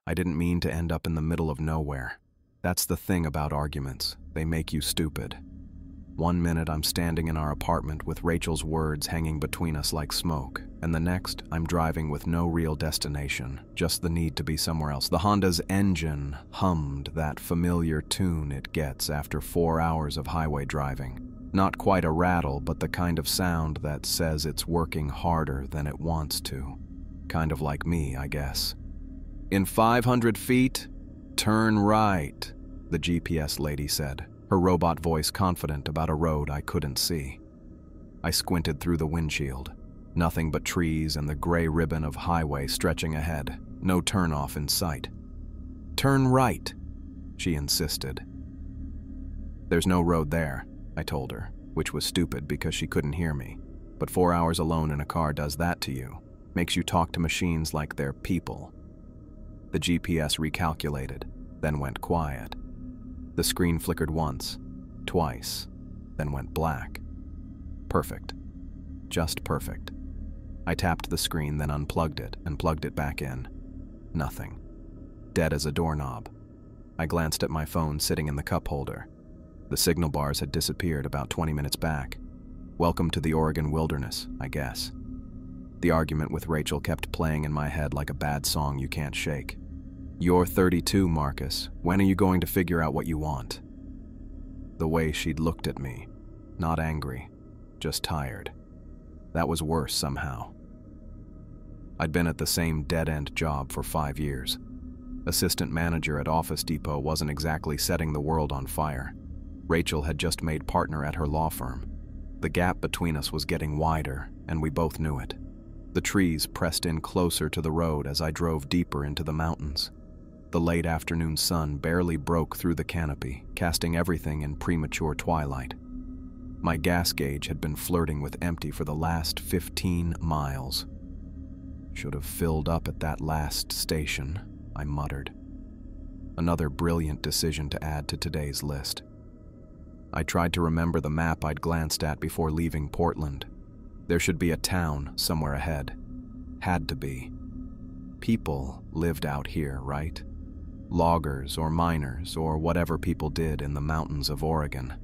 I didn't mean to end up in the middle of nowhere. That's the thing about arguments. They make you stupid. One minute I'm standing in our apartment with Rachel's words hanging between us like smoke, and the next I'm driving with no real destination, just the need to be somewhere else. The Honda's engine hummed that familiar tune it gets after 4 hours of highway driving. Not quite a rattle, but the kind of sound that says it's working harder than it wants to. Kind of like me, I guess. In 500 feet, turn right, the GPS lady said, her robot voice confident about a road I couldn't see. I squinted through the windshield. Nothing but trees and the gray ribbon of highway stretching ahead. No turnoff in sight. Turn right, she insisted. There's no road there, I told her, which was stupid because she couldn't hear me. But 4 hours alone in a car does that to you. Makes you talk to machines like they're people. The GPS recalculated, then went quiet. The screen flickered once, twice, then went black. Perfect. Just perfect. I tapped the screen, then unplugged it and plugged it back in. Nothing. Dead as a doorknob. I glanced at my phone sitting in the cup holder. The signal bars had disappeared about 20 minutes back. Welcome to the Oregon wilderness, I guess. The argument with Rachel kept playing in my head like a bad song you can't shake. You're 32, Marcus. When are you going to figure out what you want? The way she'd looked at me. Not angry, just tired. That was worse somehow. I'd been at the same dead-end job for 5 years. Assistant manager at Office Depot wasn't exactly setting the world on fire. Rachel had just made partner at her law firm. The gap between us was getting wider, and we both knew it. The trees pressed in closer to the road as I drove deeper into the mountains. The late afternoon sun barely broke through the canopy, casting everything in premature twilight. My gas gauge had been flirting with empty for the last 15 miles. Should have filled up at that last station, I muttered. Another brilliant decision to add to today's list. I tried to remember the map I'd glanced at before leaving Portland. There should be a town somewhere ahead. Had to be. People lived out here, right? Loggers or miners or whatever people did in the mountains of Oregon.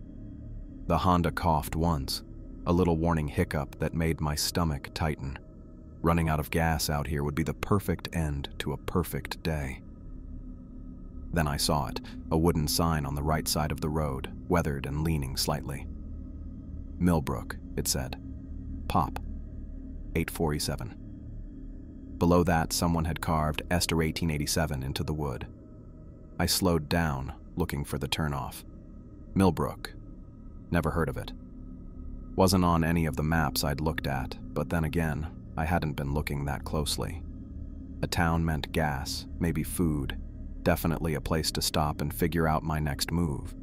The Honda coughed once, a little warning hiccup that made my stomach tighten. Running out of gas out here would be the perfect end to a perfect day. Then I saw it, a wooden sign on the right side of the road, weathered and leaning slightly. Millbrook, it said. Pop. 847. Below that, someone had carved Esther 1887 into the wood. I slowed down, looking for the turnoff. Millbrook. Never heard of it. Wasn't on any of the maps I'd looked at, but then again, I hadn't been looking that closely. A town meant gas, maybe food, definitely a place to stop and figure out my next move.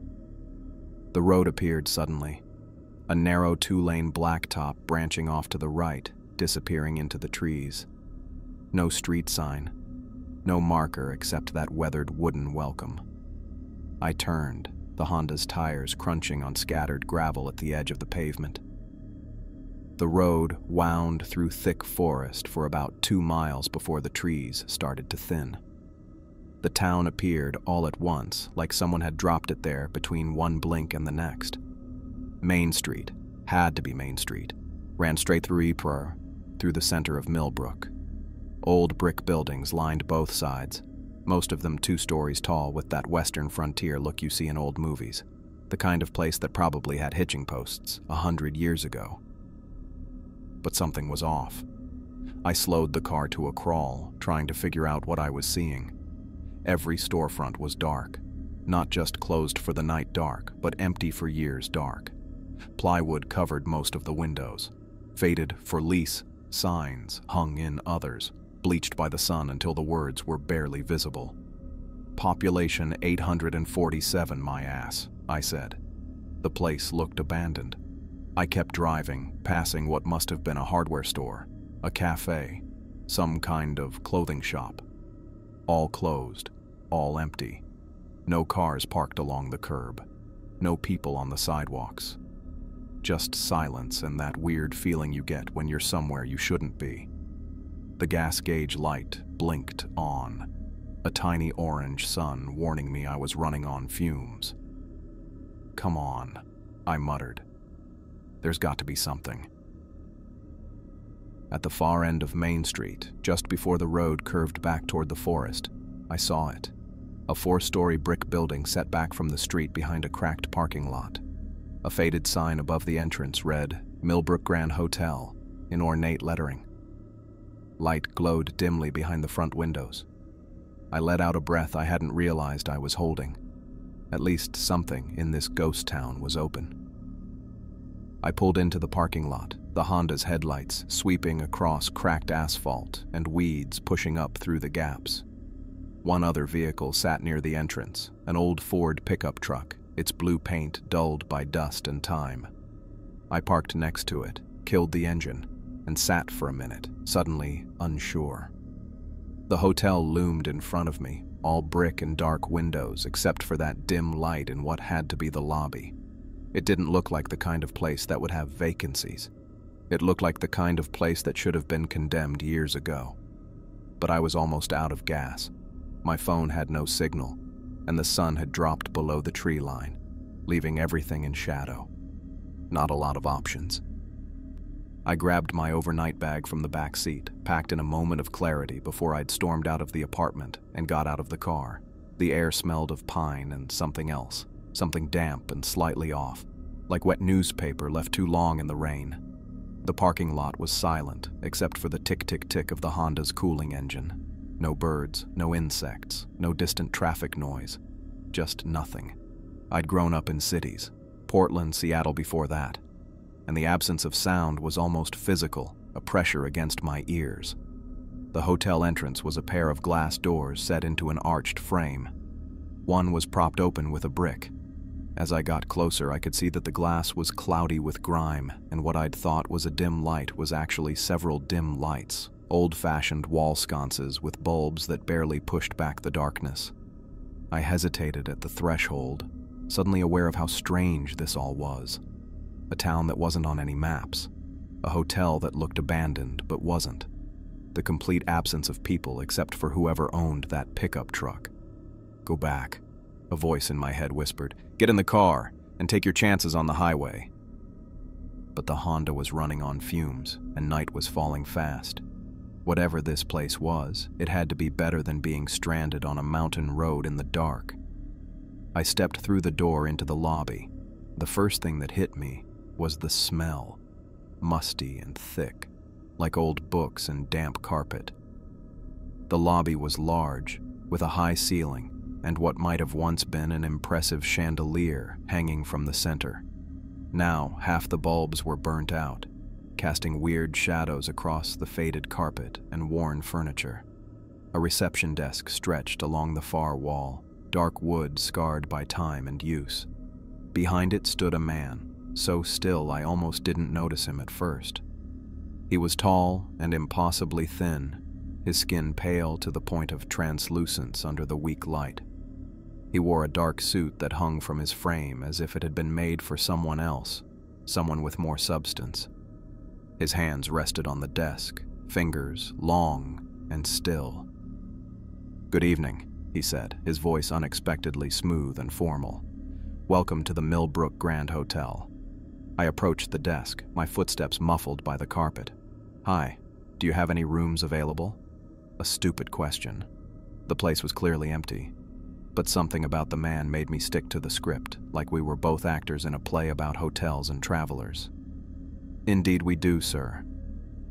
The road appeared suddenly. A narrow 2-lane blacktop branching off to the right, disappearing into the trees. No street sign. No marker except that weathered wooden welcome. I turned, the Honda's tires crunching on scattered gravel at the edge of the pavement. The road wound through thick forest for about 2 miles before the trees started to thin. The town appeared all at once, like someone had dropped it there between one blink and the next. Main Street, had to be Main Street, ran straight through Ypres, through the center of Millbrook. Old brick buildings lined both sides, most of them 2 stories tall with that western frontier look you see in old movies, the kind of place that probably had hitching posts 100 years ago. But something was off. I slowed the car to a crawl, trying to figure out what I was seeing. Every storefront was dark, not just closed for the night dark, but empty for years dark. Plywood covered most of the windows. Faded for lease signs hung in others, bleached by the sun until the words were barely visible. Population 847, my ass, I said. The place looked abandoned. I kept driving, passing what must have been a hardware store, a cafe, some kind of clothing shop. All closed, all empty. No cars parked along the curb. No people on the sidewalks. Just silence and that weird feeling you get when you're somewhere you shouldn't be. The gas gauge light blinked on. a tiny orange sun warning me I was running on fumes. "Come on," I muttered. "There's got to be something." At the far end of Main Street, just before the road curved back toward the forest, I saw it. A 4-story brick building set back from the street behind a cracked parking lot. A faded sign above the entrance read, "Millbrook Grand Hotel," in ornate lettering. Light glowed dimly behind the front windows. I let out a breath I hadn't realized I was holding. At least something in this ghost town was open. I pulled into the parking lot, the Honda's headlights sweeping across cracked asphalt and weeds pushing up through the gaps. One other vehicle sat near the entrance, an old Ford pickup truck, its blue paint dulled by dust and time. I parked next to it, killed the engine, and sat for a minute, suddenly unsure. The hotel loomed in front of me, all brick and dark windows except for that dim light in what had to be the lobby. It didn't look like the kind of place that would have vacancies. It looked like the kind of place that should have been condemned years ago. But I was almost out of gas. My phone had no signal, and the sun had dropped below the tree line, leaving everything in shadow. Not a lot of options. I grabbed my overnight bag from the back seat, packed in a moment of clarity before I'd stormed out of the apartment and got out of the car. The air smelled of pine and something else, something damp and slightly off, like wet newspaper left too long in the rain. The parking lot was silent, except for the tick-tick-tick of the Honda's cooling engine. No birds, no insects, no distant traffic noise. Just nothing. I'd grown up in cities, Portland, Seattle before that, and the absence of sound was almost physical, a pressure against my ears. The hotel entrance was a pair of glass doors set into an arched frame. One was propped open with a brick. As I got closer, I could see that the glass was cloudy with grime, and what I'd thought was a dim light was actually several dim lights, old-fashioned wall sconces with bulbs that barely pushed back the darkness. I hesitated at the threshold, suddenly aware of how strange this all was. A town that wasn't on any maps. A hotel that looked abandoned but wasn't. The complete absence of people except for whoever owned that pickup truck. "Go back," a voice in my head whispered. "Get in the car and take your chances on the highway." But the Honda was running on fumes and night was falling fast. Whatever this place was, it had to be better than being stranded on a mountain road in the dark. I stepped through the door into the lobby. The first thing that hit me was the smell, musty and thick, like old books and damp carpet. The lobby was large, with a high ceiling, and what might have once been an impressive chandelier hanging from the center. Now, half the bulbs were burnt out, casting weird shadows across the faded carpet and worn furniture. A reception desk stretched along the far wall, dark wood scarred by time and use. Behind it stood a man, so still I almost didn't notice him at first. He was tall and impossibly thin, his skin pale to the point of translucence under the weak light. He wore a dark suit that hung from his frame as if it had been made for someone else, someone with more substance. His hands rested on the desk, fingers long and still. "Good evening," he said, his voice unexpectedly smooth and formal. "Welcome to the Millbrook Grand Hotel." I approached the desk, my footsteps muffled by the carpet. "Hi, do you have any rooms available?" A stupid question. The place was clearly empty. But something about the man made me stick to the script, like we were both actors in a play about hotels and travelers. "Indeed we do, sir."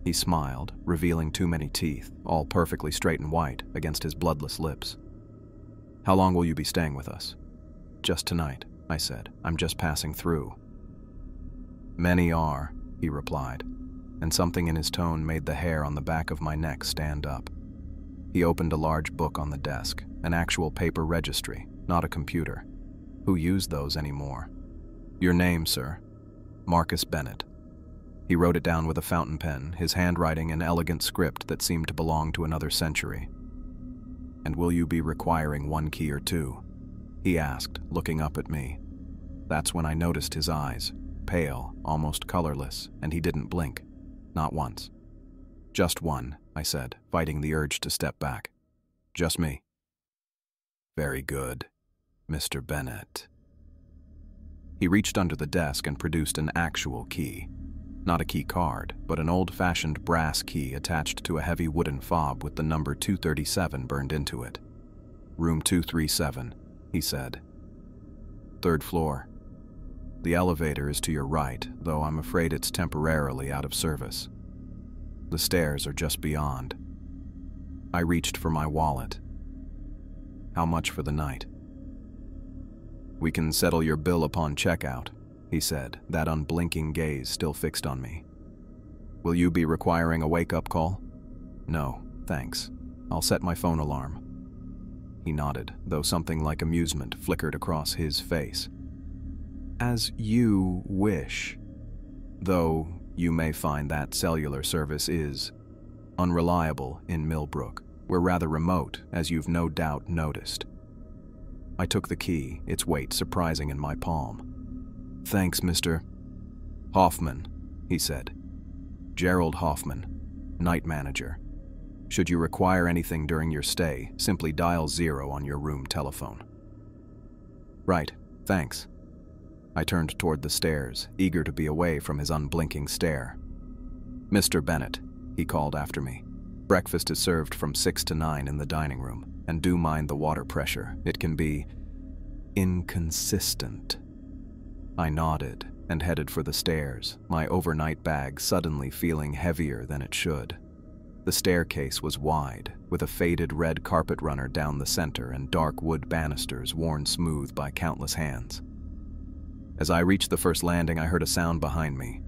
He smiled, revealing too many teeth, all perfectly straight and white, against his bloodless lips. "How long will you be staying with us?" "Just tonight," I said. "I'm just passing through." "Many are," he replied, and something in his tone made the hair on the back of my neck stand up. He opened a large book on the desk, an actual paper registry, not a computer. Who used those anymore? "Your name, sir?" "Marcus Bennett." He wrote it down with a fountain pen, his handwriting an elegant script that seemed to belong to another century. "And will you be requiring one key or two?" he asked, looking up at me. That's when I noticed his eyes, pale, almost colorless, and he didn't blink. Not once. "Just one," I said, fighting the urge to step back. "Just me." Very good, Mr. Bennett. He reached under the desk and produced an actual key. Not a key card, but an old-fashioned brass key attached to a heavy wooden fob with the number 237 burned into it. Room 237, he said. Third floor. The elevator is to your right, though I'm afraid it's temporarily out of service. The stairs are just beyond. I reached for my wallet. How much for the night? We can settle your bill upon checkout, he said, that unblinking gaze still fixed on me. Will you be requiring a wake-up call? No, thanks. I'll set my phone alarm. He nodded, though something like amusement flickered across his face. As you wish. Though you may find that cellular service is unreliable in Millbrook. We're rather remote, as you've no doubt noticed. I took the key, its weight surprising in my palm. Thanks, Mr. Hoffman, he said. Gerald Hoffman, night manager. Should you require anything during your stay, simply dial 0 on your room telephone. Right, thanks. I turned toward the stairs, eager to be away from his unblinking stare. Mr. Bennett, he called after me. Breakfast is served from 6 to 9 in the dining room, and do mind the water pressure. It can be inconsistent. I nodded and headed for the stairs, my overnight bag suddenly feeling heavier than it should. The staircase was wide, with a faded red carpet runner down the center and dark wood banisters worn smooth by countless hands. As I reached the first landing, I heard a sound behind me,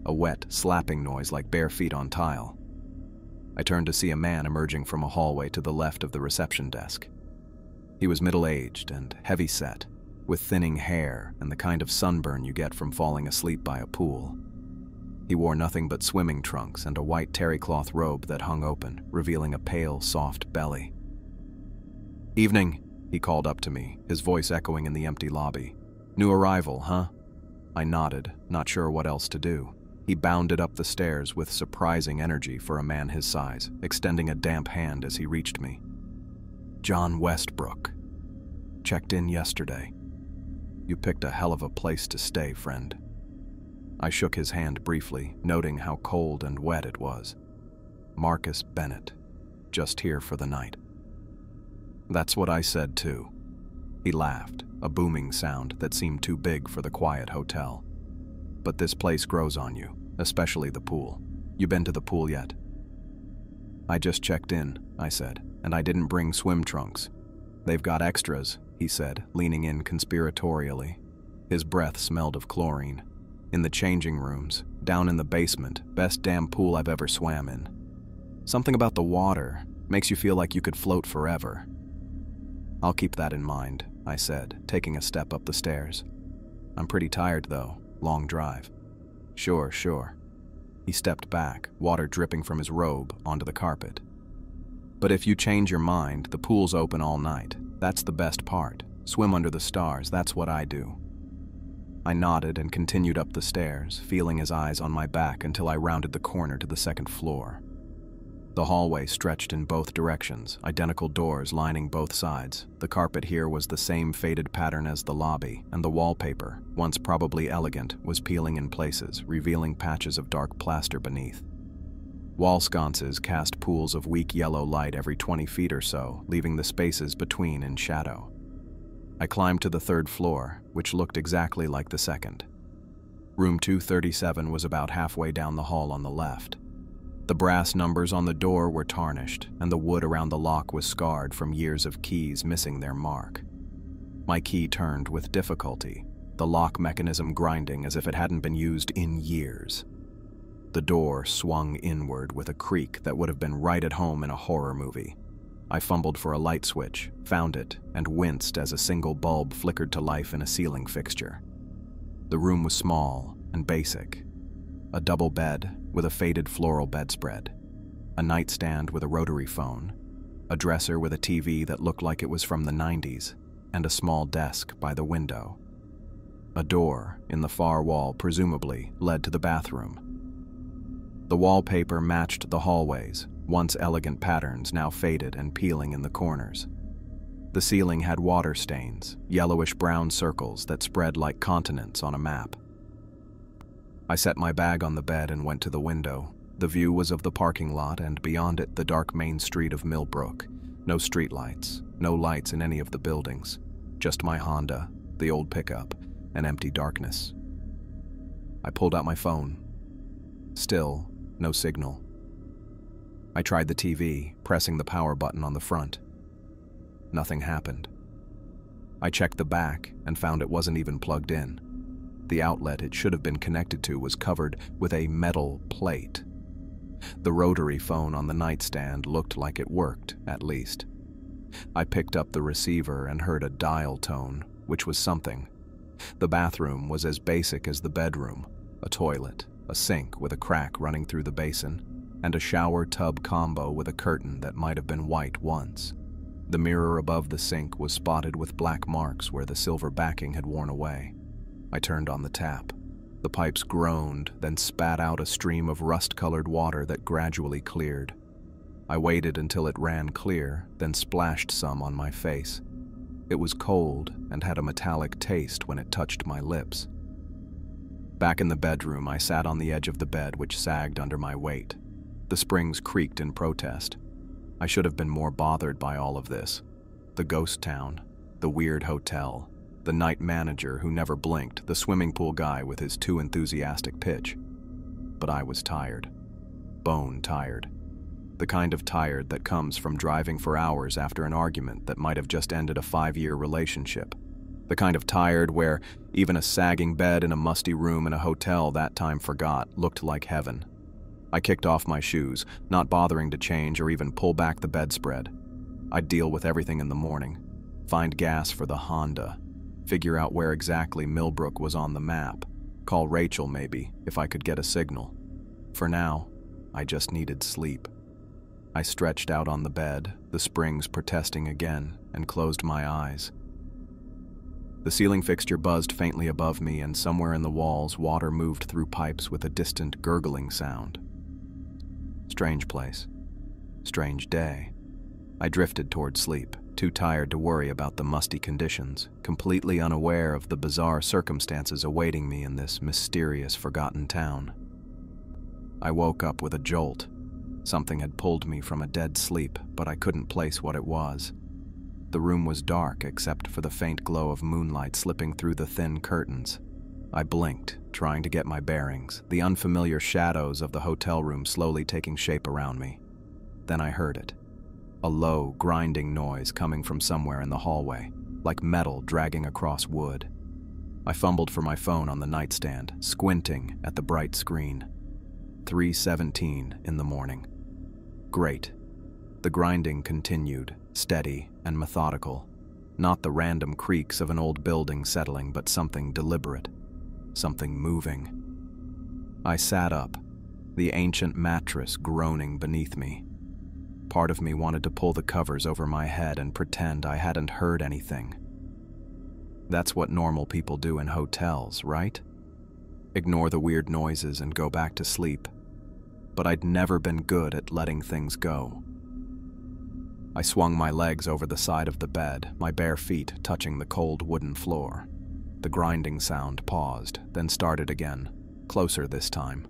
a wet, slapping noise like bare feet on tile. I turned to see a man emerging from a hallway to the left of the reception desk. He was middle-aged and heavy-set, with thinning hair and the kind of sunburn you get from falling asleep by a pool. He wore nothing but swimming trunks and a white terry-cloth robe that hung open, revealing a pale, soft belly. "Evening," he called up to me, his voice echoing in the empty lobby. "New arrival, huh?" I nodded, not sure what else to do. He bounded up the stairs with surprising energy for a man his size, extending a damp hand as he reached me. "John Westbrook. Checked in yesterday. You picked a hell of a place to stay, friend." I shook his hand briefly, noting how cold and wet it was. Marcus Bennett, just here for the night. That's what I said too. He laughed, a booming sound that seemed too big for the quiet hotel. But this place grows on you, especially the pool. You been to the pool yet? I just checked in, I said, and I didn't bring swim trunks. They've got extras, he said, leaning in conspiratorially. His breath smelled of chlorine. In the changing rooms, down in the basement, best damn pool I've ever swam in. Something about the water makes you feel like you could float forever. I'll keep that in mind, I said, taking a step up the stairs. I'm pretty tired though, long drive. Sure. He stepped back, water dripping from his robe onto the carpet. But if you change your mind, the pool's open all night. That's the best part. Swim under the stars, that's what I do. I nodded and continued up the stairs, feeling his eyes on my back until I rounded the corner to the second floor. The hallway stretched in both directions, identical doors lining both sides. The carpet here was the same faded pattern as the lobby, and the wallpaper, once probably elegant, was peeling in places, revealing patches of dark plaster beneath. Wall sconces cast pools of weak yellow light every 20 feet or so, leaving the spaces between in shadow. I climbed to the third floor, which looked exactly like the second. Room 237 was about halfway down the hall on the left. The brass numbers on the door were tarnished, and the wood around the lock was scarred from years of keys missing their mark. My key turned with difficulty, the lock mechanism grinding as if it hadn't been used in years. The door swung inward with a creak that would have been right at home in a horror movie. I fumbled for a light switch, found it, and winced as a single bulb flickered to life in a ceiling fixture. The room was small and basic. A double bed with a faded floral bedspread, a nightstand with a rotary phone, a dresser with a TV that looked like it was from the 90s, and a small desk by the window. A door in the far wall presumably led to the bathroom. The wallpaper matched the hallways, once elegant patterns now faded and peeling in the corners. The ceiling had water stains, yellowish-brown circles that spread like continents on a map. I set my bag on the bed and went to the window. The view was of the parking lot and beyond it the dark main street of Millbrook. No streetlights, no lights in any of the buildings. Just my Honda, the old pickup, and empty darkness. I pulled out my phone. Still, no signal. I tried the TV, pressing the power button on the front. Nothing happened. I checked the back and found it wasn't even plugged in. The outlet it should have been connected to was covered with a metal plate. The rotary phone on the nightstand looked like it worked, at least. I picked up the receiver and heard a dial tone, which was something. The bathroom was as basic as the bedroom: a toilet, a sink with a crack running through the basin, and a shower tub combo with a curtain that might have been white once. The mirror above the sink was spotted with black marks where the silver backing had worn away. I turned on the tap. The pipes groaned, then spat out a stream of rust-colored water that gradually cleared. I waited until it ran clear, then splashed some on my face. It was cold and had a metallic taste when it touched my lips. Back in the bedroom, I sat on the edge of the bed, which sagged under my weight. The springs creaked in protest. I should have been more bothered by all of this. The ghost town, the weird hotel, the night manager who never blinked, the swimming pool guy with his too enthusiastic pitch. But I was tired. Bone tired. The kind of tired that comes from driving for hours after an argument that might have just ended a 5-year relationship. The kind of tired where even a sagging bed in a musty room in a hotel that time forgot looked like heaven. I kicked off my shoes, not bothering to change or even pull back the bedspread. I'd deal with everything in the morning. Find gas for the Honda. Figure out where exactly Millbrook was on the map. Call Rachel, maybe, if I could get a signal. For now, I just needed sleep. I stretched out on the bed, the springs protesting again, and closed my eyes. The ceiling fixture buzzed faintly above me, and somewhere in the walls, water moved through pipes with a distant gurgling sound. Strange place. Strange day. I drifted toward sleep, too tired to worry about the musty conditions, completely unaware of the bizarre circumstances awaiting me in this mysterious, forgotten town. I woke up with a jolt. Something had pulled me from a dead sleep, but I couldn't place what it was. The room was dark except for the faint glow of moonlight slipping through the thin curtains. I blinked, trying to get my bearings, the unfamiliar shadows of the hotel room slowly taking shape around me. Then I heard it. A low, grinding noise coming from somewhere in the hallway, like metal dragging across wood. I fumbled for my phone on the nightstand, squinting at the bright screen. 3:17 in the morning. Great. The grinding continued, steady and methodical. Not the random creaks of an old building settling, but something deliberate. Something moving. I sat up, the ancient mattress groaning beneath me. Part of me wanted to pull the covers over my head and pretend I hadn't heard anything. That's what normal people do in hotels, right? Ignore the weird noises and go back to sleep. But I'd never been good at letting things go. I swung my legs over the side of the bed, my bare feet touching the cold wooden floor. The grinding sound paused, then started again, closer this time.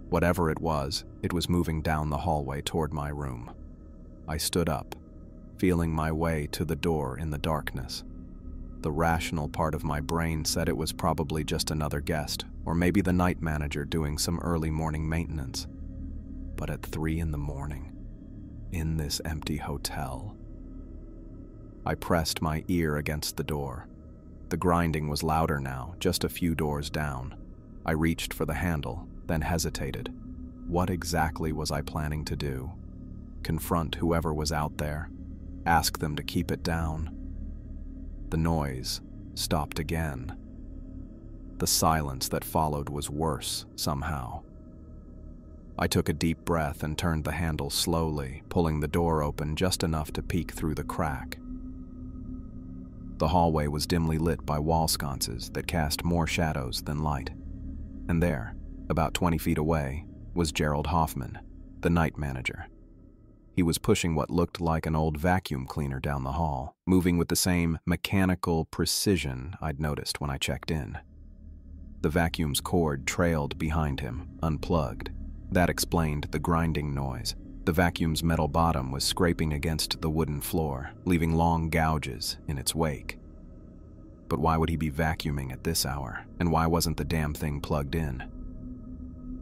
Whatever it was moving down the hallway toward my room. I stood up, feeling my way to the door in the darkness. The rational part of my brain said it was probably just another guest, or maybe the night manager doing some early morning maintenance. But at 3 in the morning, in this empty hotel. I pressed my ear against the door. The grinding was louder now, just a few doors down. I reached for the handle, then hesitated. What exactly was I planning to do? Confront whoever was out there? Ask them to keep it down? The noise stopped again. The silence that followed was worse, somehow. I took a deep breath and turned the handle slowly, pulling the door open just enough to peek through the crack. The hallway was dimly lit by wall sconces that cast more shadows than light. And there, about 20 feet away, was Gerald Hoffman, the night manager. He was pushing what looked like an old vacuum cleaner down the hall, moving with the same mechanical precision I'd noticed when I checked in. The vacuum's cord trailed behind him, unplugged. That explained the grinding noise. The vacuum's metal bottom was scraping against the wooden floor, leaving long gouges in its wake. But why would he be vacuuming at this hour, and why wasn't the damn thing plugged in?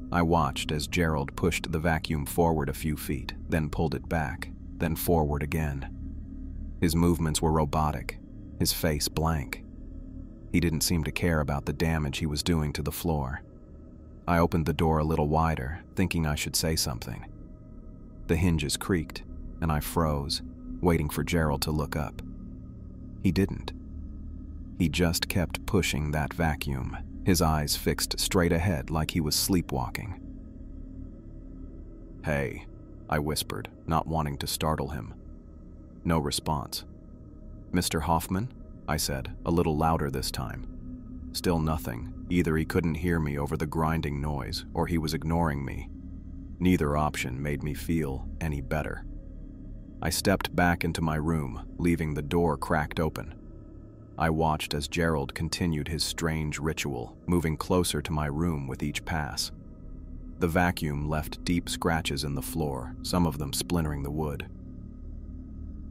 I watched as Gerald pushed the vacuum forward a few feet, then pulled it back, then forward again. His movements were robotic, his face blank. He didn't seem to care about the damage he was doing to the floor. I opened the door a little wider, thinking I should say something. The hinges creaked, and I froze, waiting for Gerald to look up. He didn't. He just kept pushing that vacuum, his eyes fixed straight ahead like he was sleepwalking. "Hey," I whispered, not wanting to startle him. No response. "Mr. Hoffman?" I said, a little louder this time. Still nothing. Either he couldn't hear me over the grinding noise, or he was ignoring me. Neither option made me feel any better. I stepped back into my room, leaving the door cracked open. I watched as Gerald continued his strange ritual, moving closer to my room with each pass. The vacuum left deep scratches in the floor, some of them splintering the wood.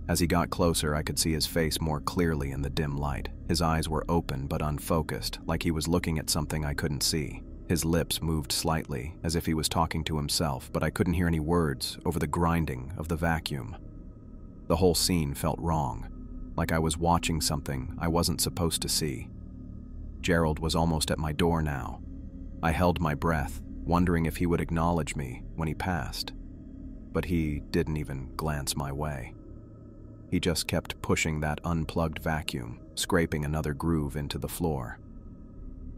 As he got closer, I could see his face more clearly in the dim light. His eyes were open but unfocused, like he was looking at something I couldn't see. His lips moved slightly, as if he was talking to himself, but I couldn't hear any words over the grinding of the vacuum. The whole scene felt wrong, like I was watching something I wasn't supposed to see. Gerald was almost at my door now. I held my breath, wondering if he would acknowledge me when he passed. But he didn't even glance my way. He just kept pushing that unplugged vacuum, scraping another groove into the floor.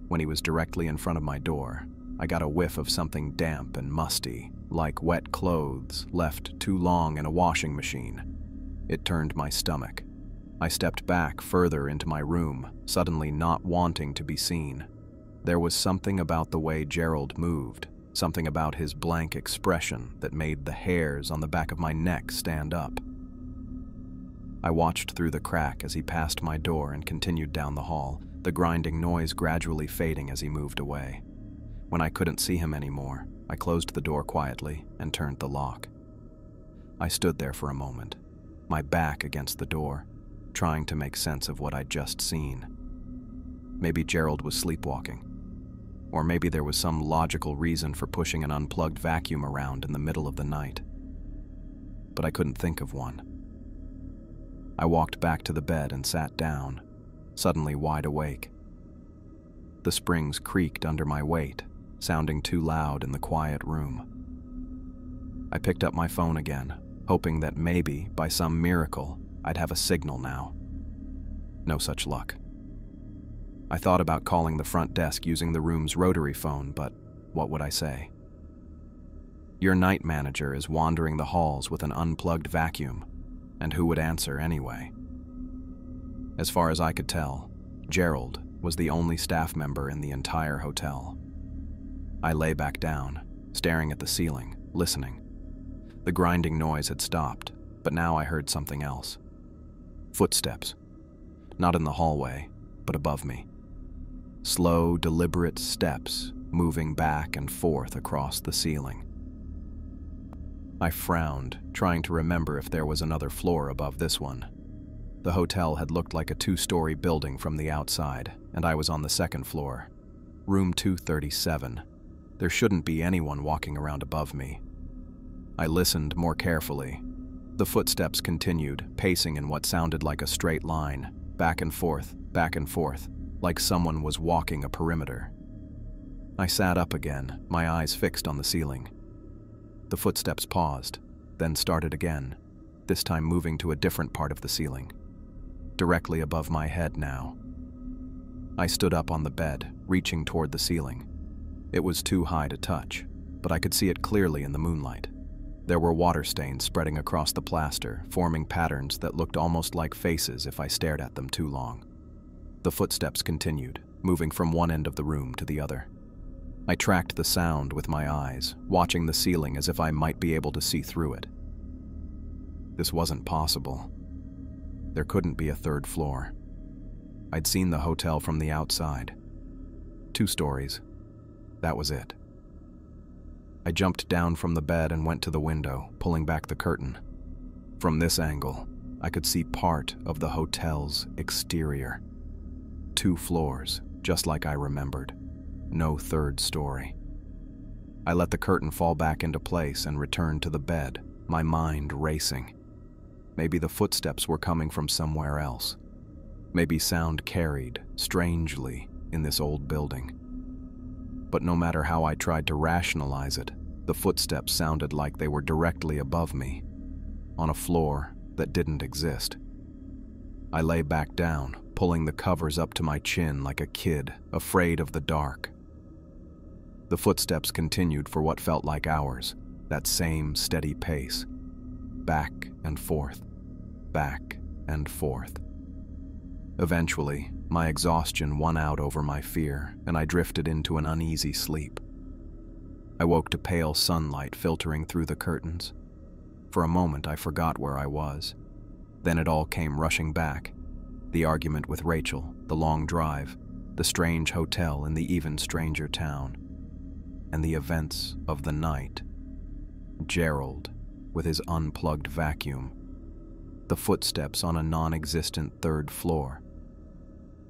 When he was directly in front of my door, I got a whiff of something damp and musty, like wet clothes left too long in a washing machine. It turned my stomach. I stepped back further into my room, suddenly not wanting to be seen. There was something about the way Gerald moved, something about his blank expression that made the hairs on the back of my neck stand up. I watched through the crack as he passed my door and continued down the hall, the grinding noise gradually fading as he moved away. When I couldn't see him anymore, I closed the door quietly and turned the lock. I stood there for a moment, my back against the door, trying to make sense of what I'd just seen. Maybe Gerald was sleepwalking, or maybe there was some logical reason for pushing an unplugged vacuum around in the middle of the night. But I couldn't think of one. I walked back to the bed and sat down, suddenly wide awake. The springs creaked under my weight, sounding too loud in the quiet room. I picked up my phone again, hoping that maybe, by some miracle, I'd have a signal now. No such luck. I thought about calling the front desk using the room's rotary phone, but what would I say? Your night manager is wandering the halls with an unplugged vacuum, and who would answer anyway? As far as I could tell, Gerald was the only staff member in the entire hotel. I lay back down, staring at the ceiling, listening. The grinding noise had stopped, but now I heard something else. Footsteps. Not in the hallway, but above me. Slow, deliberate steps moving back and forth across the ceiling. I frowned, trying to remember if there was another floor above this one. The hotel had looked like a 2-story building from the outside, and I was on the second floor. Room 237. There shouldn't be anyone walking around above me. I listened more carefully. The footsteps continued, pacing in what sounded like a straight line, back and forth, like someone was walking a perimeter. I sat up again, my eyes fixed on the ceiling. The footsteps paused, then started again, this time moving to a different part of the ceiling, directly above my head now. I stood up on the bed, reaching toward the ceiling. It was too high to touch, but I could see it clearly in the moonlight. There were water stains spreading across the plaster, forming patterns that looked almost like faces if I stared at them too long. The footsteps continued, moving from one end of the room to the other. I tracked the sound with my eyes, watching the ceiling as if I might be able to see through it. This wasn't possible. There couldn't be a third floor. I'd seen the hotel from the outside. 2 stories. That was it. I jumped down from the bed and went to the window, pulling back the curtain. From this angle, I could see part of the hotel's exterior. 2 floors, just like I remembered. No third story. I let the curtain fall back into place and returned to the bed, my mind racing. Maybe the footsteps were coming from somewhere else. Maybe sound carried, strangely, in this old building. But no matter how I tried to rationalize it, the footsteps sounded like they were directly above me, on a floor that didn't exist. I lay back down, pulling the covers up to my chin like a kid, afraid of the dark. The footsteps continued for what felt like hours, that same steady pace. Back and forth, back and forth. Eventually, my exhaustion won out over my fear, and I drifted into an uneasy sleep. I woke to pale sunlight filtering through the curtains. For a moment, I forgot where I was. Then it all came rushing back. The argument with Rachel, the long drive, the strange hotel in the even stranger town, and the events of the night. Gerald, with his unplugged vacuum. The footsteps on a non-existent third floor.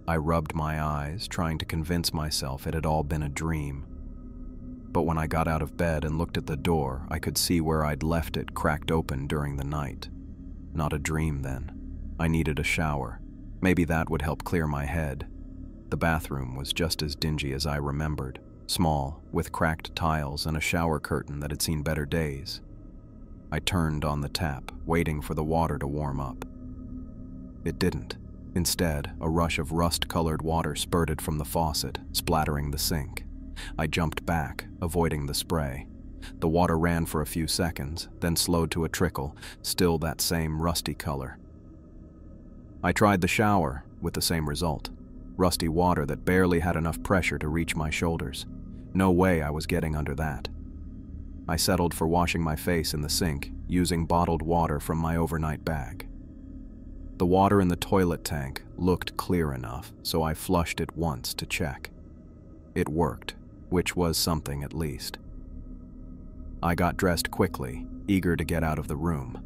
I rubbed my eyes, trying to convince myself it had all been a dream. But when I got out of bed and looked at the door, I could see where I'd left it cracked open during the night. Not a dream then. I needed a shower. Maybe that would help clear my head. The bathroom was just as dingy as I remembered. Small, with cracked tiles and a shower curtain that had seen better days. I turned on the tap, waiting for the water to warm up. It didn't. Instead, a rush of rust-colored water spurted from the faucet, splattering the sink. I jumped back, avoiding the spray. The water ran for a few seconds, then slowed to a trickle, still that same rusty color. I tried the shower, with the same result. Rusty water that barely had enough pressure to reach my shoulders. No way I was getting under that. I settled for washing my face in the sink, using bottled water from my overnight bag. The water in the toilet tank looked clear enough, so I flushed it once to check. It worked, which was something at least. I got dressed quickly, eager to get out of the room.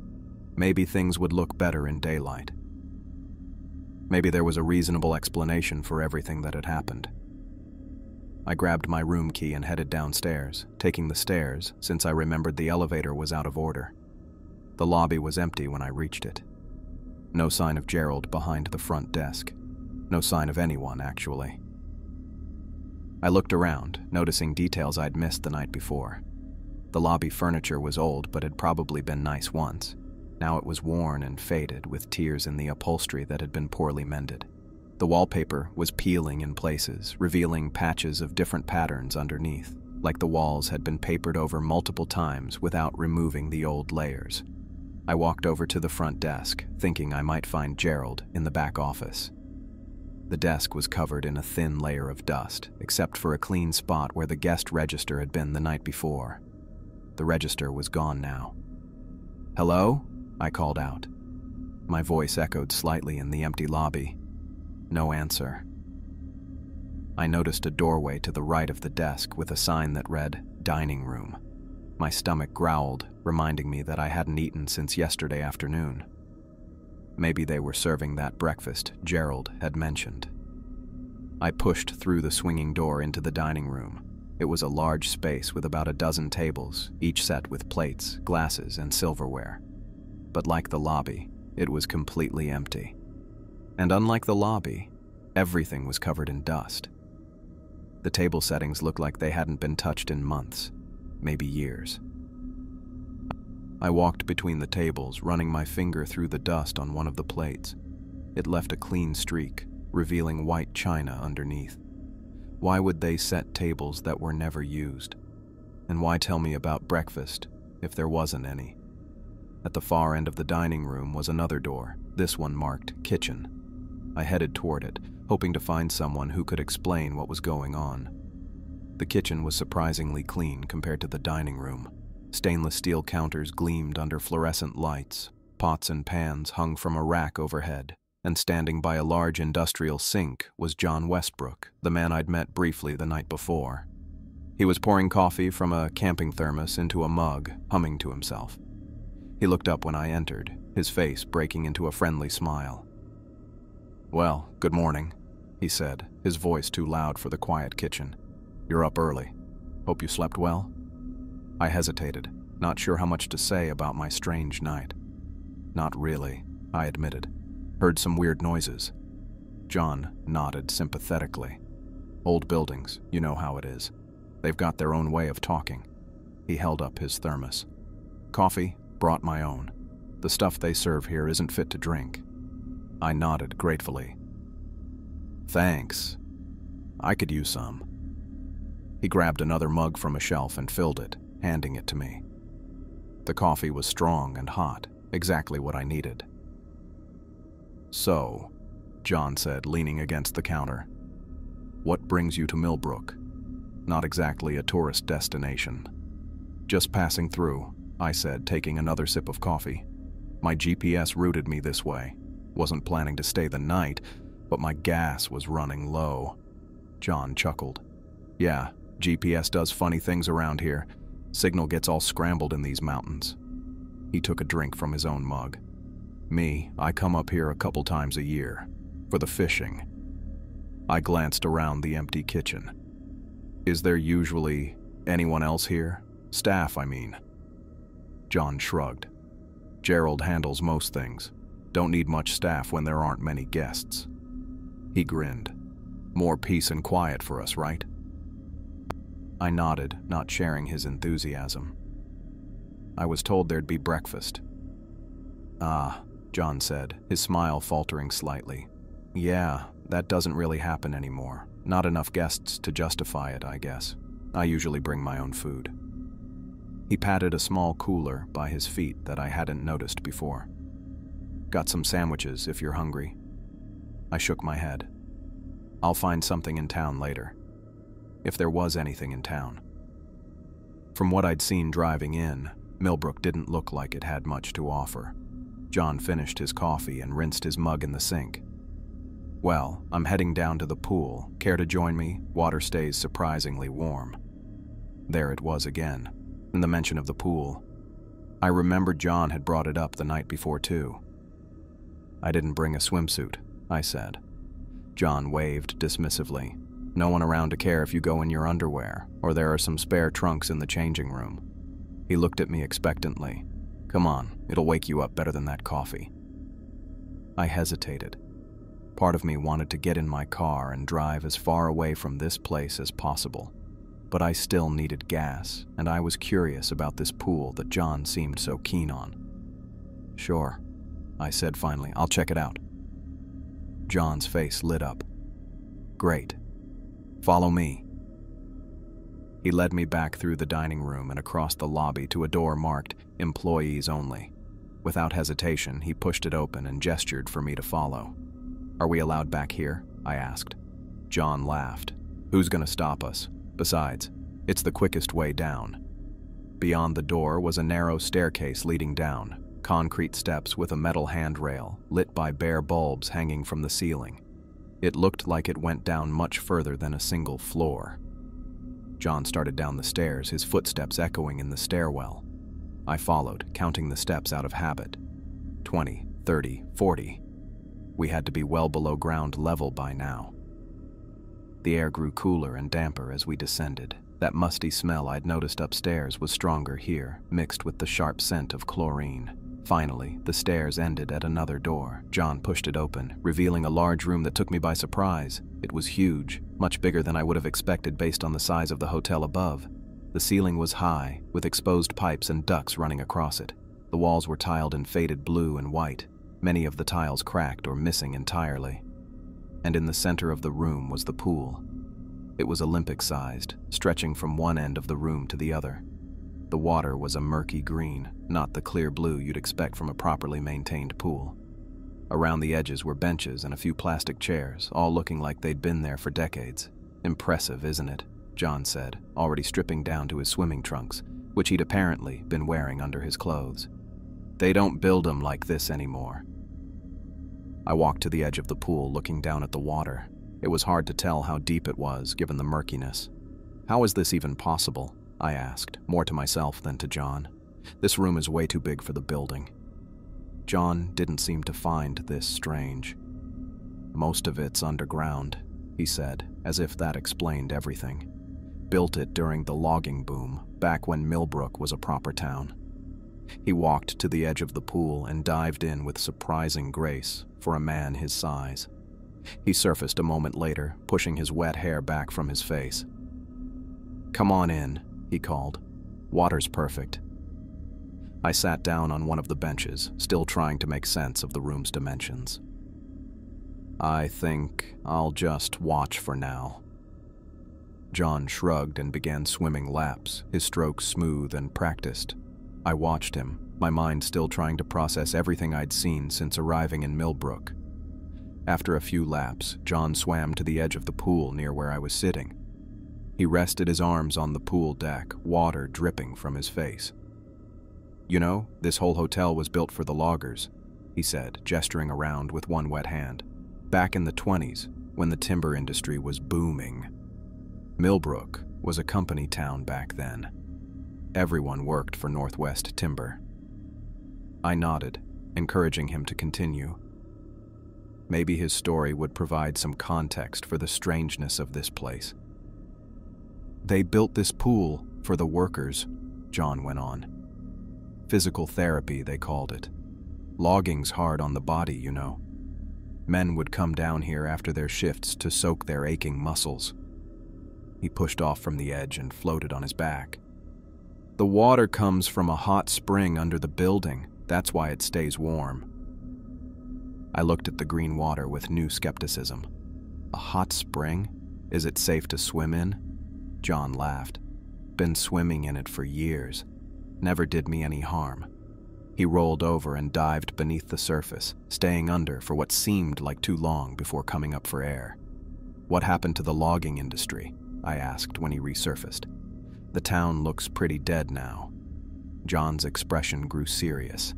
Maybe things would look better in daylight. Maybe there was a reasonable explanation for everything that had happened. I grabbed my room key and headed downstairs, taking the stairs since I remembered the elevator was out of order. The lobby was empty when I reached it. No sign of Gerald behind the front desk. No sign of anyone, actually. I looked around, noticing details I'd missed the night before. The lobby furniture was old but had probably been nice once. Now it was worn and faded, with tears in the upholstery that had been poorly mended. The wallpaper was peeling in places, revealing patches of different patterns underneath, like the walls had been papered over multiple times without removing the old layers. I walked over to the front desk, thinking I might find Gerald in the back office. The desk was covered in a thin layer of dust, except for a clean spot where the guest register had been the night before. The register was gone now. "Hello?" I called out. My voice echoed slightly in the empty lobby. No answer. I noticed a doorway to the right of the desk with a sign that read, "Dining Room." My stomach growled, reminding me that I hadn't eaten since yesterday afternoon. Maybe they were serving that breakfast Gerald had mentioned. I pushed through the swinging door into the dining room. It was a large space with about a dozen tables, each set with plates, glasses, and silverware. But like the lobby, it was completely empty. And unlike the lobby, everything was covered in dust. The table settings looked like they hadn't been touched in months, maybe years. I walked between the tables, running my finger through the dust on one of the plates. It left a clean streak, revealing white china underneath. Why would they set tables that were never used? And why tell me about breakfast if there wasn't any? At the far end of the dining room was another door, this one marked Kitchen. I headed toward it, hoping to find someone who could explain what was going on. The kitchen was surprisingly clean compared to the dining room. Stainless steel counters gleamed under fluorescent lights. pots and pans hung from a rack overhead, and standing by a large industrial sink was John Westbrook, the man I'd met briefly the night before. He was pouring coffee from a camping thermos into a mug, humming to himself. He looked up when I entered, his face breaking into a friendly smile. "Well, good morning," he said, his voice too loud for the quiet kitchen. "You're up early. Hope you slept well?" I hesitated, not sure how much to say about my strange night. "Not really," I admitted. "Heard some weird noises." John nodded sympathetically. "Old buildings, you know how it is. They've got their own way of talking." He held up his thermos. "Coffee? Brought my own. The stuff they serve here isn't fit to drink." I nodded gratefully. "Thanks. I could use some." He grabbed another mug from a shelf and filled it, handing it to me. The coffee was strong and hot, exactly what I needed. "So," John said, leaning against the counter, "what brings you to Millbrook? Not exactly a tourist destination." "Just passing through," I said, taking another sip of coffee. "My GPS routed me this way. Wasn't planning to stay the night, but my gas was running low." John chuckled. "Yeah, GPS does funny things around here. Signal gets all scrambled in these mountains." He took a drink from his own mug. "Me, I come up here a couple times a year, for the fishing." I glanced around the empty kitchen. "Is there usually anyone else here? Staff, I mean." John shrugged. "Gerald handles most things. Don't need much staff when there aren't many guests." He grinned. "More peace and quiet for us, right?" I nodded, not sharing his enthusiasm. "I was told there'd be breakfast." "Ah," John said, his smile faltering slightly. "Yeah, that doesn't really happen anymore. Not enough guests to justify it, I guess. I usually bring my own food." He patted a small cooler by his feet that I hadn't noticed before. "Got some sandwiches if you're hungry." I shook my head. "I'll find something in town later." If there was anything in town. From what I'd seen driving in, Millbrook didn't look like it had much to offer. John finished his coffee and rinsed his mug in the sink. "Well, I'm heading down to the pool. Care to join me? Water stays surprisingly warm." There it was again, in the mention of the pool. I remembered John had brought it up the night before too. "I didn't bring a swimsuit," I said. John waved dismissively. "No one around to care if you go in your underwear, or there are some spare trunks in the changing room." He looked at me expectantly. "Come on, it'll wake you up better than that coffee." I hesitated. Part of me wanted to get in my car and drive as far away from this place as possible. But I still needed gas, and I was curious about this pool that John seemed so keen on. "Sure," I said finally. "I'll check it out." John's face lit up. "Great. Follow me." He led me back through the dining room and across the lobby to a door marked "Employees Only." Without hesitation, he pushed it open and gestured for me to follow. "Are we allowed back here?" I asked. John laughed. "Who's gonna stop us? Besides, it's the quickest way down." Beyond the door was a narrow staircase leading down, concrete steps with a metal handrail, lit by bare bulbs hanging from the ceiling. It looked like it went down much further than a single floor. John started down the stairs, his footsteps echoing in the stairwell. I followed, counting the steps out of habit. 20, 30, 40. We had to be well below ground level by now. The air grew cooler and damper as we descended. That musty smell I'd noticed upstairs was stronger here, mixed with the sharp scent of chlorine. Finally, the stairs ended at another door. John pushed it open, revealing a large room that took me by surprise. It was huge, much bigger than I would have expected based on the size of the hotel above. The ceiling was high, with exposed pipes and ducts running across it. The walls were tiled in faded blue and white, many of the tiles cracked or missing entirely. And in the center of the room was the pool. It was Olympic-sized, stretching from one end of the room to the other. The water was a murky green, not the clear blue you'd expect from a properly maintained pool. Around the edges were benches and a few plastic chairs, all looking like they'd been there for decades. "Impressive, isn't it?" John said, already stripping down to his swimming trunks, which he'd apparently been wearing under his clothes. They don't build them like this anymore. I walked to the edge of the pool, looking down at the water. It was hard to tell how deep it was, given the murkiness. How is this even possible? I asked, more to myself than to John. This room is way too big for the building. John didn't seem to find this strange. Most of it's underground, he said, as if that explained everything. Built it during the logging boom, back when Millbrook was a proper town. He walked to the edge of the pool and dived in with surprising grace for a man his size. He surfaced a moment later, pushing his wet hair back from his face. "Come on in," he called. "Water's perfect." I sat down on one of the benches, still trying to make sense of the room's dimensions. "I think I'll just watch for now." John shrugged and began swimming laps, his strokes smooth and practiced. I watched him, my mind still trying to process everything I'd seen since arriving in Millbrook. After a few laps, John swam to the edge of the pool near where I was sitting. He rested his arms on the pool deck, water dripping from his face. "You know, this whole hotel was built for the loggers," he said, gesturing around with one wet hand. "Back in the 20s, when the timber industry was booming. Millbrook was a company town back then. Everyone worked for Northwest Timber." I nodded, encouraging him to continue. Maybe his story would provide some context for the strangeness of this place. "They built this pool for the workers," John went on. "Physical therapy, they called it. Logging's hard on the body, you know. Men would come down here after their shifts to soak their aching muscles." He pushed off from the edge and floated on his back. "The water comes from a hot spring under the building. That's why it stays warm." I looked at the green water with new skepticism. "A hot spring? Is it safe to swim in?" John laughed. "Been swimming in it for years. Never did me any harm." He rolled over and dived beneath the surface, staying under for what seemed like too long before coming up for air. "What happened to the logging industry?" I asked when he resurfaced. "The town looks pretty dead now." John's expression grew serious.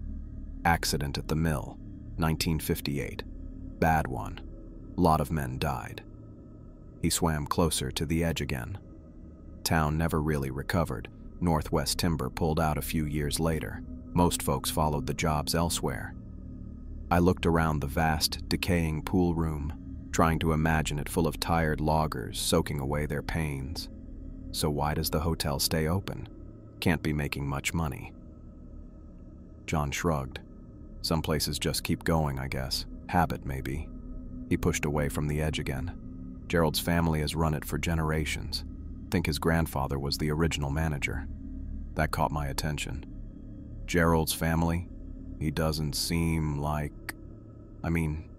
"Accident at the mill, 1958. Bad one. Lot of men died." He swam closer to the edge again. "Town never really recovered. Northwest Timber pulled out a few years later. Most folks followed the jobs elsewhere." I looked around the vast, decaying pool room, trying to imagine it full of tired loggers soaking away their pains. "So why does the hotel stay open? Can't be making much money." John shrugged. "Some places just keep going, I guess. Habit, maybe." He pushed away from the edge again. "Gerald's family has run it for generations. Think his grandfather was the original manager." That caught my attention. "Gerald's family? He doesn't seem like...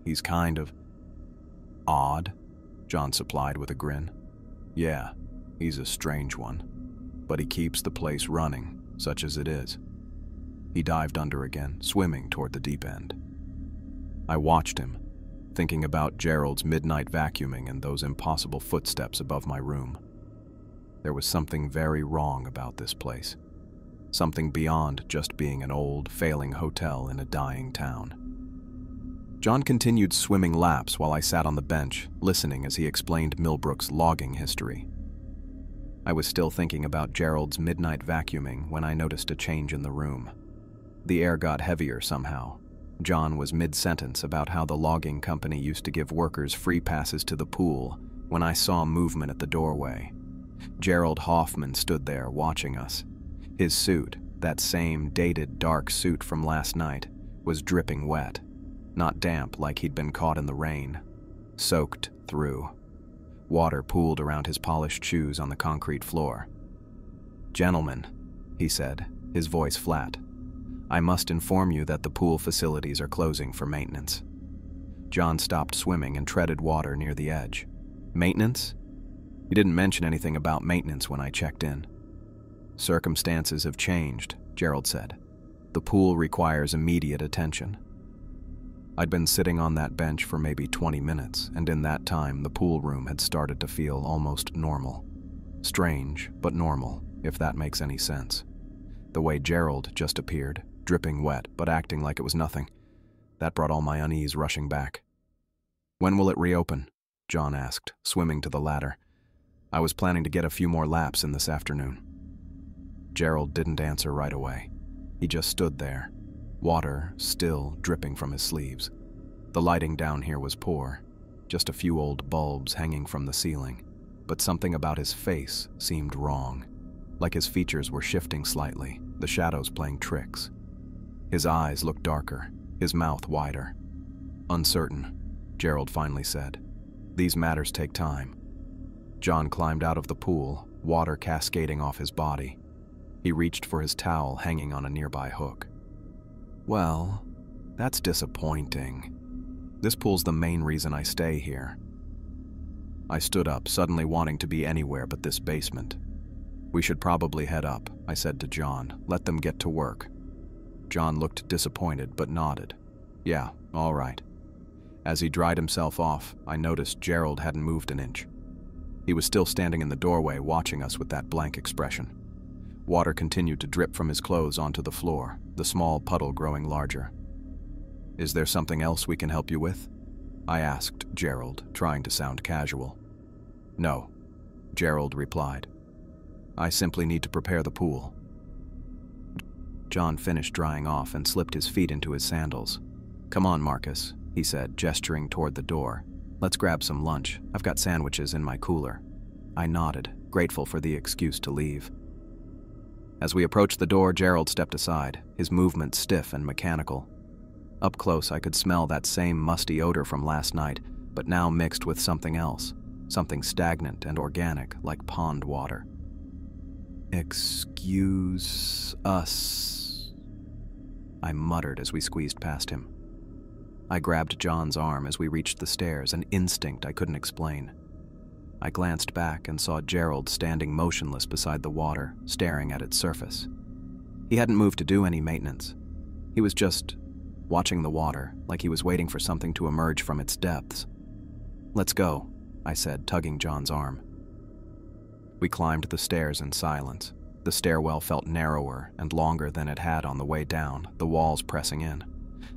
he's kind of... odd," John supplied with a grin. "Yeah, he's a strange one. But he keeps the place running, such as it is." He dived under again, swimming toward the deep end. I watched him, thinking about Gerald's midnight vacuuming and those impossible footsteps above my room. There was something very wrong about this place. Something beyond just being an old, failing hotel in a dying town. John continued swimming laps while I sat on the bench, listening as he explained Millbrook's logging history. I was still thinking about Gerald's midnight vacuuming when I noticed a change in the room. The air got heavier somehow. John was mid-sentence about how the logging company used to give workers free passes to the pool when I saw movement at the doorway. Gerald Hoffman stood there watching us. His suit, that same dated dark suit from last night, was dripping wet. Not damp like he'd been caught in the rain. Soaked through. Water pooled around his polished shoes on the concrete floor. "Gentlemen," he said, his voice flat, "I must inform you that the pool facilities are closing for maintenance." John stopped swimming and treaded water near the edge. "Maintenance? You didn't mention anything about maintenance when I checked in." "Circumstances have changed," Gerald said. "The pool requires immediate attention." I'd been sitting on that bench for maybe 20 minutes, and in that time the pool room had started to feel almost normal. Strange, but normal, if that makes any sense. The way Gerald just appeared, dripping wet, but acting like it was nothing. That brought all my unease rushing back. "When will it reopen?" John asked, swimming to the ladder. I was planning to get a few more laps in this afternoon. Gerald didn't answer right away. He just stood there, water still dripping from his sleeves. The lighting down here was poor, just a few old bulbs hanging from the ceiling, but something about his face seemed wrong, like his features were shifting slightly, the shadows playing tricks. His eyes looked darker, his mouth wider. "Uncertain," Gerald finally said. "These matters take time." John climbed out of the pool, water cascading off his body. He reached for his towel hanging on a nearby hook. "Well, that's disappointing. This pool's the main reason I stay here." I stood up, suddenly wanting to be anywhere but this basement. "We should probably head up," I said to John. "Let them get to work." John looked disappointed but nodded. "Yeah, all right." As he dried himself off, I noticed Gerald hadn't moved an inch. He was still standing in the doorway watching us with that blank expression. Water continued to drip from his clothes onto the floor, the small puddle growing larger. "Is there something else we can help you with?" I asked Gerald, trying to sound casual. "No," Gerald replied. "I simply need to prepare the pool." John finished drying off and slipped his feet into his sandals. "Come on, Marcus," he said, gesturing toward the door. "Let's grab some lunch. I've got sandwiches in my cooler." I nodded, grateful for the excuse to leave. As we approached the door, Gerald stepped aside, his movements stiff and mechanical. Up close, I could smell that same musty odor from last night, but now mixed with something else, something stagnant and organic, like pond water. "Excuse us," I muttered as we squeezed past him. I grabbed John's arm as we reached the stairs, an instinct I couldn't explain. I glanced back and saw Gerald standing motionless beside the water, staring at its surface. He hadn't moved to do any maintenance. He was just watching the water, like he was waiting for something to emerge from its depths. "Let's go," I said, tugging John's arm. We climbed the stairs in silence. The stairwell felt narrower and longer than it had on the way down, the walls pressing in.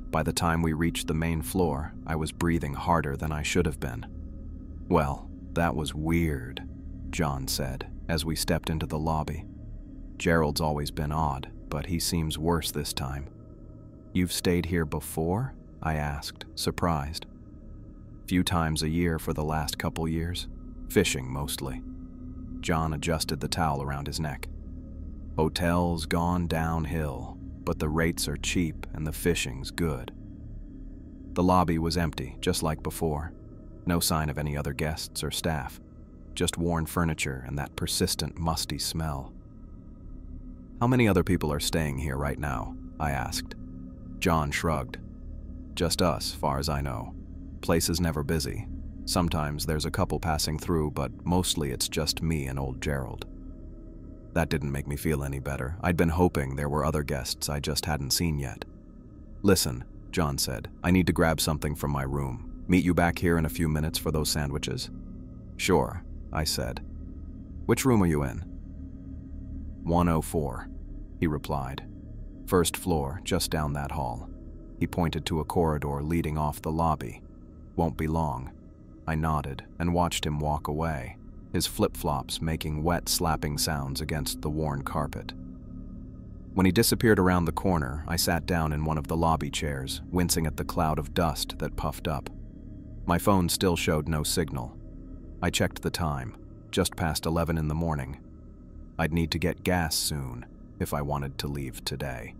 By the time we reached the main floor, I was breathing harder than I should have been. "Well, that was weird," John said, as we stepped into the lobby. "Gerald's always been odd, but he seems worse this time." "You've stayed here before?" I asked, surprised. "Few times a year for the last couple years. Fishing, mostly." John adjusted the towel around his neck. "Hotel's gone downhill, but the rates are cheap and the fishing's good." The lobby was empty, just like before. No sign of any other guests or staff. Just worn furniture and that persistent, musty smell. "How many other people are staying here right now?" I asked. John shrugged. "Just us, far as I know. Place is never busy. Sometimes there's a couple passing through, but mostly it's just me and old Gerald." That didn't make me feel any better. I'd been hoping there were other guests I just hadn't seen yet. "Listen," John said, "I need to grab something from my room. Meet you back here in a few minutes for those sandwiches." "Sure," I said. "Which room are you in?" 104, he replied. "First floor, just down that hall." He pointed to a corridor leading off the lobby. "Won't be long." I nodded and watched him walk away, his flip-flops making wet slapping sounds against the worn carpet. When he disappeared around the corner, I sat down in one of the lobby chairs, wincing at the cloud of dust that puffed up. My phone still showed no signal. I checked the time, just past 11 in the morning. I'd need to get gas soon if I wanted to leave today.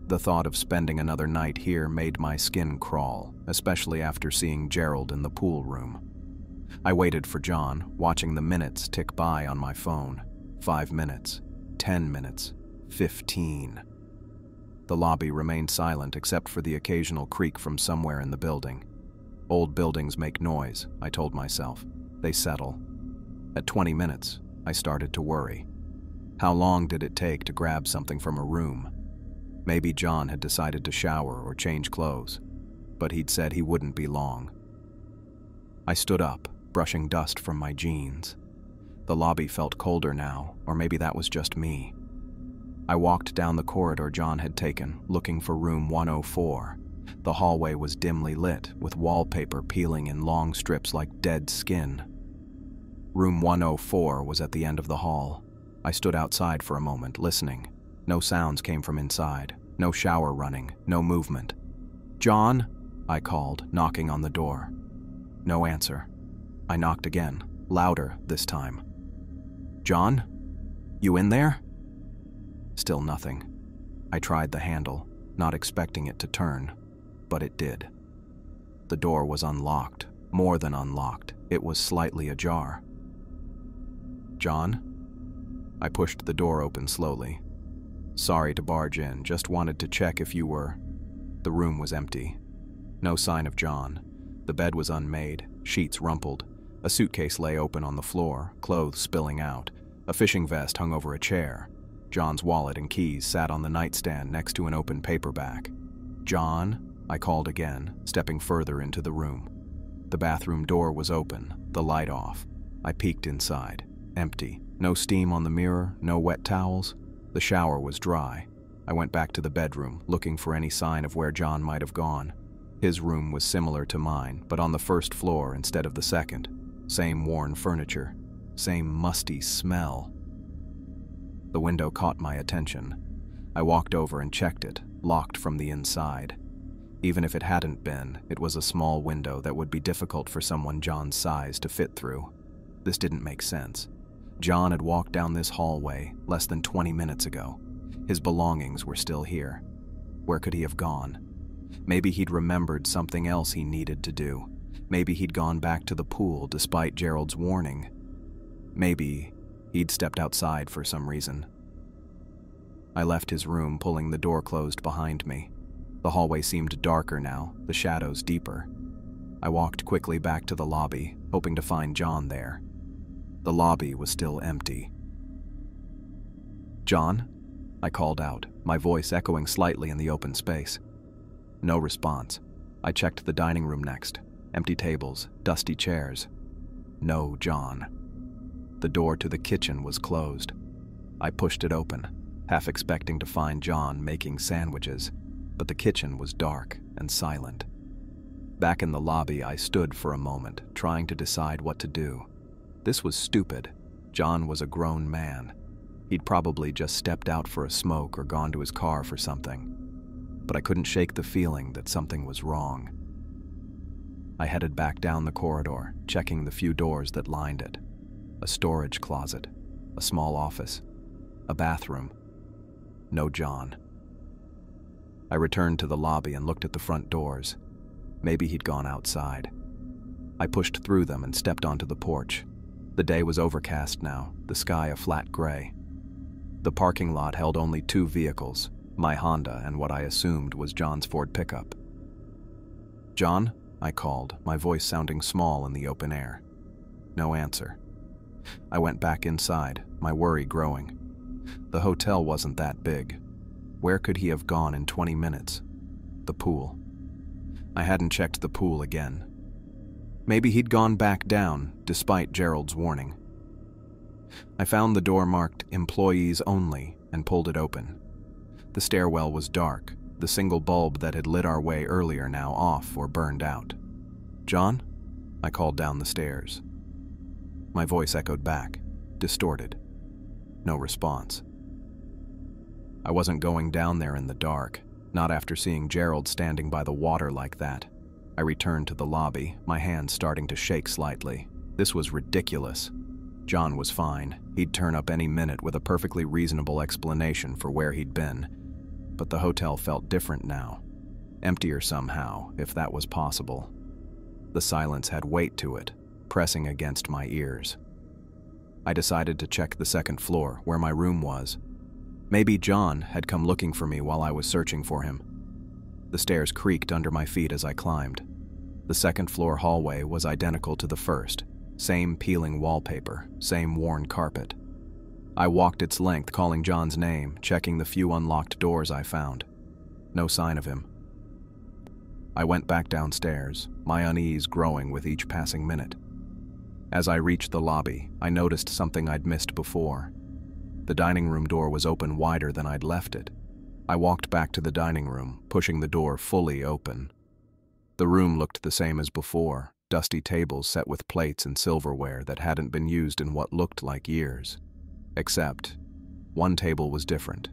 The thought of spending another night here made my skin crawl, especially after seeing Gerald in the pool room. I waited for John, watching the minutes tick by on my phone. 5 minutes, 10 minutes, 15. The lobby remained silent except for the occasional creak from somewhere in the building. Old buildings make noise, I told myself. They settle. At 20 minutes, I started to worry. How long did it take to grab something from a room? Maybe John had decided to shower or change clothes, but he'd said he wouldn't be long. I stood up, brushing dust from my jeans. The lobby felt colder now, or maybe that was just me. I walked down the corridor John had taken, looking for room 104. The hallway was dimly lit, with wallpaper peeling in long strips like dead skin. Room 104 was at the end of the hall. I stood outside for a moment, listening. No sounds came from inside. No shower running, no movement. "John?" I called, knocking on the door. No answer. I knocked again, louder this time. "John? You in there?" Still nothing. I tried the handle, not expecting it to turn, but it did. The door was unlocked, more than unlocked. It was slightly ajar. "John?" I pushed the door open slowly. "Sorry to barge in, just wanted to check if you were..." The room was empty. No sign of John. The bed was unmade, sheets rumpled. A suitcase lay open on the floor, clothes spilling out. A fishing vest hung over a chair. John's wallet and keys sat on the nightstand next to an open paperback. "John?" I called again, stepping further into the room. The bathroom door was open, the light off. I peeked inside. Empty. No steam on the mirror, no wet towels. The shower was dry. I went back to the bedroom, looking for any sign of where John might have gone. His room was similar to mine, but on the first floor instead of the second. Same worn furniture. Same musty smell. The window caught my attention. I walked over and checked it, locked from the inside. Even if it hadn't been, it was a small window that would be difficult for someone John's size to fit through. This didn't make sense. John had walked down this hallway less than 20 minutes ago. His belongings were still here. Where could he have gone? Maybe he'd remembered something else he needed to do. Maybe he'd gone back to the pool despite Gerald's warning. Maybe he'd stepped outside for some reason. I left his room, pulling the door closed behind me. The hallway seemed darker now, the shadows deeper. I walked quickly back to the lobby, hoping to find John there. The lobby was still empty. "John?" I called out, my voice echoing slightly in the open space. No response. I checked the dining room next. Empty tables, dusty chairs. No John. The door to the kitchen was closed. I pushed it open, half expecting to find John making sandwiches, but the kitchen was dark and silent. Back in the lobby, I stood for a moment, trying to decide what to do. This was stupid. John was a grown man. He'd probably just stepped out for a smoke or gone to his car for something. But I couldn't shake the feeling that something was wrong. I headed back down the corridor, checking the few doors that lined it. A storage closet, a small office, a bathroom. No John. I returned to the lobby and looked at the front doors. Maybe he'd gone outside. I pushed through them and stepped onto the porch. The day was overcast now, the sky a flat gray. The parking lot held only 2 vehicles, my Honda and what I assumed was John's Ford pickup. "John?" I called, my voice sounding small in the open air. No answer. I went back inside, my worry growing. The hotel wasn't that big. Where could he have gone in 20 minutes? The pool. I hadn't checked the pool again. Maybe he'd gone back down, despite Gerald's warning. I found the door marked "Employees Only" and pulled it open. The stairwell was dark, the single bulb that had lit our way earlier now off or burned out. "John?" I called down the stairs. My voice echoed back, distorted. No response. I wasn't going down there in the dark, not after seeing Gerald standing by the water like that. I returned to the lobby, my hands starting to shake slightly. This was ridiculous. John was fine. He'd turn up any minute with a perfectly reasonable explanation for where he'd been. But the hotel felt different now. Emptier somehow, if that was possible. The silence had weight to it, pressing against my ears. I decided to check the second floor, where my room was. Maybe John had come looking for me while I was searching for him. The stairs creaked under my feet as I climbed. The second floor hallway was identical to the first. Same peeling wallpaper, same worn carpet. I walked its length, calling John's name, checking the few unlocked doors I found. No sign of him. I went back downstairs, my unease growing with each passing minute. As I reached the lobby, I noticed something I'd missed before. The dining room door was open wider than I'd left it. I walked back to the dining room, pushing the door fully open. The room looked the same as before, dusty tables set with plates and silverware that hadn't been used in what looked like years. Except, one table was different.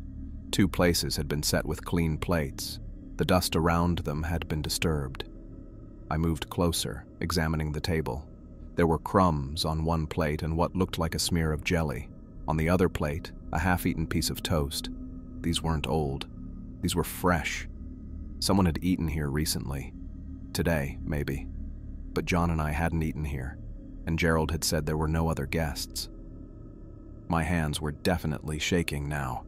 2 places had been set with clean plates. The dust around them had been disturbed. I moved closer, examining the table. There were crumbs on one plate and what looked like a smear of jelly. On the other plate, a half-eaten piece of toast. These weren't old. These were fresh. Someone had eaten here recently. Today, maybe. But John and I hadn't eaten here, and Gerald had said there were no other guests. My hands were definitely shaking now.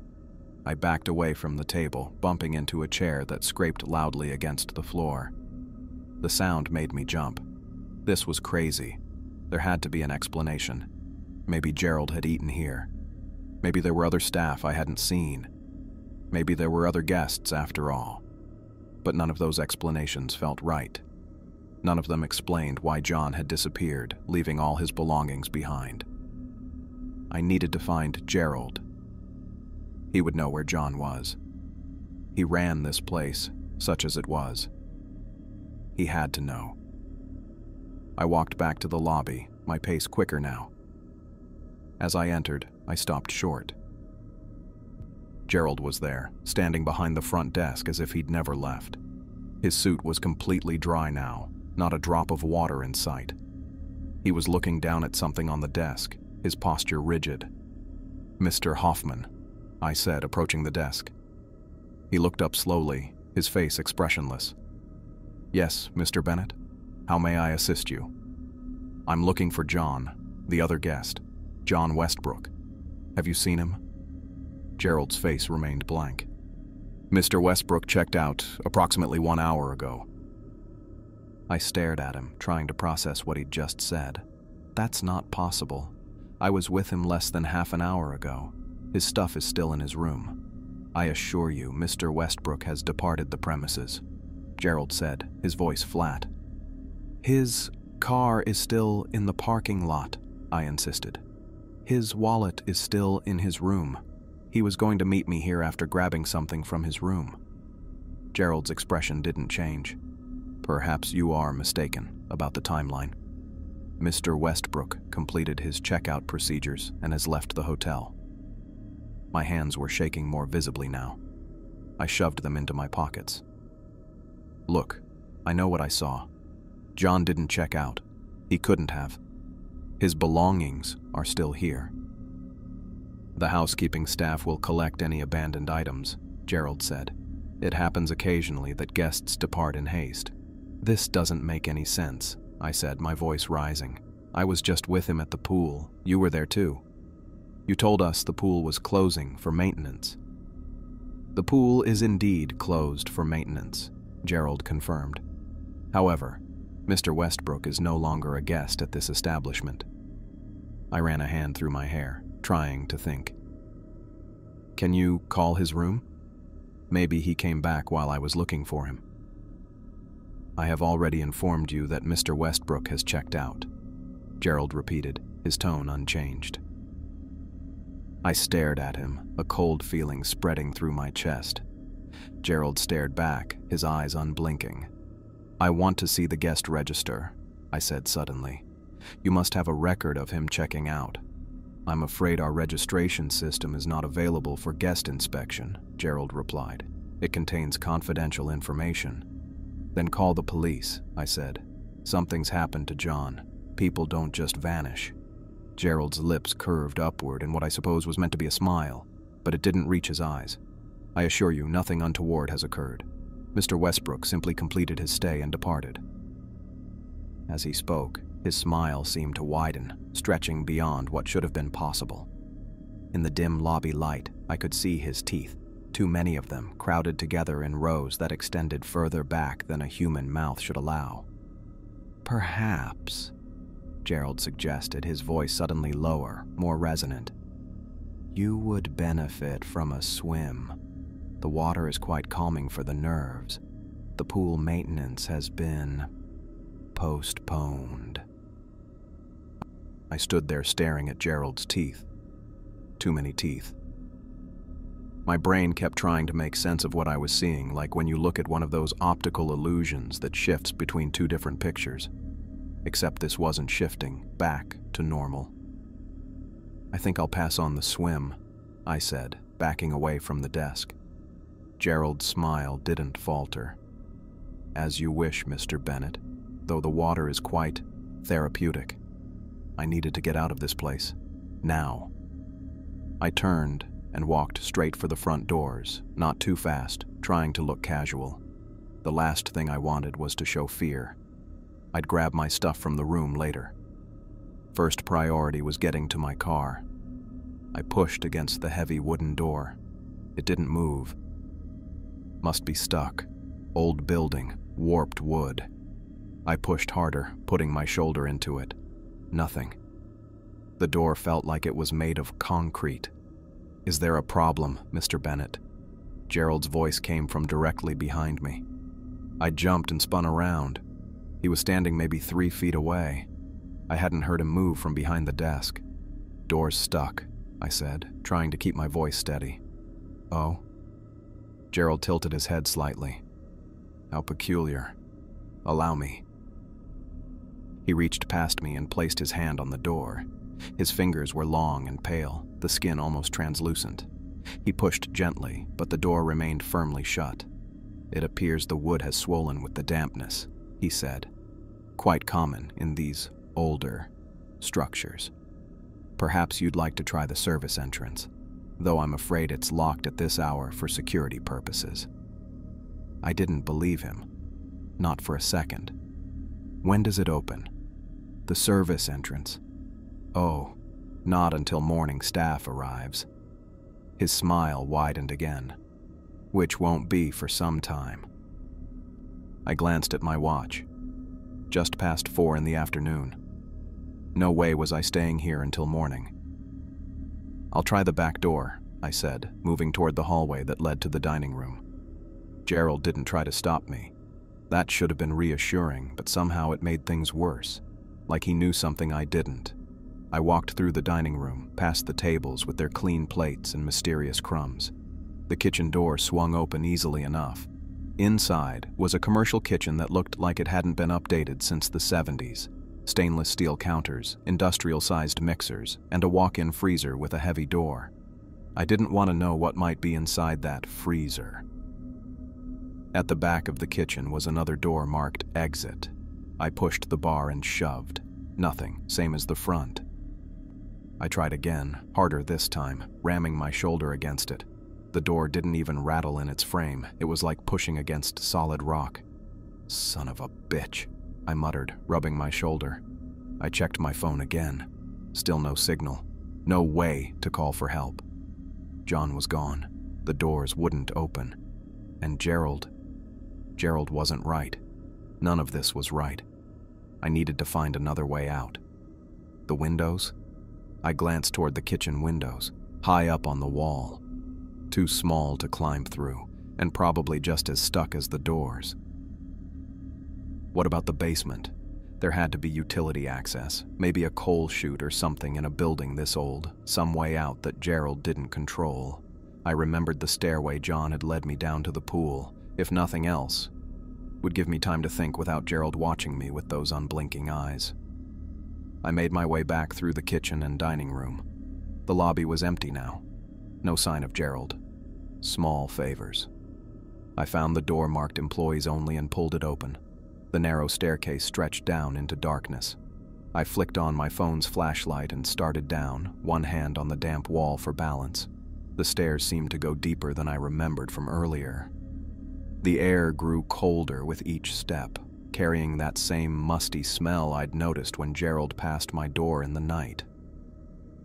I backed away from the table, bumping into a chair that scraped loudly against the floor. The sound made me jump. This was crazy. There had to be an explanation. Maybe Gerald had eaten here. Maybe there were other staff I hadn't seen. Maybe there were other guests after all. But none of those explanations felt right. None of them explained why John had disappeared, leaving all his belongings behind. I needed to find Gerald. He would know where John was. He ran this place, such as it was. He had to know. I walked back to the lobby, my pace quicker now. As I entered, I stopped short. Gerald was there, standing behind the front desk as if he'd never left. His suit was completely dry now, not a drop of water in sight. He was looking down at something on the desk, his posture rigid. "Mr. Hoffman," I said, approaching the desk. He looked up slowly, his face expressionless. "Yes, Mr. Bennett? How may I assist you?" "I'm looking for John, the other guest, John Westbrook. Have you seen him?" Gerald's face remained blank. "Mr. Westbrook checked out approximately 1 hour ago." I stared at him, trying to process what he'd just said. That's not possible. I was with him less than half an hour ago. His stuff is still in his room. "I assure you, Mr. Westbrook has departed the premises," Gerald said, his voice flat. "His car is still in the parking lot," I insisted. "His wallet is still in his room. He was going to meet me here after grabbing something from his room." Gerald's expression didn't change. "Perhaps you are mistaken about the timeline. Mr. Westbrook completed his checkout procedures and has left the hotel." My hands were shaking more visibly now. I shoved them into my pockets. "Look, I know what I saw. John didn't check out. He couldn't have. His belongings are still here." "The housekeeping staff will collect any abandoned items," Gerald said. "It happens occasionally that guests depart in haste." "This doesn't make any sense," I said, my voice rising. "I was just with him at the pool. You were there too. You told us the pool was closing for maintenance." "The pool is indeed closed for maintenance," Gerald confirmed. "However, Mr. Westbrook is no longer a guest at this establishment." I ran a hand through my hair, trying to think. "Can you call his room? Maybe he came back while I was looking for him." "I have already informed you that Mr. Westbrook has checked out," Gerald repeated, his tone unchanged. I stared at him, a cold feeling spreading through my chest. Gerald stared back, his eyes unblinking. "I want to see the guest register," I said suddenly. "You must have a record of him checking out." "I'm afraid our registration system is not available for guest inspection," Gerald replied. "It contains confidential information." "Then call the police," I said. "Something's happened to John. People don't just vanish." Gerald's lips curved upward in what I suppose was meant to be a smile, but it didn't reach his eyes. "I assure you, nothing untoward has occurred. Mr. Westbrook simply completed his stay and departed." As he spoke, his smile seemed to widen, stretching beyond what should have been possible. In the dim lobby light, I could see his teeth, too many of them crowded together in rows that extended further back than a human mouth should allow. "Perhaps," Gerald suggested, his voice suddenly lower, more resonant, "you would benefit from a swim. The water is quite calming for the nerves. The pool maintenance has been postponed." I stood there staring at Gerald's teeth. too many teeth. My brain kept trying to make sense of what I was seeing, like when you look at one of those optical illusions that shifts between two different pictures. Except this wasn't shifting back to normal. "I think I'll pass on the swim," I said, backing away from the desk. Gerald's smile didn't falter. "As you wish, Mr. Bennett, though the water is quite therapeutic. I needed to get out of this place. Now." I turned and walked straight for the front doors, not too fast, trying to look casual. The last thing I wanted was to show fear. I'd grab my stuff from the room later. First priority was getting to my car. I pushed against the heavy wooden door. It didn't move. Must be stuck. Old building, warped wood. I pushed harder, putting my shoulder into it. Nothing. The door felt like it was made of concrete. "Is there a problem, Mr. Bennett?" Gerald's voice came from directly behind me. I jumped and spun around. He was standing maybe 3 feet away. I hadn't heard him move from behind the desk. "Door's stuck," I said, trying to keep my voice steady. "Oh?" Gerald tilted his head slightly. "How peculiar. Allow me." He reached past me and placed his hand on the door. His fingers were long and pale, the skin almost translucent. He pushed gently, but the door remained firmly shut. "It appears the wood has swollen with the dampness," he said. "Quite common in these older structures. Perhaps you'd like to try the service entrance, though I'm afraid it's locked at this hour for security purposes." I didn't believe him. Not for a second. "When does it open?" "The service entrance." "Oh, not until morning staff arrives." His smile widened again. "Which won't be for some time." I glanced at my watch. Just past 4 in the afternoon. No way was I staying here until morning. "I'll try the back door," I said, moving toward the hallway that led to the dining room. Gerald didn't try to stop me. That should have been reassuring, but somehow it made things worse, like he knew something I didn't. I walked through the dining room, past the tables with their clean plates and mysterious crumbs. The kitchen door swung open easily enough. Inside was a commercial kitchen that looked like it hadn't been updated since the 70s. Stainless steel counters, industrial-sized mixers, and a walk-in freezer with a heavy door. I didn't want to know what might be inside that freezer. At the back of the kitchen was another door marked Exit. I pushed the bar and shoved. Nothing, same as the front. I tried again, harder this time, ramming my shoulder against it. The door didn't even rattle in its frame. It was like pushing against solid rock. "Son of a bitch," I muttered, rubbing my shoulder. I checked my phone again. Still no signal. No way to call for help. John was gone. The doors wouldn't open. And Gerald wasn't right. None of this was right. I needed to find another way out. The windows? I glanced toward the kitchen windows, high up on the wall. Too small to climb through, and probably just as stuck as the doors. What about the basement? There had to be utility access, maybe a coal chute or something in a building this old, some way out that Gerald didn't control. I remembered the stairway John had led me down to the pool. If nothing else, would give me time to think without Gerald watching me with those unblinking eyes. I made my way back through the kitchen and dining room. The lobby was empty now. No sign of Gerald. Small favors. I found the door marked Employees Only and pulled it open. The narrow staircase stretched down into darkness. I flicked on my phone's flashlight and started down, one hand on the damp wall for balance. The stairs seemed to go deeper than I remembered from earlier. The air grew colder with each step, carrying that same musty smell I'd noticed when Gerald passed my door in the night.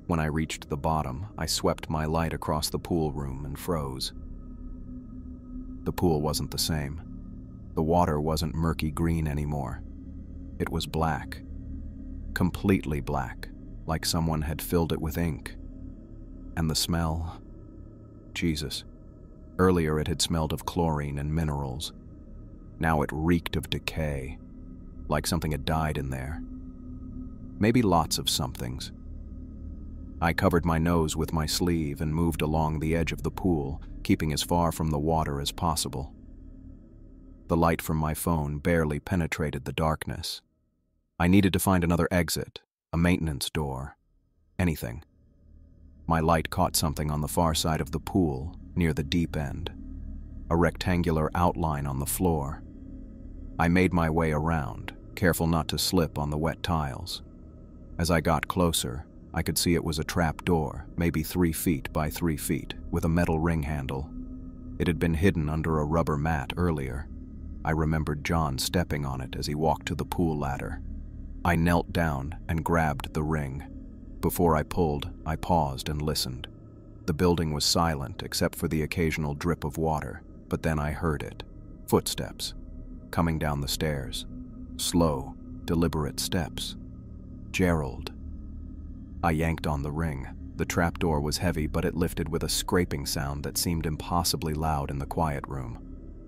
When I reached the bottom, I swept my light across the pool room and froze. The pool wasn't the same. The water wasn't murky green anymore. It was black. Completely black, like someone had filled it with ink. And the smell? Jesus. Earlier it had smelled of chlorine and minerals. Now it reeked of decay, like something had died in there. Maybe lots of somethings. I covered my nose with my sleeve and moved along the edge of the pool, keeping as far from the water as possible. The light from my phone barely penetrated the darkness. I needed to find another exit, a maintenance door, anything. My light caught something on the far side of the pool, near the deep end, a rectangular outline on the floor. I made my way around, careful not to slip on the wet tiles. As I got closer, I could see it was a trap door, maybe 3 feet by 3 feet, with a metal ring handle. It had been hidden under a rubber mat earlier. I remembered John stepping on it as he walked to the pool ladder. I knelt down and grabbed the ring. Before I pulled, I paused and listened. The building was silent except for the occasional drip of water, but then I heard it. Footsteps. Coming down the stairs. Slow, deliberate steps. Gerald. I yanked on the ring. The trapdoor was heavy, but it lifted with a scraping sound that seemed impossibly loud in the quiet room.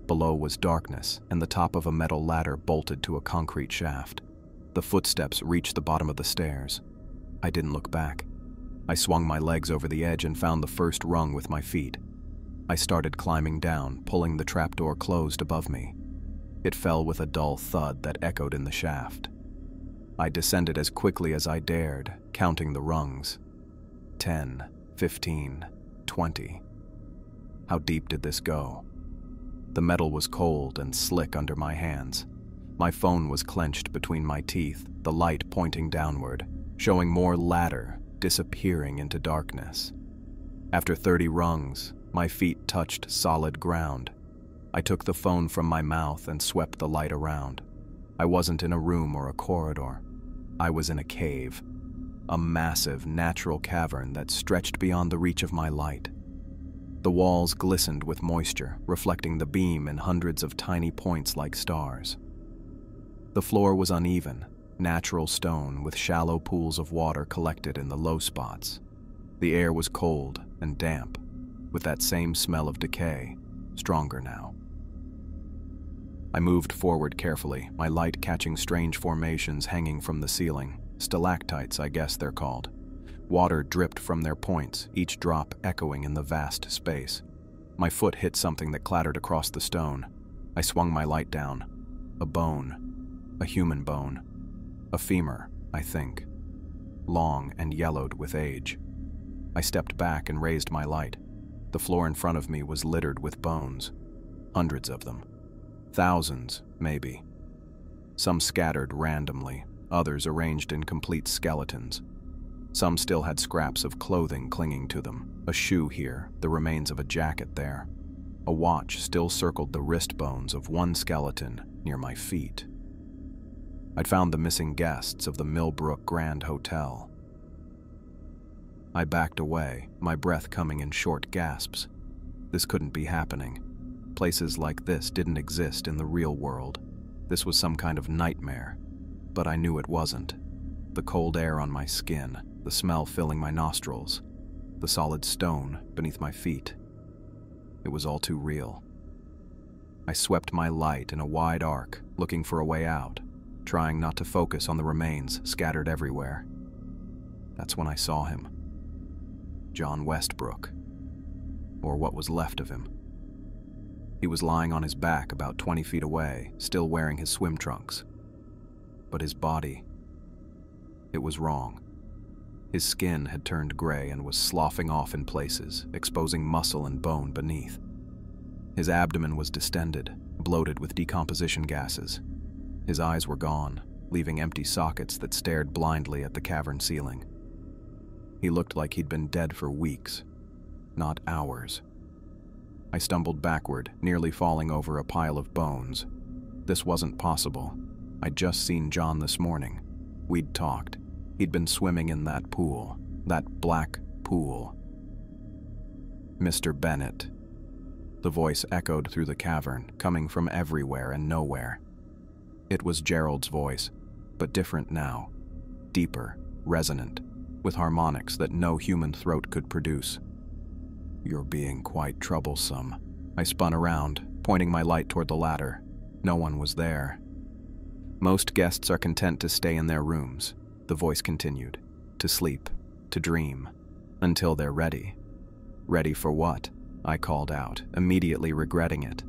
Below was darkness, and the top of a metal ladder bolted to a concrete shaft. The footsteps reached the bottom of the stairs. I didn't look back. I swung my legs over the edge and found the first rung with my feet. I started climbing down, pulling the trapdoor closed above me. It fell with a dull thud that echoed in the shaft. I descended as quickly as I dared, counting the rungs. 10, 15, 20. How deep did this go? The metal was cold and slick under my hands. My phone was clenched between my teeth, the light pointing downward, showing more ladder disappearing into darkness. After 30 rungs, my feet touched solid ground. I took the phone from my mouth and swept the light around. I wasn't in a room or a corridor. I was in a cave, a massive natural cavern that stretched beyond the reach of my light. The walls glistened with moisture, reflecting the beam in hundreds of tiny points like stars. The floor was uneven, natural stone with shallow pools of water collected in the low spots. The air was cold and damp, with that same smell of decay, stronger now. I moved forward carefully, my light catching strange formations hanging from the ceiling. Stalactites, I guess they're called. Water dripped from their points, each drop echoing in the vast space. My foot hit something that clattered across the stone. I swung my light down. A bone. A human bone. A femur, I think. Long and yellowed with age. I stepped back and raised my light. The floor in front of me was littered with bones. Hundreds of them. Thousands, maybe. Some scattered randomly, others arranged in complete skeletons. Some still had scraps of clothing clinging to them, a shoe here, the remains of a jacket there. A watch still circled the wrist bones of one skeleton near my feet. I'd found the missing guests of the Millbrook Grand Hotel. I backed away, my breath coming in short gasps. This couldn't be happening. Places like this didn't exist in the real world. This was some kind of nightmare, but I knew it wasn't. The cold air on my skin, the smell filling my nostrils, the solid stone beneath my feet. It was all too real. I swept my light in a wide arc, looking for a way out, trying not to focus on the remains scattered everywhere. That's when I saw him. John Westbrook. Or what was left of him. He was lying on his back about 20 feet away, still wearing his swim trunks. But his body, it was wrong. His skin had turned gray and was sloughing off in places, exposing muscle and bone beneath. His abdomen was distended, bloated with decomposition gases. His eyes were gone, leaving empty sockets that stared blindly at the cavern ceiling. He looked like he'd been dead for weeks, not hours. I stumbled backward, nearly falling over a pile of bones. This wasn't possible. I'd just seen John this morning. We'd talked. He'd been swimming in that pool, that black pool. Mr. Bennett. The voice echoed through the cavern, coming from everywhere and nowhere. It was Gerald's voice, but different now. Deeper, resonant, with harmonics that no human throat could produce. "You're being quite troublesome." I spun around, pointing my light toward the ladder. No one was there. "Most guests are content to stay in their rooms," the voice continued. "To sleep, to dream, Until they're ready. Ready for what? I called out, immediately regretting it.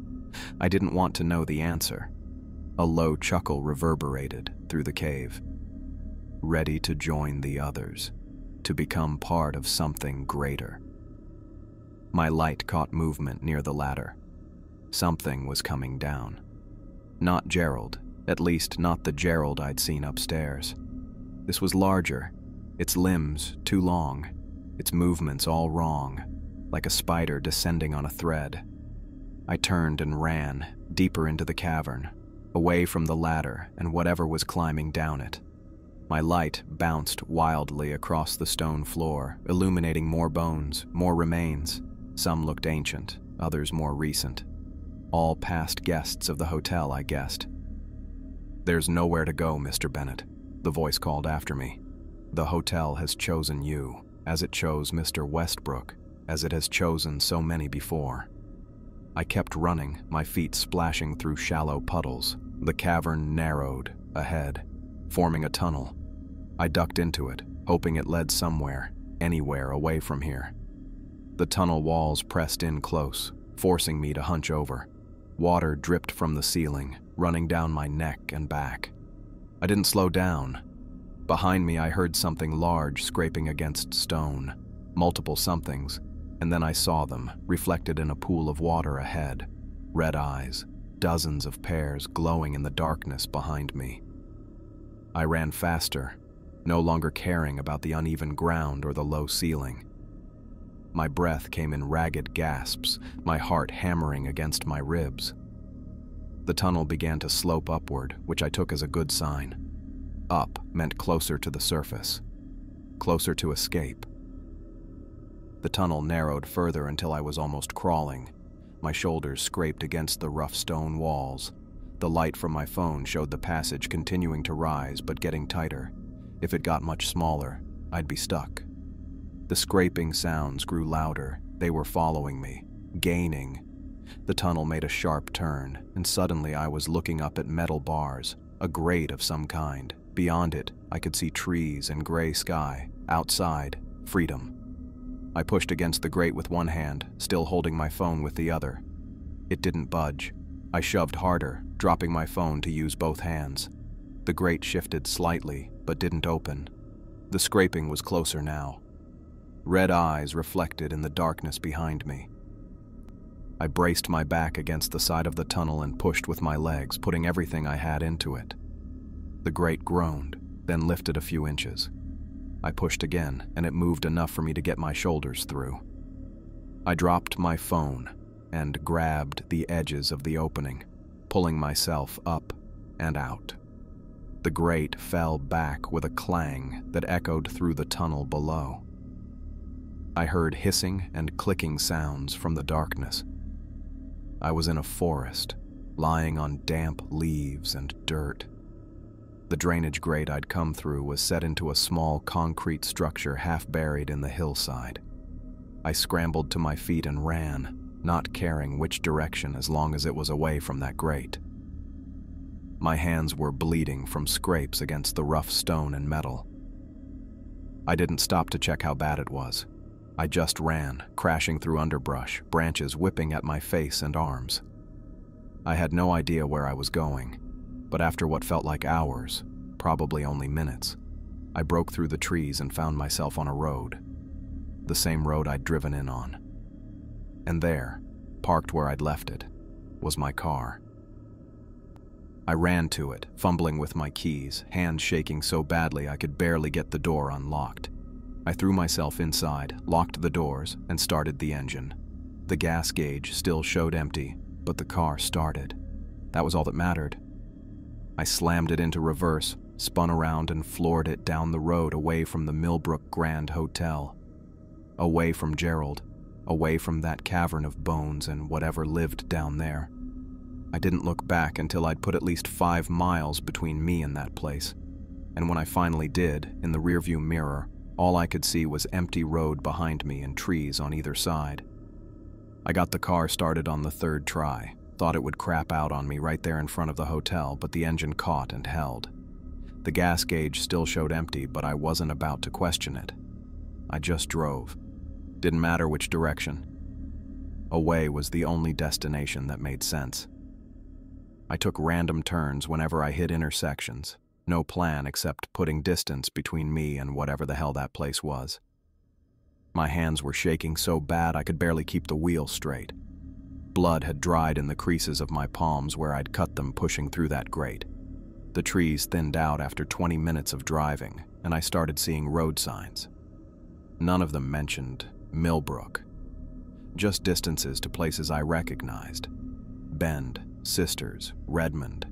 I didn't want to know the answer. A low chuckle reverberated through the cave. Ready to join the others, to become part of something greater. My light caught movement near the ladder. Something was coming down. Not Gerald, at least not the Gerald I'd seen upstairs. This was larger, its limbs too long, its movements all wrong, like a spider descending on a thread. I turned and ran, deeper into the cavern, away from the ladder and whatever was climbing down it. My light bounced wildly across the stone floor, illuminating more bones, more remains. Some looked ancient, others more recent. All past guests of the hotel, I guessed. "There's nowhere to go, Mr. Bennett," the voice called after me. "The hotel has chosen you, as it chose Mr. Westbrook, as it has chosen so many before." I kept running, my feet splashing through shallow puddles. The cavern narrowed ahead, forming a tunnel. I ducked into it, hoping it led somewhere, anywhere away from here. The tunnel walls pressed in close, forcing me to hunch over. Water dripped from the ceiling, running down my neck and back. I didn't slow down. Behind me, I heard something large scraping against stone, multiple somethings, and then I saw them, reflected in a pool of water ahead. Red eyes, dozens of pairs glowing in the darkness behind me. I ran faster, no longer caring about the uneven ground or the low ceiling. My breath came in ragged gasps, my heart hammering against my ribs. The tunnel began to slope upward, which I took as a good sign. Up meant closer to the surface, closer to escape. The tunnel narrowed further until I was almost crawling. My shoulders scraped against the rough stone walls. The light from my phone showed the passage continuing to rise but getting tighter. If it got much smaller, I'd be stuck. The scraping sounds grew louder. They were following me, gaining. The tunnel made a sharp turn, and suddenly I was looking up at metal bars, a grate of some kind. Beyond it, I could see trees and gray sky. Outside, freedom. I pushed against the grate with one hand, still holding my phone with the other. It didn't budge. I shoved harder, dropping my phone to use both hands. The grate shifted slightly, but didn't open. The scraping was closer now. Red eyes reflected in the darkness behind me. I braced my back against the side of the tunnel and pushed with my legs, putting everything I had into it. The grate groaned, then lifted a few inches. I pushed again, and it moved enough for me to get my shoulders through. I dropped my phone and grabbed the edges of the opening, pulling myself up and out. The grate fell back with a clang that echoed through the tunnel below. I heard hissing and clicking sounds from the darkness. I was in a forest, lying on damp leaves and dirt. The drainage grate I'd come through was set into a small concrete structure half buried in the hillside. I scrambled to my feet and ran, not caring which direction as long as it was away from that grate. My hands were bleeding from scrapes against the rough stone and metal. I didn't stop to check how bad it was. I just ran, crashing through underbrush, branches whipping at my face and arms. I had no idea where I was going, but after what felt like hours, probably only minutes, I broke through the trees and found myself on a road. The same road I'd driven in on. And there, parked where I'd left it, was my car. I ran to it, fumbling with my keys, hands shaking so badly I could barely get the door unlocked. I threw myself inside, locked the doors, and started the engine. The gas gauge still showed empty, but the car started. That was all that mattered. I slammed it into reverse, spun around and floored it down the road away from the Millbrook Grand Hotel. Away from Gerald, away from that cavern of bones and whatever lived down there. I didn't look back until I'd put at least 5 miles between me and that place. And when I finally did, in the rearview mirror, all I could see was empty road behind me and trees on either side. I got the car started on the 3rd try, thought it would crap out on me right there in front of the hotel, but the engine caught and held. The gas gauge still showed empty, but I wasn't about to question it. I just drove. Didn't matter which direction. Away was the only destination that made sense. I took random turns whenever I hit intersections. No plan except putting distance between me and whatever the hell that place was. My hands were shaking so bad I could barely keep the wheel straight. Blood had dried in the creases of my palms where I'd cut them pushing through that grate. The trees thinned out after 20 minutes of driving, and I started seeing road signs. None of them mentioned Millbrook. Just distances to places I recognized. Bend, Sisters, Redmond.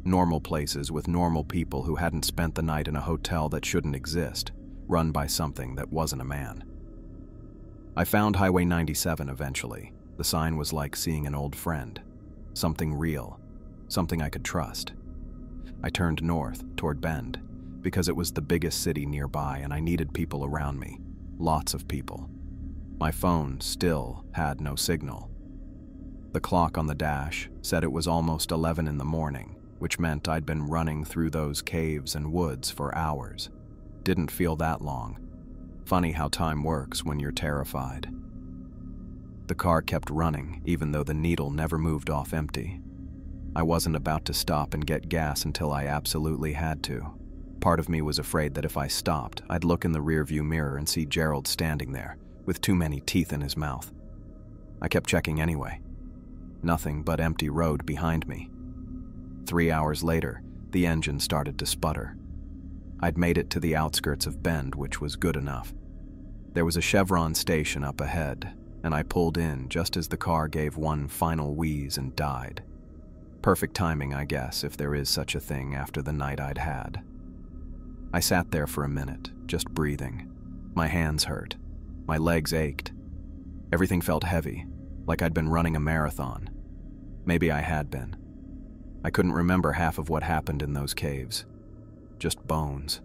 Normal places with normal people who hadn't spent the night in a hotel that shouldn't exist, run by something that wasn't a man. I found Highway 97 eventually. The sign was like seeing an old friend. Something real. Something I could trust. I turned north, toward Bend, because it was the biggest city nearby and I needed people around me. Lots of people. My phone still had no signal. The clock on the dash said it was almost 11 in the morning, which meant I'd been running through those caves and woods for hours. Didn't feel that long. Funny how time works when you're terrified. The car kept running, even though the needle never moved off empty. I wasn't about to stop and get gas until I absolutely had to. Part of me was afraid that if I stopped, I'd look in the rearview mirror and see Gerald standing there, with too many teeth in his mouth. I kept checking anyway. Nothing but empty road behind me. 3 hours later, the engine started to sputter. I'd made it to the outskirts of Bend, which was good enough. There was a Chevron station up ahead, and I pulled in just as the car gave one final wheeze and died. Perfect timing, I guess, if there is such a thing after the night I'd had. I sat there for a minute, just breathing. My hands hurt. My legs ached. Everything felt heavy, like I'd been running a marathon. Maybe I had been. I couldn't remember half of what happened in those caves. Just bones.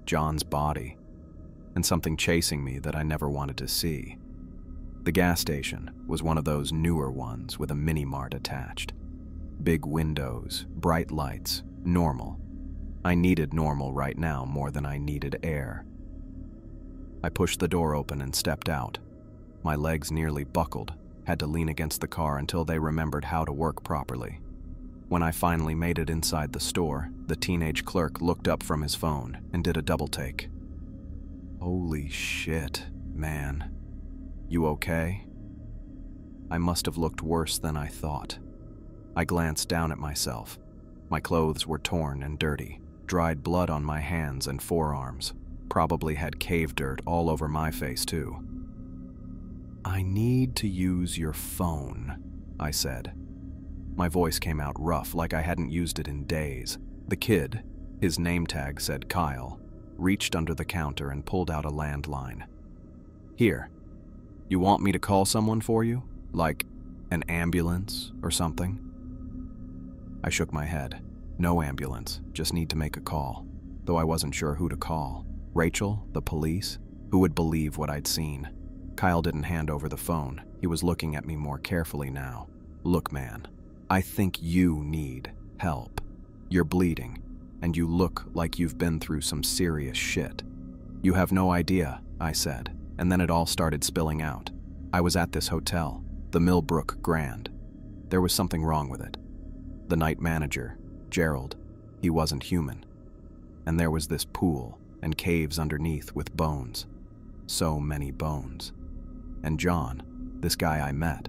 John's body. And something chasing me that I never wanted to see. The gas station was one of those newer ones with a mini-mart attached. Big windows, bright lights, normal. I needed normal right now more than I needed air. I pushed the door open and stepped out. My legs nearly buckled, had to lean against the car until they remembered how to work properly. When I finally made it inside the store, the teenage clerk looked up from his phone and did a double take. Holy shit, man. You okay? I must have looked worse than I thought. I glanced down at myself. My clothes were torn and dirty, dried blood on my hands and forearms. Probably had cave dirt all over my face too. I need to use your phone, I said. My voice came out rough, like I hadn't used it in days. The kid, his name tag said Kyle, reached under the counter and pulled out a landline. Here, you want me to call someone for you? Like an ambulance or something? I shook my head. No ambulance, just need to make a call. Though I wasn't sure who to call. Rachel? The police? Who would believe what I'd seen? Kyle didn't hand over the phone. He was looking at me more carefully now. Look, man, I think you need help. You're bleeding, and you look like you've been through some serious shit. You have no idea, I said, and then it all started spilling out. I was at this hotel, the Millbrook Grand. There was something wrong with it. The night manager, Gerald, he wasn't human. And there was this pool and caves underneath with bones. So many bones. And John, this guy I met,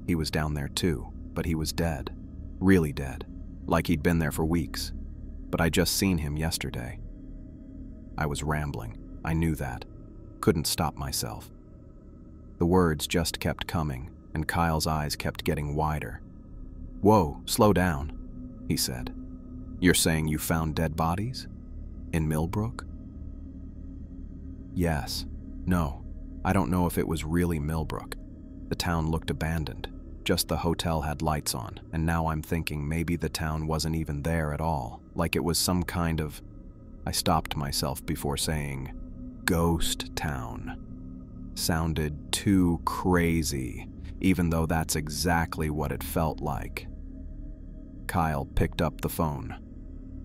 he was down there too, but he was dead. Really dead. Like he'd been there for weeks. But I just seen him yesterday. I was rambling. I knew that. Couldn't stop myself. The words just kept coming, and Kyle's eyes kept getting wider. Whoa, slow down, he said. You're saying you found dead bodies? In Millbrook? Yes. No. I don't know if it was really Millbrook. The town looked abandoned. Just the hotel had lights on, and now I'm thinking maybe the town wasn't even there at all, like it was some kind of... I stopped myself before saying, ghost town. Sounded too crazy, even though that's exactly what it felt like. Kyle picked up the phone.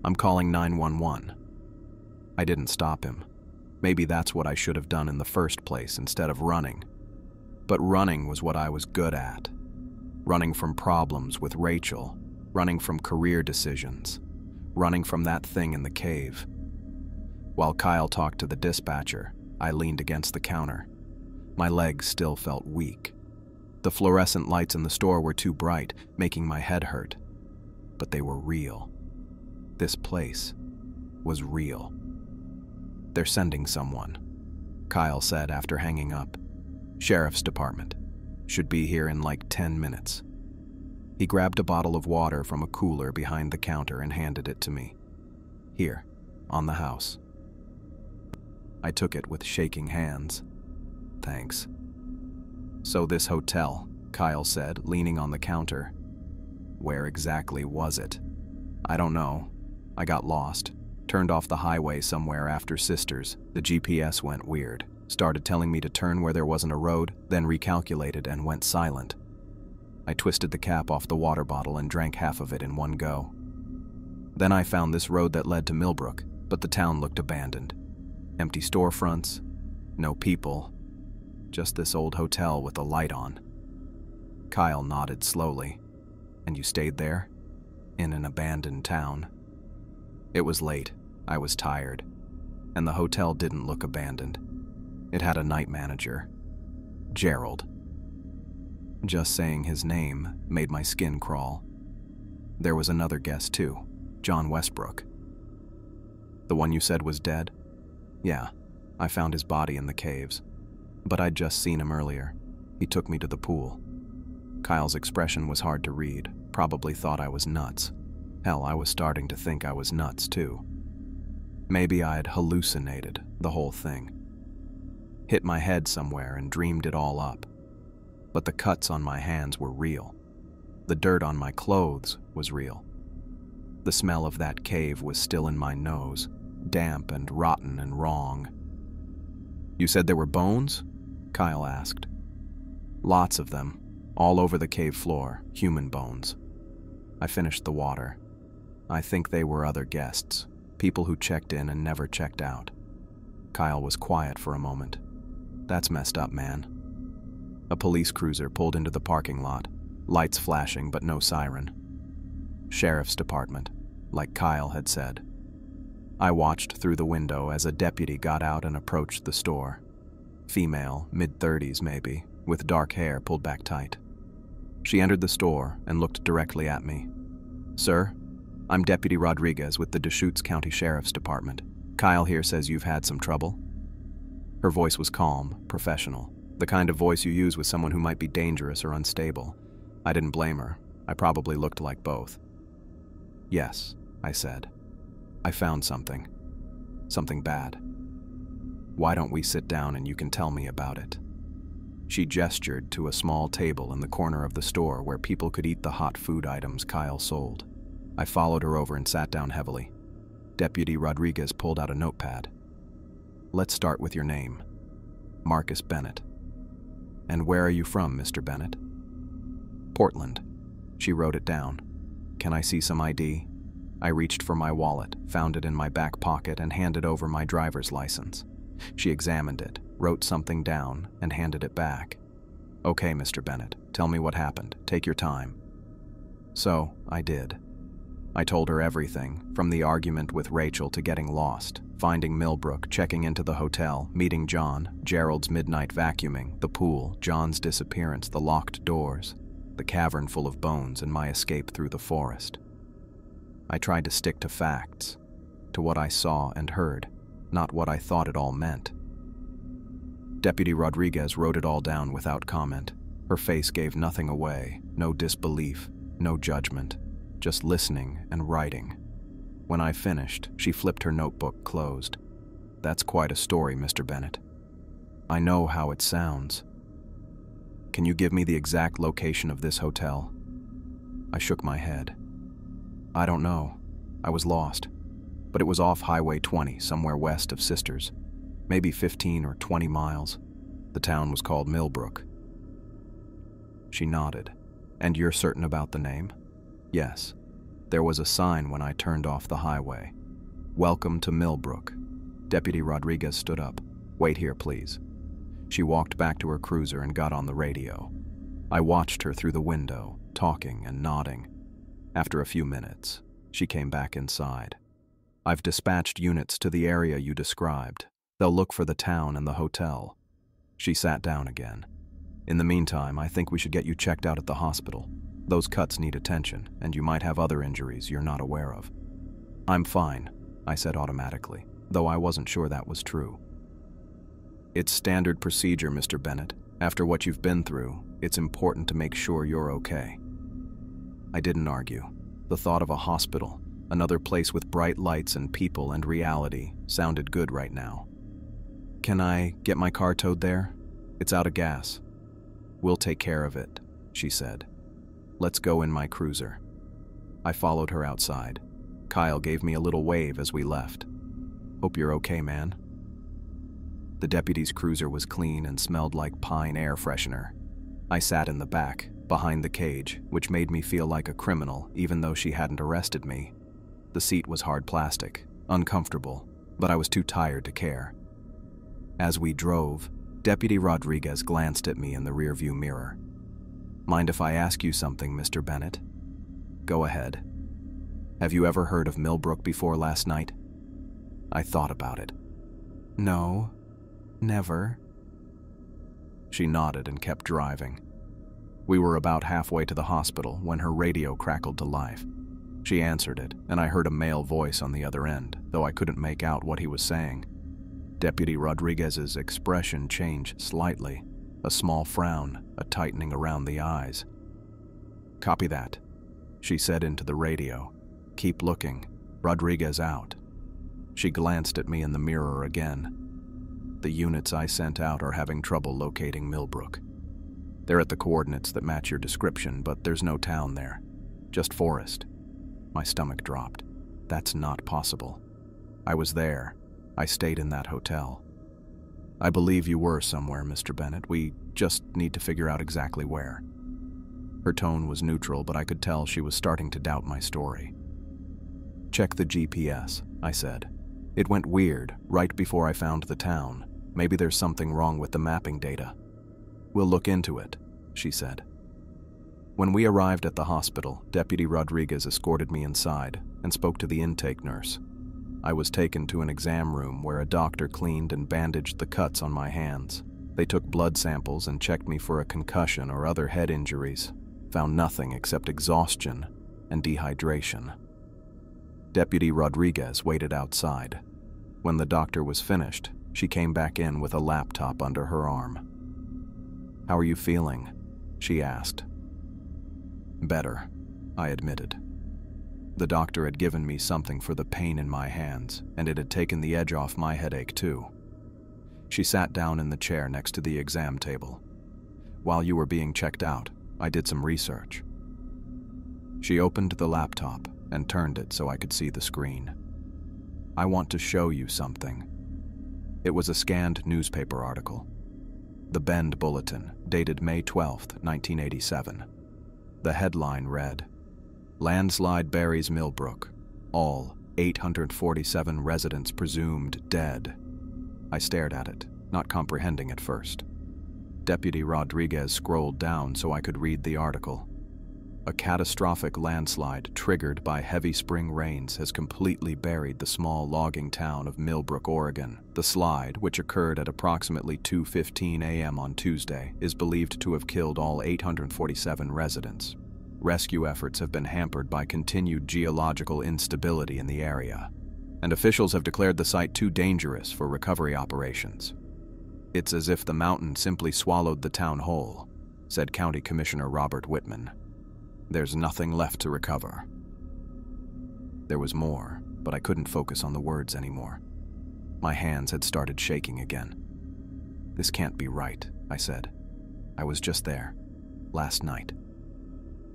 I'm calling 911. I didn't stop him. Maybe that's what I should have done in the first place instead of running. But running was what I was good at. Running from problems with Rachel, running from career decisions, running from that thing in the cave. While Kyle talked to the dispatcher, I leaned against the counter. My legs still felt weak. The fluorescent lights in the store were too bright, making my head hurt. But they were real. This place was real. "They're sending someone," Kyle said after hanging up. "Sheriff's Department. Should be here in like 10 minutes. He grabbed a bottle of water from a cooler behind the counter and handed it to me. "Here, on the house." I took it with shaking hands. "Thanks." "So this hotel," Kyle said, leaning on the counter. "Where exactly was it?" "I don't know. I got lost. Turned off the highway somewhere after Sisters. The GPS went weird. Started telling me to turn where there wasn't a road, then recalculated and went silent. I twisted the cap off the water bottle and drank half of it in one go. Then I found this road that led to Millbrook, but the town looked abandoned. Empty storefronts, no people, just this old hotel with a light on." Kyle nodded slowly. "And you stayed there? In an abandoned town?" It was late, I was tired, and the hotel didn't look abandoned. It had a night manager, Gerald. Just saying his name made my skin crawl. There was another guest too, John Westbrook. "The one you said was dead?" "Yeah, I found his body in the caves. But I'd just seen him earlier. He took me to the pool." Kyle's expression was hard to read, probably thought I was nuts. Hell, I was starting to think I was nuts too. Maybe I'd hallucinated the whole thing. Hit my head somewhere and dreamed it all up. But the cuts on my hands were real. The dirt on my clothes was real. The smell of that cave was still in my nose, damp and rotten and wrong. "You said there were bones?" Kyle asked. "Lots of them, all over the cave floor, human bones." I finished the water. I think they were other guests, people who checked in and never checked out. Kyle was quiet for a moment. "That's messed up, man." A police cruiser pulled into the parking lot, lights flashing but no siren. Sheriff's Department, like Kyle had said. I watched through the window as a deputy got out and approached the store. Female, mid-30s maybe, with dark hair pulled back tight. She entered the store and looked directly at me. "Sir, I'm Deputy Rodriguez with the Deschutes County Sheriff's Department. Kyle here says you've had some trouble." Her voice was calm, professional, the kind of voice you use with someone who might be dangerous or unstable. I didn't blame her. I probably looked like both. "Yes," I said. "I found something. Something bad. Why don't we sit down and you can tell me about it?" She gestured to a small table in the corner of the store where people could eat the hot food items Kyle sold. I followed her over and sat down heavily. Deputy Rodriguez pulled out a notepad. "Let's start with your name." "Marcus Bennett." "And where are you from, Mr. Bennett?" "Portland." She wrote it down. "Can I see some ID?" I reached for my wallet, found it in my back pocket, and handed over my driver's license. She examined it, wrote something down, and handed it back. "Okay, Mr. Bennett, tell me what happened. Take your time." So, I did. I told her everything, from the argument with Rachel to getting lost, finding Millbrook, checking into the hotel, meeting John, Gerald's midnight vacuuming, the pool, John's disappearance, the locked doors, the cavern full of bones, and my escape through the forest. I tried to stick to facts, to what I saw and heard, not what I thought it all meant. Deputy Rodriguez wrote it all down without comment. Her face gave nothing away, no disbelief, no judgment, just listening and writing. When I finished, she flipped her notebook closed. "That's quite a story, Mr. Bennett. I know how it sounds. Can you give me the exact location of this hotel?" I shook my head. "I don't know. I was lost. But it was off Highway 20, somewhere west of Sisters. Maybe 15 or 20 miles. The town was called Millbrook." She nodded. "And you're certain about the name?" "Yes. There was a sign when I turned off the highway. Welcome to Millbrook." Deputy Rodriguez stood up. "Wait here, please." She walked back to her cruiser and got on the radio. I watched her through the window, talking and nodding. After a few minutes, she came back inside. "I've dispatched units to the area you described. They'll look for the town and the hotel." She sat down again. "In the meantime, I think we should get you checked out at the hospital. Those cuts need attention, and you might have other injuries you're not aware of." "I'm fine," I said automatically, though I wasn't sure that was true. "It's standard procedure, Mr. Bennett. After what you've been through, it's important to make sure you're okay." I didn't argue. The thought of a hospital, another place with bright lights and people and reality, sounded good right now. "Can I get my car towed there? It's out of gas." "We'll take care of it," she said. "Let's go in my cruiser." I followed her outside. Kyle gave me a little wave as we left. "Hope you're okay, man." The deputy's cruiser was clean and smelled like pine air freshener. I sat in the back, behind the cage, which made me feel like a criminal even though she hadn't arrested me. The seat was hard plastic, uncomfortable, but I was too tired to care. As we drove, Deputy Rodriguez glanced at me in the rearview mirror. "Mind if I ask you something, Mr. Bennett?" "Go ahead." "Have you ever heard of Millbrook before last night?" I thought about it. "No, never." She nodded and kept driving. We were about halfway to the hospital when her radio crackled to life. She answered it, and I heard a male voice on the other end, though I couldn't make out what he was saying. Deputy Rodriguez's expression changed slightly, a small frown, a tightening around the eyes. "Copy that," she said into the radio. "Keep looking. Rodriguez out." She glanced at me in the mirror again. "The units I sent out are having trouble locating Millbrook. They're at the coordinates that match your description, but there's no town there. Just forest." My stomach dropped. That's not possible. I was there. I stayed in that hotel. "I believe you were somewhere, Mr. Bennett. We just need to figure out exactly where." Her tone was neutral, but I could tell she was starting to doubt my story. "Check the GPS," I said. "It went weird right before I found the town. Maybe there's something wrong with the mapping data." "We'll look into it," she said. When we arrived at the hospital, Deputy Rodriguez escorted me inside and spoke to the intake nurse. I was taken to an exam room where a doctor cleaned and bandaged the cuts on my hands. They took blood samples and checked me for a concussion or other head injuries. Found nothing except exhaustion and dehydration. Deputy Rodriguez waited outside. When the doctor was finished, she came back in with a laptop under her arm. "How are you feeling?" she asked. "Better," I admitted. The doctor had given me something for the pain in my hands, and it had taken the edge off my headache too. She sat down in the chair next to the exam table. "While you were being checked out, I did some research." She opened the laptop and turned it so I could see the screen. "I want to show you something." It was a scanned newspaper article. The Bend Bulletin, dated May 12, 1987. The headline read, "Landslide buries Millbrook. All 847 residents presumed dead." I stared at it, not comprehending at first. Deputy Rodriguez scrolled down so I could read the article. "A catastrophic landslide triggered by heavy spring rains has completely buried the small logging town of Millbrook, Oregon. The slide, which occurred at approximately 2:15 a.m. on Tuesday, is believed to have killed all 847 residents. Rescue efforts have been hampered by continued geological instability in the area, and officials have declared the site too dangerous for recovery operations. It's as if the mountain simply swallowed the town whole," said County Commissioner Robert Whitman. "There's nothing left to recover." There was more, but I couldn't focus on the words anymore. My hands had started shaking again. "This can't be right," I said. "I was just there, last night."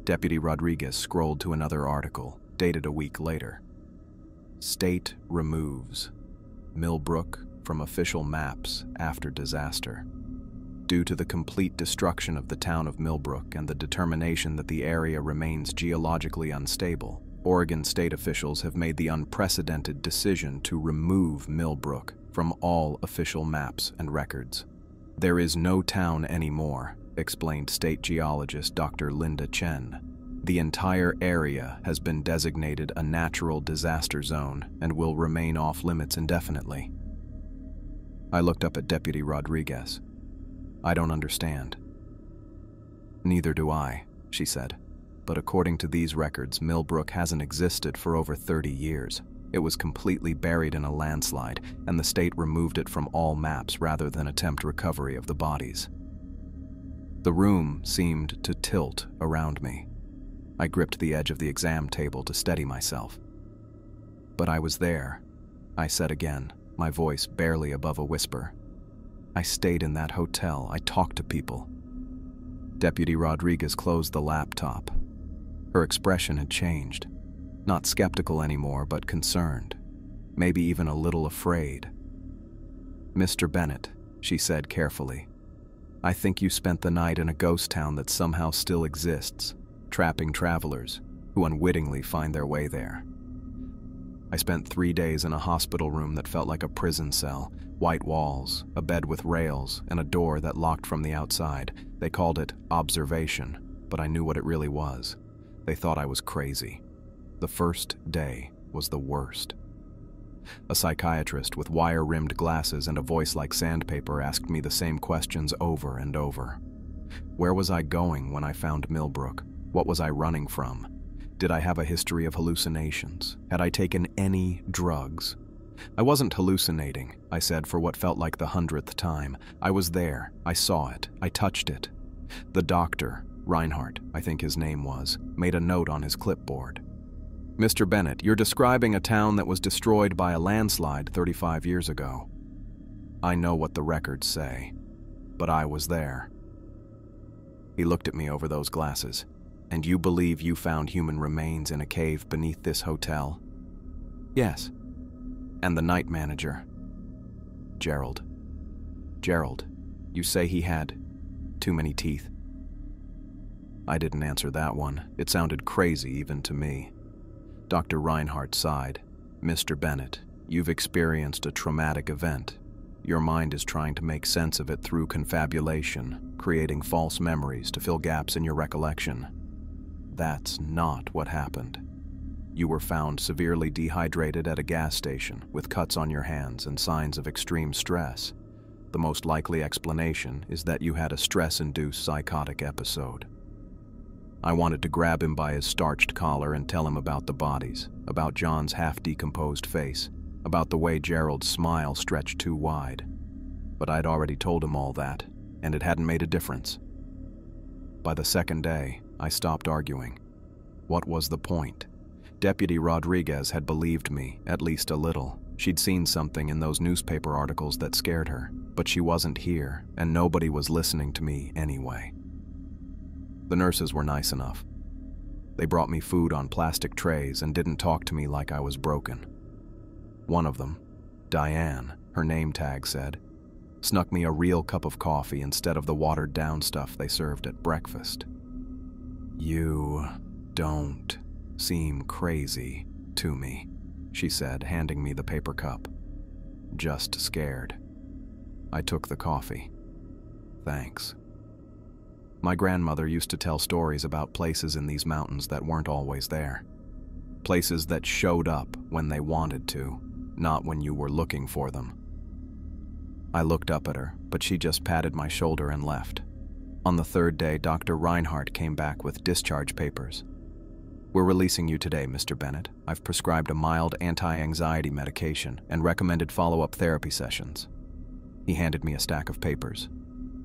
Deputy Rodriguez scrolled to another article, dated a week later. "State removes Millbrook from official maps after disaster. Due to the complete destruction of the town of Millbrook and the determination that the area remains geologically unstable, Oregon state officials have made the unprecedented decision to remove Millbrook from all official maps and records. There is no town anymore, explained state geologist Dr. Linda Chen. The entire area has been designated a natural disaster zone and will remain off limits indefinitely. I looked up at Deputy Rodriguez. I don't understand. Neither do I, she said. But according to these records, Millbrook hasn't existed for over 30 years. It was completely buried in a landslide, and the state removed it from all maps rather than attempt recovery of the bodies. The room seemed to tilt around me. I gripped the edge of the exam table to steady myself. But I was there, I said again, my voice barely above a whisper. I stayed in that hotel. I talked to people. Deputy Rodriguez closed the laptop. Her expression had changed. Not skeptical anymore, but concerned. Maybe even a little afraid. Mr. Bennett, she said carefully, I think you spent the night in a ghost town that somehow still exists, trapping travelers who unwittingly find their way there. I spent 3 days in a hospital room that felt like a prison cell, white walls, a bed with rails, and a door that locked from the outside. They called it observation, but I knew what it really was. They thought I was crazy. The first day was the worst. A psychiatrist with wire-rimmed glasses and a voice like sandpaper asked me the same questions over and over. Where was I going when I found Millbrook? What was I running from? Did I have a history of hallucinations? Had I taken any drugs? I wasn't hallucinating, I said for what felt like the 100th time. I was there. I saw it. I touched it. The doctor, Reinhardt, I think his name was, made a note on his clipboard. Mr. Bennett, you're describing a town that was destroyed by a landslide 35 years ago. I know what the records say, but I was there. He looked at me over those glasses. And you believe you found human remains in a cave beneath this hotel? Yes. And the night manager? Gerald. Gerald, you say he had too many teeth? I didn't answer that one. It sounded crazy even to me. Dr. Reinhardt sighed. Mr. Bennett, you've experienced a traumatic event. Your mind is trying to make sense of it through confabulation, creating false memories to fill gaps in your recollection. That's not what happened. You were found severely dehydrated at a gas station with cuts on your hands and signs of extreme stress. The most likely explanation is that you had a stress-induced psychotic episode. I wanted to grab him by his starched collar and tell him about the bodies, about John's half-decomposed face, about the way Gerald's smile stretched too wide. But I'd already told him all that, and it hadn't made a difference. By the second day, I stopped arguing. What was the point? Deputy Rodriguez had believed me, at least a little. She'd seen something in those newspaper articles that scared her, but she wasn't here, and nobody was listening to me anyway. The nurses were nice enough. They brought me food on plastic trays and didn't talk to me like I was broken. One of them, Diane, her name tag said, snuck me a real cup of coffee instead of the watered-down stuff they served at breakfast. You don't seem crazy to me, she said, handing me the paper cup. Just scared. I took the coffee. Thanks. My grandmother used to tell stories about places in these mountains that weren't always there. Places that showed up when they wanted to, not when you were looking for them. I looked up at her, but she just patted my shoulder and left. On the third day, Dr. Reinhardt came back with discharge papers. We're releasing you today, Mr. Bennett. I've prescribed a mild anti-anxiety medication and recommended follow-up therapy sessions. He handed me a stack of papers.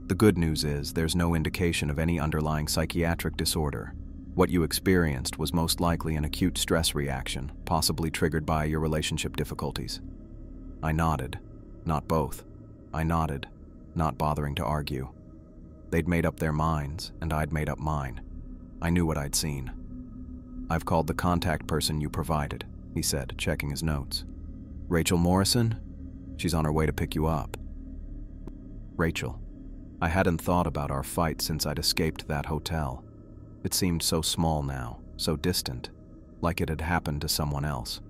The good news is there's no indication of any underlying psychiatric disorder. What you experienced was most likely an acute stress reaction, possibly triggered by your relationship difficulties. I nodded. Not both. I nodded, not bothering to argue. They'd made up their minds, and I'd made up mine. I knew what I'd seen. I've called the contact person you provided, he said, checking his notes. Rachel Morrison? She's on her way to pick you up. Rachel. I hadn't thought about our fight since I'd escaped that hotel. It seemed so small now, so distant, like it had happened to someone else.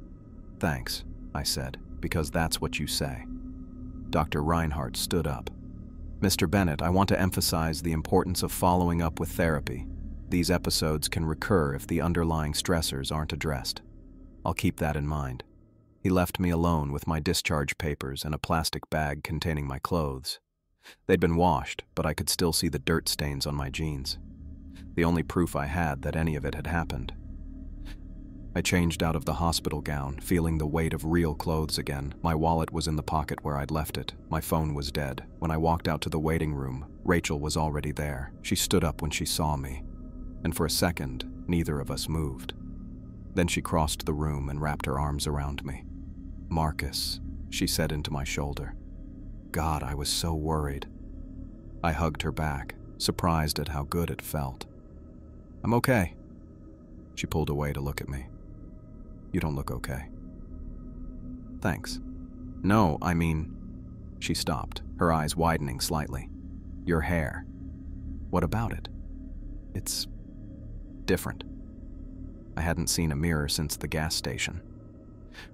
Thanks, I said, because that's what you say. Dr. Reinhardt stood up. "Mr. Bennett, I want to emphasize the importance of following up with therapy. These episodes can recur if the underlying stressors aren't addressed. I'll keep that in mind." He left me alone with my discharge papers and a plastic bag containing my clothes. They'd been washed, but I could still see the dirt stains on my jeans. The only proof I had that any of it had happened. I changed out of the hospital gown, feeling the weight of real clothes again. My wallet was in the pocket where I'd left it. My phone was dead. When I walked out to the waiting room, Rachel was already there. She stood up when she saw me, and for a second, neither of us moved. Then she crossed the room and wrapped her arms around me. "Marcus," she said into my shoulder. God, I was so worried. I hugged her back, surprised at how good it felt. "I'm okay." She pulled away to look at me. "You don't look okay." "Thanks." "No, I mean..." She stopped, her eyes widening slightly. "Your hair. What about it?" "It's different." I hadn't seen a mirror since the gas station.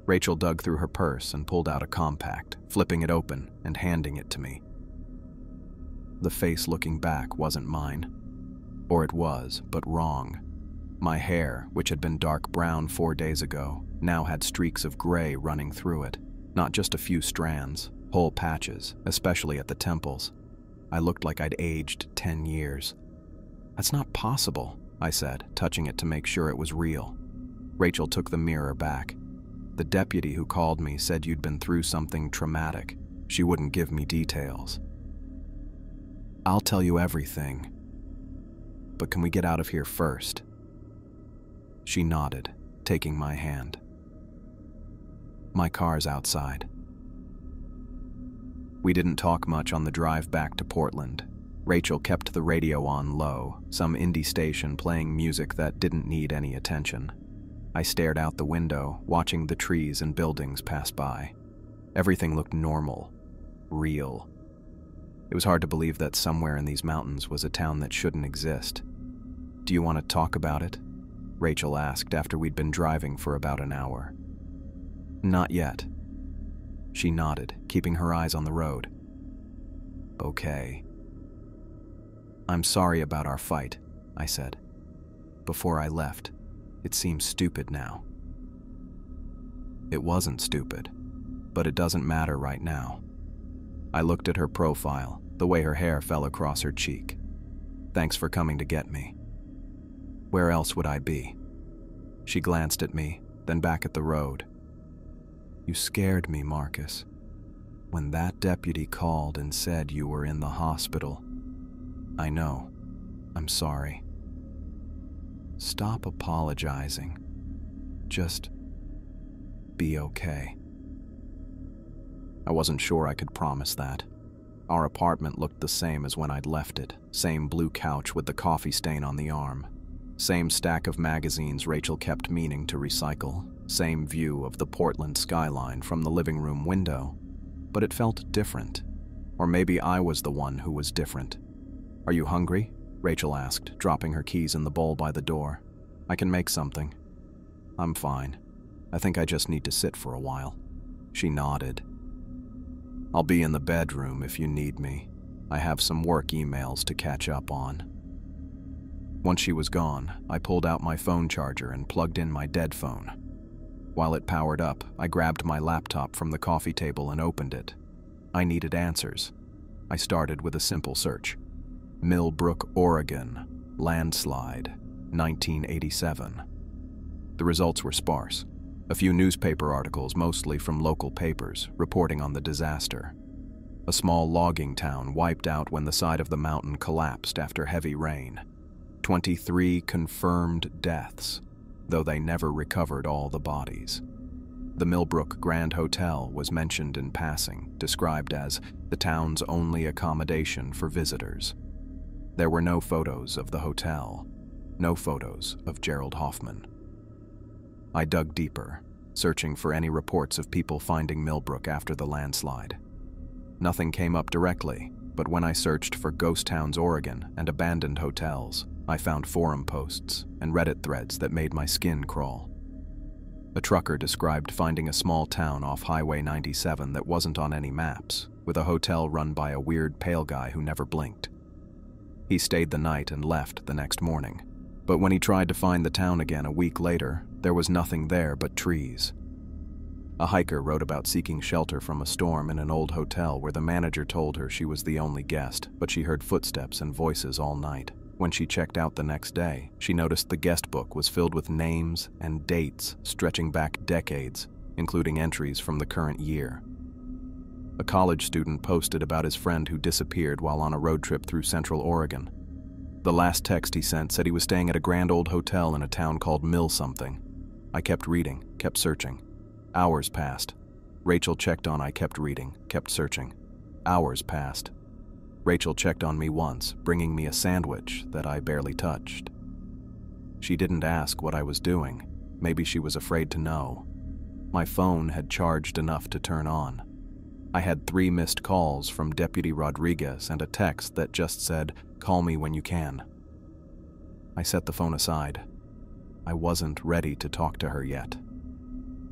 Rachel dug through her purse and pulled out a compact, flipping it open and handing it to me. The face looking back wasn't mine. Or it was, but wrong. My hair, which had been dark brown 4 days ago, now had streaks of gray running through it. Not just a few strands, whole patches, especially at the temples. I looked like I'd aged 10 years. "That's not possible," I said, touching it to make sure it was real. Rachel took the mirror back. "The deputy who called me said you'd been through something traumatic. She wouldn't give me details." "I'll tell you everything. But can we get out of here first?" She nodded, taking my hand. "My car's outside." We didn't talk much on the drive back to Portland. Rachel kept the radio on low, some indie station playing music that didn't need any attention. I stared out the window, watching the trees and buildings pass by. Everything looked normal, real. It was hard to believe that somewhere in these mountains was a town that shouldn't exist. "Do you want to talk about it?" Rachel asked after we'd been driving for about an hour. "Not yet." She nodded, keeping her eyes on the road. "Okay." "I'm sorry about our fight," I said. "Before I left, it seems stupid now." It wasn't stupid, but it doesn't matter right now. I looked at her profile, the way her hair fell across her cheek. "Thanks for coming to get me. Where else would I be?" She glanced at me, then back at the road. "You scared me, Marcus. When that deputy called and said you were in the hospital." "I know. I'm sorry." "Stop apologizing. Just be okay." I wasn't sure I could promise that. Our apartment looked the same as when I'd left it. Same blue couch with the coffee stain on the arm. Same stack of magazines Rachel kept meaning to recycle. Same view of the Portland skyline from the living room window. But it felt different. Or maybe I was the one who was different. "Are you hungry?" Rachel asked, dropping her keys in the bowl by the door. "I can make something." "I'm fine. I think I just need to sit for a while." She nodded. "I'll be in the bedroom if you need me. I have some work emails to catch up on." Once she was gone, I pulled out my phone charger and plugged in my dead phone. While it powered up, I grabbed my laptop from the coffee table and opened it. I needed answers. I started with a simple search. Millbrook, Oregon, landslide, 1987. The results were sparse. A few newspaper articles, mostly from local papers, reporting on the disaster. A small logging town wiped out when the side of the mountain collapsed after heavy rain. 23 confirmed deaths, though they never recovered all the bodies. The Millbrook Grand Hotel was mentioned in passing, described as the town's only accommodation for visitors. There were no photos of the hotel, no photos of Gerald Hoffman. I dug deeper, searching for any reports of people finding Millbrook after the landslide. Nothing came up directly, but when I searched for ghost towns, Oregon, and abandoned hotels, I found forum posts and Reddit threads that made my skin crawl. A trucker described finding a small town off Highway 97 that wasn't on any maps, with a hotel run by a weird pale guy who never blinked. He stayed the night and left the next morning. But when he tried to find the town again a week later, there was nothing there but trees. A hiker wrote about seeking shelter from a storm in an old hotel where the manager told her she was the only guest, but she heard footsteps and voices all night. When she checked out the next day, she noticed the guest book was filled with names and dates stretching back decades, including entries from the current year. A college student posted about his friend who disappeared while on a road trip through Central Oregon. The last text he sent said he was staying at a grand old hotel in a town called Mill something. I kept reading, kept searching. Hours passed. Rachel checked on I kept reading, kept searching. Hours passed. Rachel checked on me once, bringing me a sandwich that I barely touched. She didn't ask what I was doing. Maybe she was afraid to know. My phone had charged enough to turn on. I had 3 missed calls from Deputy Rodriguez and a text that just said, "Call me when you can." I set the phone aside. I wasn't ready to talk to her yet.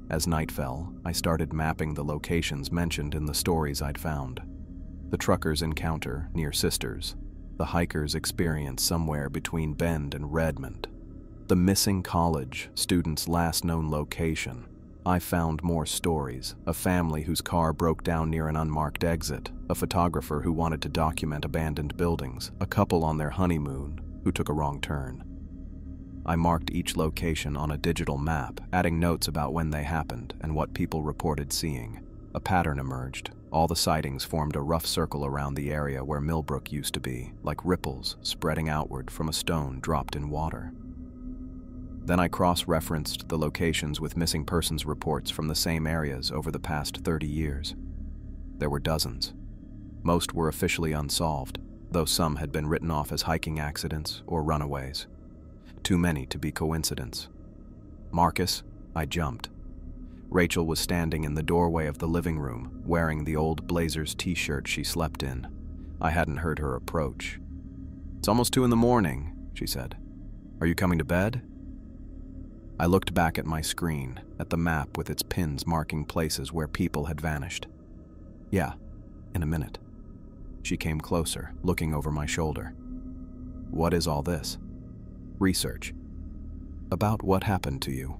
As night fell, I started mapping the locations mentioned in the stories I'd found. The truckers' encounter near Sisters, the hikers' experience somewhere between Bend and Redmond, the missing college student's last known location. I found more stories: a family whose car broke down near an unmarked exit, a photographer who wanted to document abandoned buildings, a couple on their honeymoon who took a wrong turn. I marked each location on a digital map, adding notes about when they happened and what people reported seeing. A pattern emerged. All the sightings formed a rough circle around the area where Millbrook used to be, like ripples spreading outward from a stone dropped in water. Then I cross-referenced the locations with missing persons reports from the same areas over the past 30 years. There were dozens. Most were officially unsolved, though some had been written off as hiking accidents or runaways. Too many to be coincidence. "Marcus," I jumped. Rachel was standing in the doorway of the living room, wearing the old Blazers t-shirt she slept in. I hadn't heard her approach. "It's almost 2 in the morning," she said. "Are you coming to bed?" I looked back at my screen, at the map with its pins marking places where people had vanished. "Yeah, in a minute." She came closer, looking over my shoulder. "What is all this?" "Research. About what happened to you."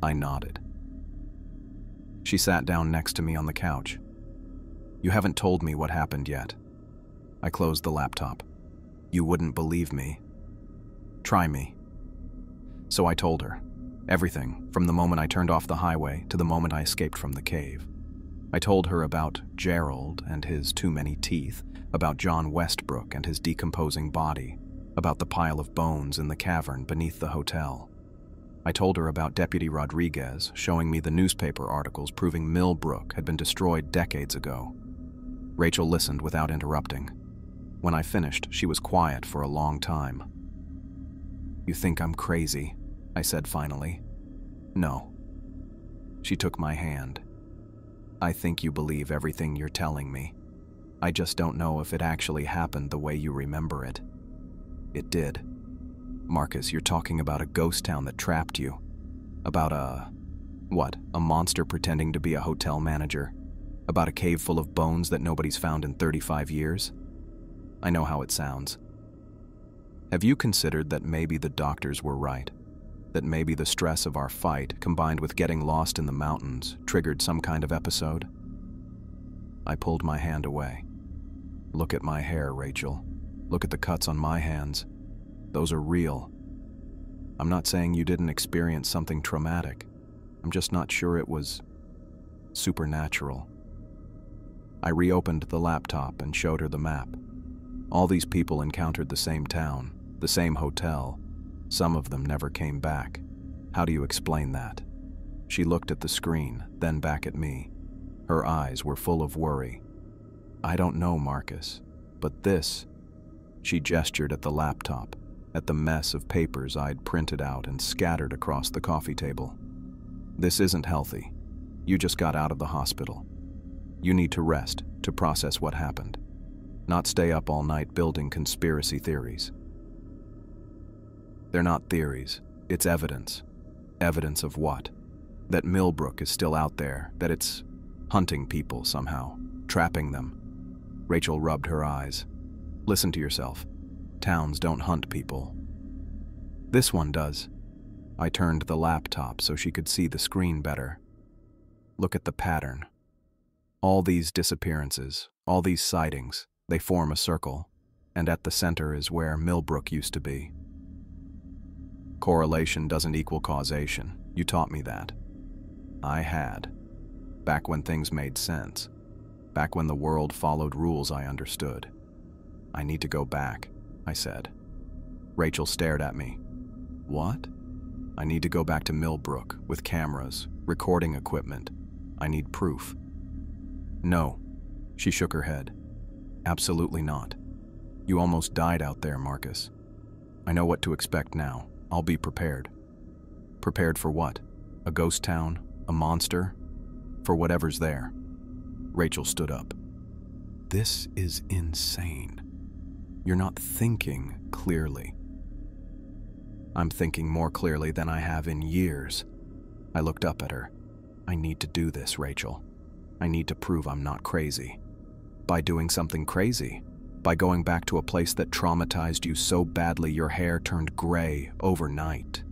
I nodded. She sat down next to me on the couch. "You haven't told me what happened yet." I closed the laptop. "You wouldn't believe me." "Try me." So I told her. Everything, from the moment I turned off the highway to the moment I escaped from the cave. I told her about Gerald and his too many teeth, about John Westbrook and his decomposing body, about the pile of bones in the cavern beneath the hotel. I told her about Deputy Rodriguez showing me the newspaper articles proving Millbrook had been destroyed decades ago. Rachel listened without interrupting. When I finished, she was quiet for a long time. "You think I'm crazy?" I said finally. "No." She took my hand. "I think you believe everything you're telling me. I just don't know if it actually happened the way you remember it." "It did." "Marcus, you're talking about a ghost town that trapped you. About a monster pretending to be a hotel manager? About a cave full of bones that nobody's found in 35 years? I know how it sounds. Have you considered that maybe the doctors were right? That maybe the stress of our fight, combined with getting lost in the mountains, triggered some kind of episode?" I pulled my hand away. "Look at my hair, Rachel. Look at the cuts on my hands. Those are real. I'm not saying you didn't experience something traumatic. I'm just not sure it was supernatural." I reopened the laptop and showed her the map. All these people encountered the same town, the same hotel. Some of them never came back. How do you explain that? She looked at the screen, then back at me. Her eyes were full of worry. "I don't know, Marcus, but this..." She gestured at the laptop, at the mess of papers I'd printed out and scattered across the coffee table. "This isn't healthy. You just got out of the hospital. You need to rest, to process what happened. Not stay up all night building conspiracy theories." "They're not theories. It's evidence." "Evidence of what?" "That Millbrook is still out there, that it's hunting people somehow, trapping them. Rachel rubbed her eyes. Listen to yourself. Towns don't hunt people. This one does. I turned the laptop so she could see the screen better. Look at the pattern. All these disappearances, all these sightings, they form a circle, and at the center is where Millbrook used to be. Correlation doesn't equal causation. You taught me that. I had. Back when things made sense. Back when the world followed rules I understood. I need to go back, I said. Rachel stared at me. What? I need to go back to Millbrook with cameras, recording equipment. I need proof. No, she shook her head. Absolutely not. You almost died out there, Marcus. I know what to expect now. I'll be prepared. Prepared for what? A ghost town? A monster? For whatever's there. Rachel stood up. This is insane. You're not thinking clearly. I'm thinking more clearly than I have in years. I looked up at her. I need to do this, Rachel. I need to prove I'm not crazy. By doing something crazy. By going back to a place that traumatized you so badly your hair turned gray overnight.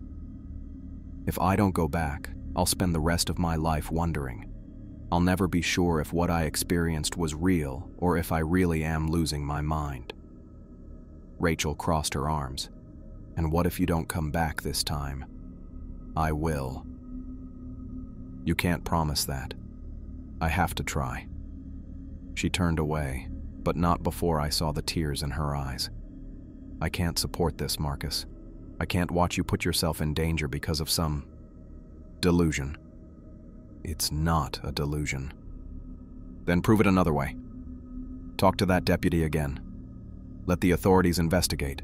If I don't go back, I'll spend the rest of my life wondering. I'll never be sure if what I experienced was real or if I really am losing my mind. Rachel crossed her arms. And what if you don't come back this time? I will. You can't promise that. I have to try. She turned away, but not before I saw the tears in her eyes. I can't support this, Marcus. I can't watch you put yourself in danger because of some delusion. It's not a delusion. Then prove it another way. Talk to that deputy again. Let the authorities investigate.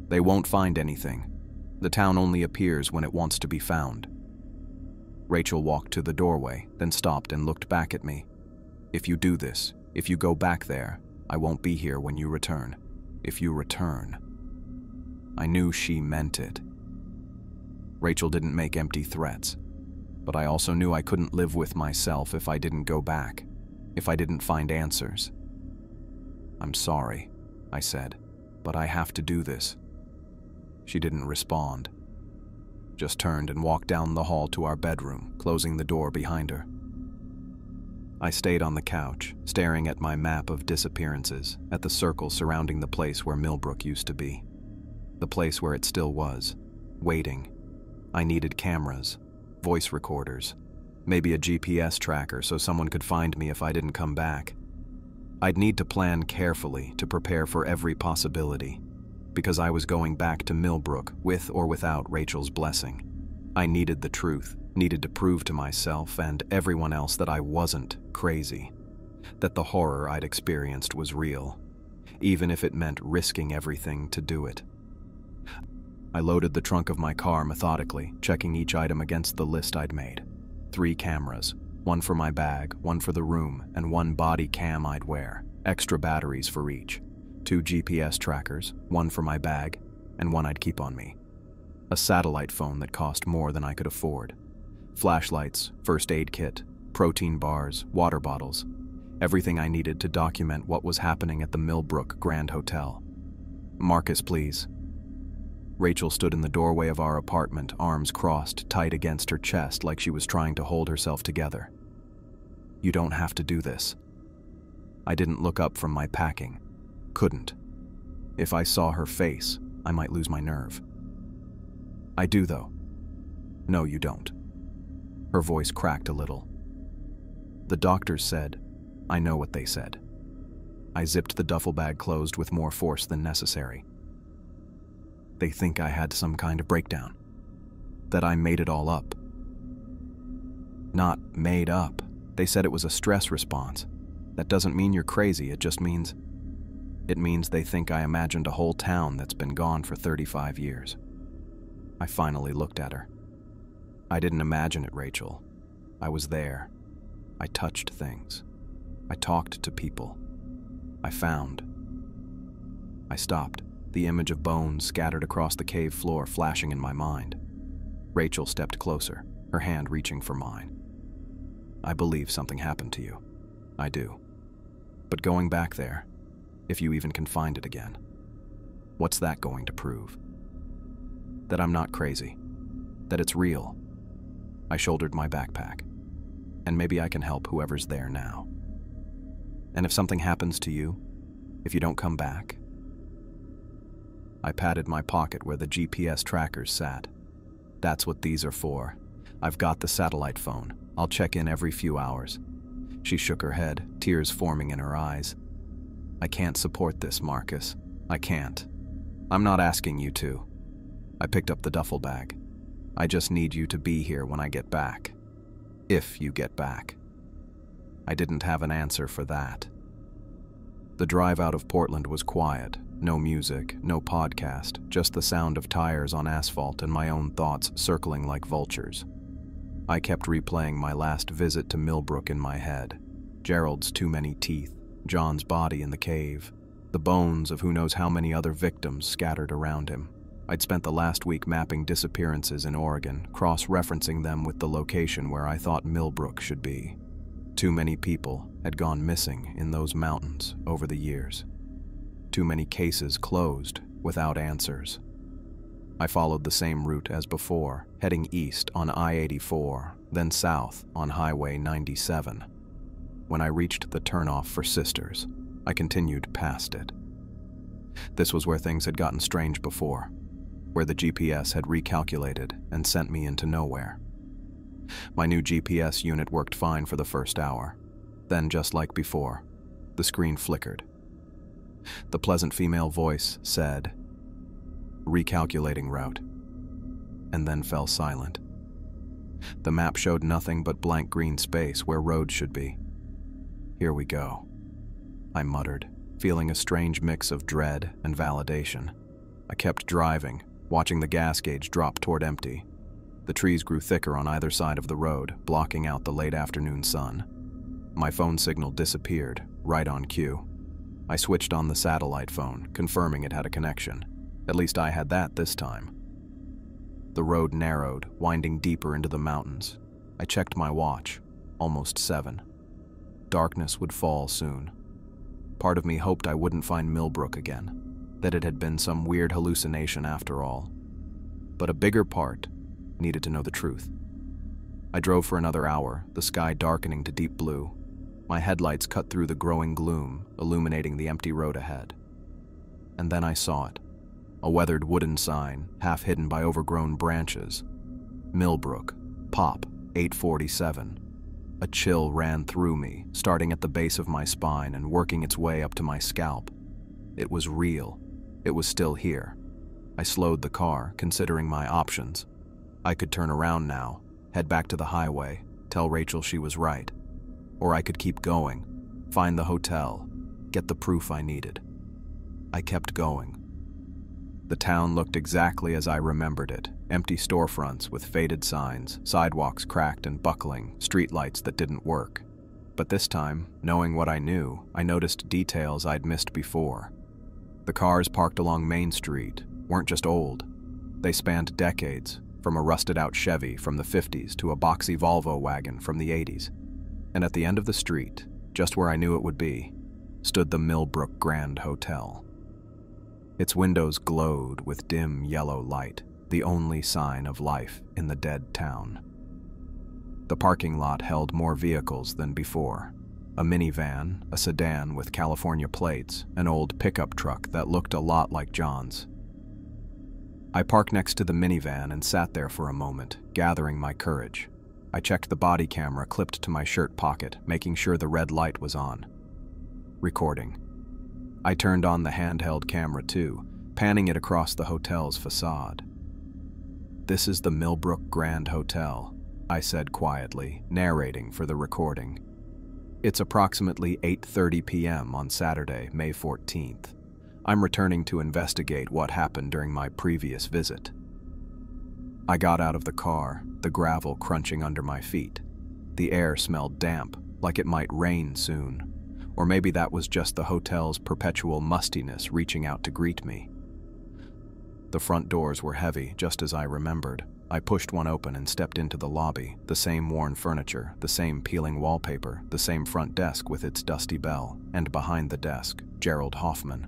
They won't find anything. The town only appears when it wants to be found. Rachel walked to the doorway, then stopped and looked back at me. If you do this, if you go back there, I won't be here when you return. If you return. I knew she meant it. Rachel didn't make empty threats, but I also knew I couldn't live with myself if I didn't go back, if I didn't find answers. I'm sorry, I said, but I have to do this. She didn't respond, just turned and walked down the hall to our bedroom, closing the door behind her. I stayed on the couch, staring at my map of disappearances, at the circle surrounding the place where Millbrook used to be. The place where it still was, waiting. I needed cameras, voice recorders, maybe a GPS tracker so someone could find me if I didn't come back. I'd need to plan carefully to prepare for every possibility, because I was going back to Millbrook with or without Rachel's blessing. I needed the truth, needed to prove to myself and everyone else that I wasn't crazy, that the horror I'd experienced was real, even if it meant risking everything to do it. I loaded the trunk of my car methodically, checking each item against the list I'd made. 3 cameras, one for my bag, one for the room, and 1 body cam I'd wear, extra batteries for each. 2 GPS trackers, one for my bag, and one I'd keep on me. A satellite phone that cost more than I could afford. Flashlights, first aid kit, protein bars, water bottles. Everything I needed to document what was happening at the Millbrook Grand Hotel. Marcus, please. Rachel stood in the doorway of our apartment, arms crossed tight against her chest like she was trying to hold herself together. You don't have to do this. I didn't look up from my packing. Couldn't. If I saw her face, I might lose my nerve. I do, though. No, you don't. Her voice cracked a little. The doctors said, I know what they said. I zipped the duffel bag closed with more force than necessary. They think I had some kind of breakdown. That I made it all up. Not made up. They said it was a stress response. That doesn't mean you're crazy, it just means... It means they think I imagined a whole town that's been gone for 35 years. I finally looked at her. I didn't imagine it, Rachel. I was there. I touched things. I talked to people. I found. I stopped, the image of bones scattered across the cave floor flashing in my mind. Rachel stepped closer, her hand reaching for mine. I believe something happened to you. I do. But going back there, if you even can find it again, what's that going to prove? That I'm not crazy. That it's real. I shouldered my backpack. And maybe I can help whoever's there now. And if something happens to you, if you don't come back... I patted my pocket where the GPS trackers sat. That's what these are for. I've got the satellite phone. I'll check in every few hours. She shook her head, tears forming in her eyes. I can't support this, Marcus. I can't. I'm not asking you to. I picked up the duffel bag. I just need you to be here when I get back. If you get back. I didn't have an answer for that. The drive out of Portland was quiet. No music, no podcast, just the sound of tires on asphalt and my own thoughts circling like vultures. I kept replaying my last visit to Millbrook in my head. Gerald's too many teeth, John's body in the cave, the bones of who knows how many other victims scattered around him. I'd spent the last week mapping disappearances in Oregon, cross-referencing them with the location where I thought Millbrook should be. Too many people had gone missing in those mountains over the years. Too many cases closed without answers. I followed the same route as before, heading east on I-84, then south on Highway 97. When I reached the turnoff for Sisters, I continued past it. This was where things had gotten strange before, where the GPS had recalculated and sent me into nowhere. My new GPS unit worked fine for the first hour. Then, just like before, the screen flickered. The pleasant female voice said, "Recalculating route," and then fell silent. The map showed nothing but blank green space where roads should be. "Here we go," I muttered, feeling a strange mix of dread and validation. I kept driving, watching the gas gauge drop toward empty. The trees grew thicker on either side of the road, blocking out the late afternoon sun. My phone signal disappeared, right on cue. I switched on the satellite phone, confirming it had a connection. At least I had that this time. The road narrowed, winding deeper into the mountains. I checked my watch. Almost 7. Darkness would fall soon. Part of me hoped I wouldn't find Millbrook again, that it had been some weird hallucination after all. But a bigger part needed to know the truth. I drove for another hour, the sky darkening to deep blue. My headlights cut through the growing gloom, illuminating the empty road ahead. And then I saw it. A weathered wooden sign, half hidden by overgrown branches. Millbrook, Pop, 847. A chill ran through me, starting at the base of my spine and working its way up to my scalp. It was real. It was still here. I slowed the car, considering my options. I could turn around now, head back to the highway, tell Rachel she was right. Or I could keep going, find the hotel, get the proof I needed. I kept going. The town looked exactly as I remembered it, empty storefronts with faded signs, sidewalks cracked and buckling, streetlights that didn't work. But this time, knowing what I knew, I noticed details I'd missed before. The cars parked along Main Street weren't just old. They spanned decades, from a rusted-out Chevy from the 50s to a boxy Volvo wagon from the 80s. And at the end of the street, just where I knew it would be, stood the Millbrook Grand Hotel. Its windows glowed with dim yellow light, the only sign of life in the dead town. The parking lot held more vehicles than before. A minivan, a sedan with California plates, an old pickup truck that looked a lot like John's. I parked next to the minivan and sat there for a moment, gathering my courage. I checked the body camera clipped to my shirt pocket, making sure the red light was on. Recording. I turned on the handheld camera too, panning it across the hotel's facade. "This is the Millbrook Grand Hotel," I said quietly, narrating for the recording. "It's approximately 8:30 p.m. on Saturday, May 14th. I'm returning to investigate what happened during my previous visit." I got out of the car, the gravel crunching under my feet. The air smelled damp, like it might rain soon. Or maybe that was just the hotel's perpetual mustiness reaching out to greet me. The front doors were heavy, just as I remembered. I pushed one open and stepped into the lobby, the same worn furniture, the same peeling wallpaper, the same front desk with its dusty bell, and behind the desk, Gerald Hoffman,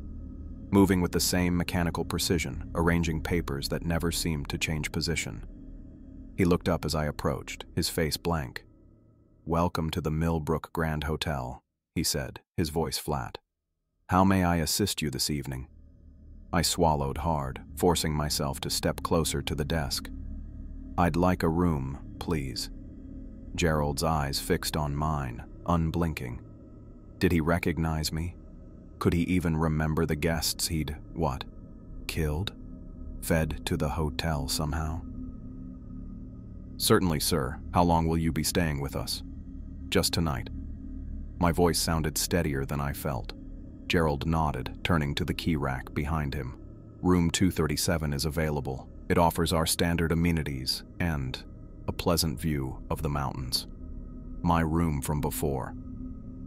moving with the same mechanical precision, arranging papers that never seemed to change position. He looked up as I approached, his face blank. "Welcome to the Millbrook Grand Hotel," he said, his voice flat. "How may I assist you this evening?" I swallowed hard, forcing myself to step closer to the desk. "I'd like a room, please." Gerald's eyes fixed on mine, unblinking. Did he recognize me? Could he even remember the guests he'd, killed? Fed to the hotel somehow? "Certainly, sir. How long will you be staying with us?" "Just tonight." My voice sounded steadier than I felt. Gerald nodded, turning to the key rack behind him. "Room 237 is available. It offers our standard amenities and a pleasant view of the mountains." My room from before.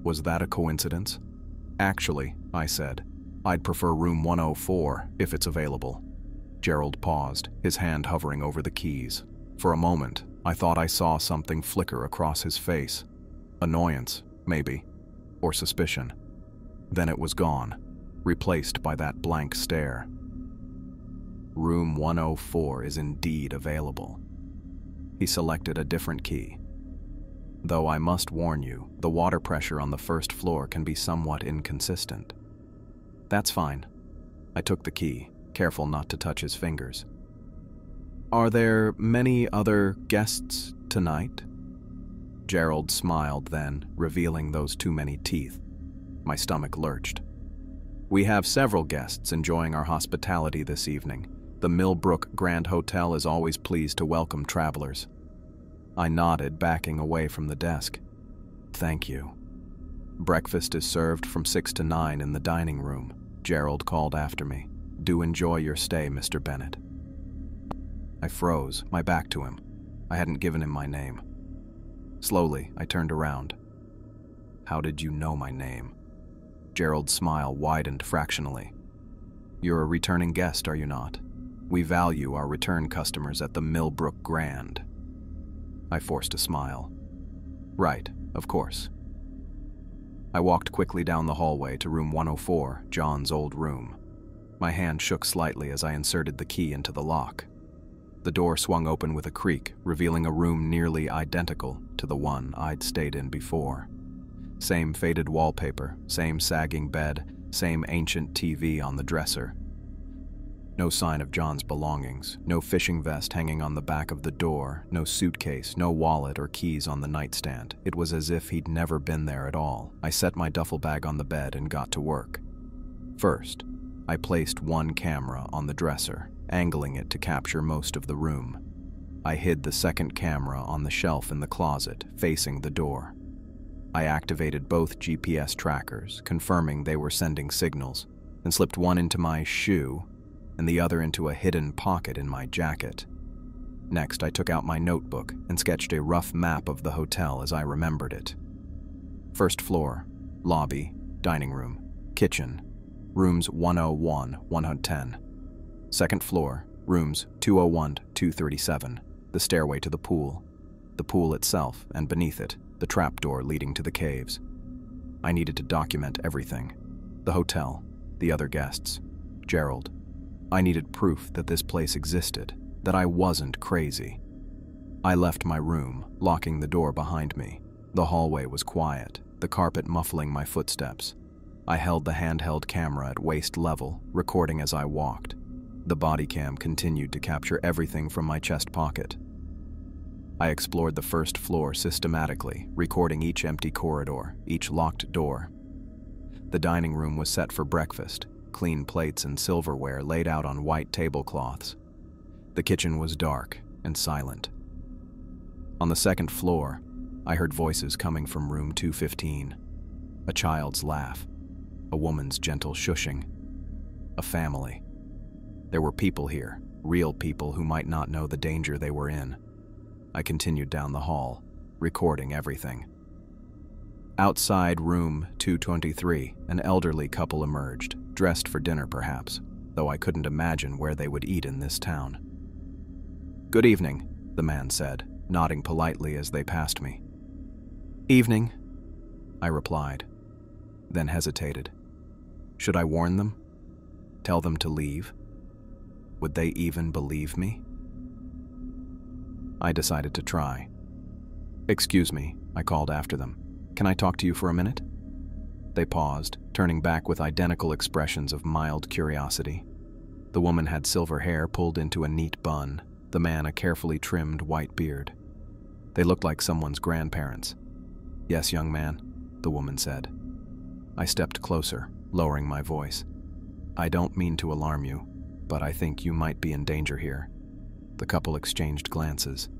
Was that a coincidence? "Actually," I said, "I'd prefer room 104 if it's available." Gerald paused, his hand hovering over the keys. For a moment, I thought I saw something flicker across his face. Annoyance, maybe, or suspicion. Then it was gone, replaced by that blank stare. "Room 104 is indeed available." He selected a different key. "Though I must warn you, the water pressure on the first floor can be somewhat inconsistent." "That's fine." I took the key, careful not to touch his fingers. "Are there many other guests tonight?" Gerald smiled then, revealing those too many teeth. My stomach lurched. "We have several guests enjoying our hospitality this evening. The Millbrook Grand Hotel is always pleased to welcome travelers." I nodded, backing away from the desk. "Thank you." "Breakfast is served from 6 to 9 in the dining room," Gerald called after me. "Do enjoy your stay, Mr. Bennett." I froze, my back to him. I hadn't given him my name. Slowly, I turned around. "How did you know my name?" Gerald's smile widened fractionally. "You're a returning guest, are you not? We value our return customers at the Millbrook Grand." I forced a smile. "Right, of course." I walked quickly down the hallway to room 104, John's old room. My hand shook slightly as I inserted the key into the lock. The door swung open with a creak, revealing a room nearly identical to the one I'd stayed in before. Same faded wallpaper, same sagging bed, same ancient TV on the dresser. No sign of John's belongings, no fishing vest hanging on the back of the door, no suitcase, no wallet or keys on the nightstand. It was as if he'd never been there at all. I set my duffel bag on the bed and got to work. First, I placed one camera on the dresser, angling it to capture most of the room. I hid the second camera on the shelf in the closet, facing the door. I activated both GPS trackers, confirming they were sending signals, and slipped one into my shoe and the other into a hidden pocket in my jacket. Next, I took out my notebook and sketched a rough map of the hotel as I remembered it. First floor, lobby, dining room, kitchen, rooms 101, 110. Second floor, rooms 201 to 237, the stairway to the pool itself, and beneath it, the trapdoor leading to the caves. I needed to document everything. The hotel, the other guests, Gerald. I needed proof that this place existed, that I wasn't crazy. I left my room, locking the door behind me. The hallway was quiet, the carpet muffling my footsteps. I held the handheld camera at waist level, recording as I walked. The body cam continued to capture everything from my chest pocket. I explored the first floor systematically, recording each empty corridor, each locked door. The dining room was set for breakfast, clean plates and silverware laid out on white tablecloths. The kitchen was dark and silent. On the second floor, I heard voices coming from room 215. A child's laugh, a woman's gentle shushing. A family. There were people here, real people who might not know the danger they were in. I continued down the hall, recording everything. Outside room 223, an elderly couple emerged, dressed for dinner perhaps, though I couldn't imagine where they would eat in this town. "Good evening," the man said, nodding politely as they passed me. "Evening," I replied, then hesitated. Should I warn them? Tell them to leave? Would they even believe me? I decided to try. "Excuse me," I called after them. "Can I talk to you for a minute?" They paused, turning back with identical expressions of mild curiosity. The woman had silver hair pulled into a neat bun, the man a carefully trimmed white beard. They looked like someone's grandparents. "Yes, young man," the woman said. I stepped closer, lowering my voice. "I don't mean to alarm you, but I think you might be in danger here." The couple exchanged glances.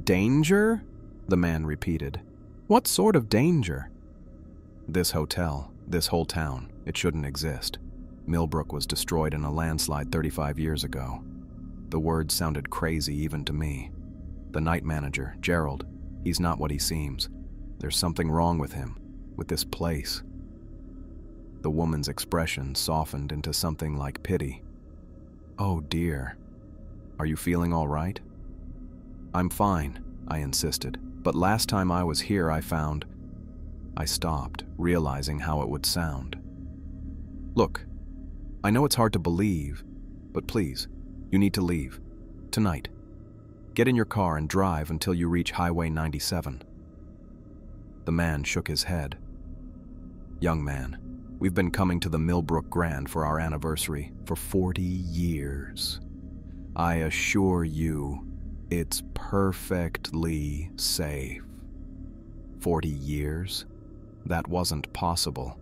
"Danger?" the man repeated. "What sort of danger?" "This hotel, this whole town, it shouldn't exist. Millbrook was destroyed in a landslide 35 years ago." The words sounded crazy even to me. "The night manager, Gerald, he's not what he seems. There's something wrong with him, with this place." The woman's expression softened into something like pity. "Oh dear. Are you feeling all right?" "I'm fine," I insisted, "but last time I was here I found—" I stopped, realizing how it would sound. "Look, I know it's hard to believe, but please, you need to leave. Tonight. Get in your car and drive until you reach Highway 97. The man shook his head. "Young man, we've been coming to the Millbrook Grand for our anniversary for 40 years. I assure you, it's perfectly safe." 40 years? That wasn't possible.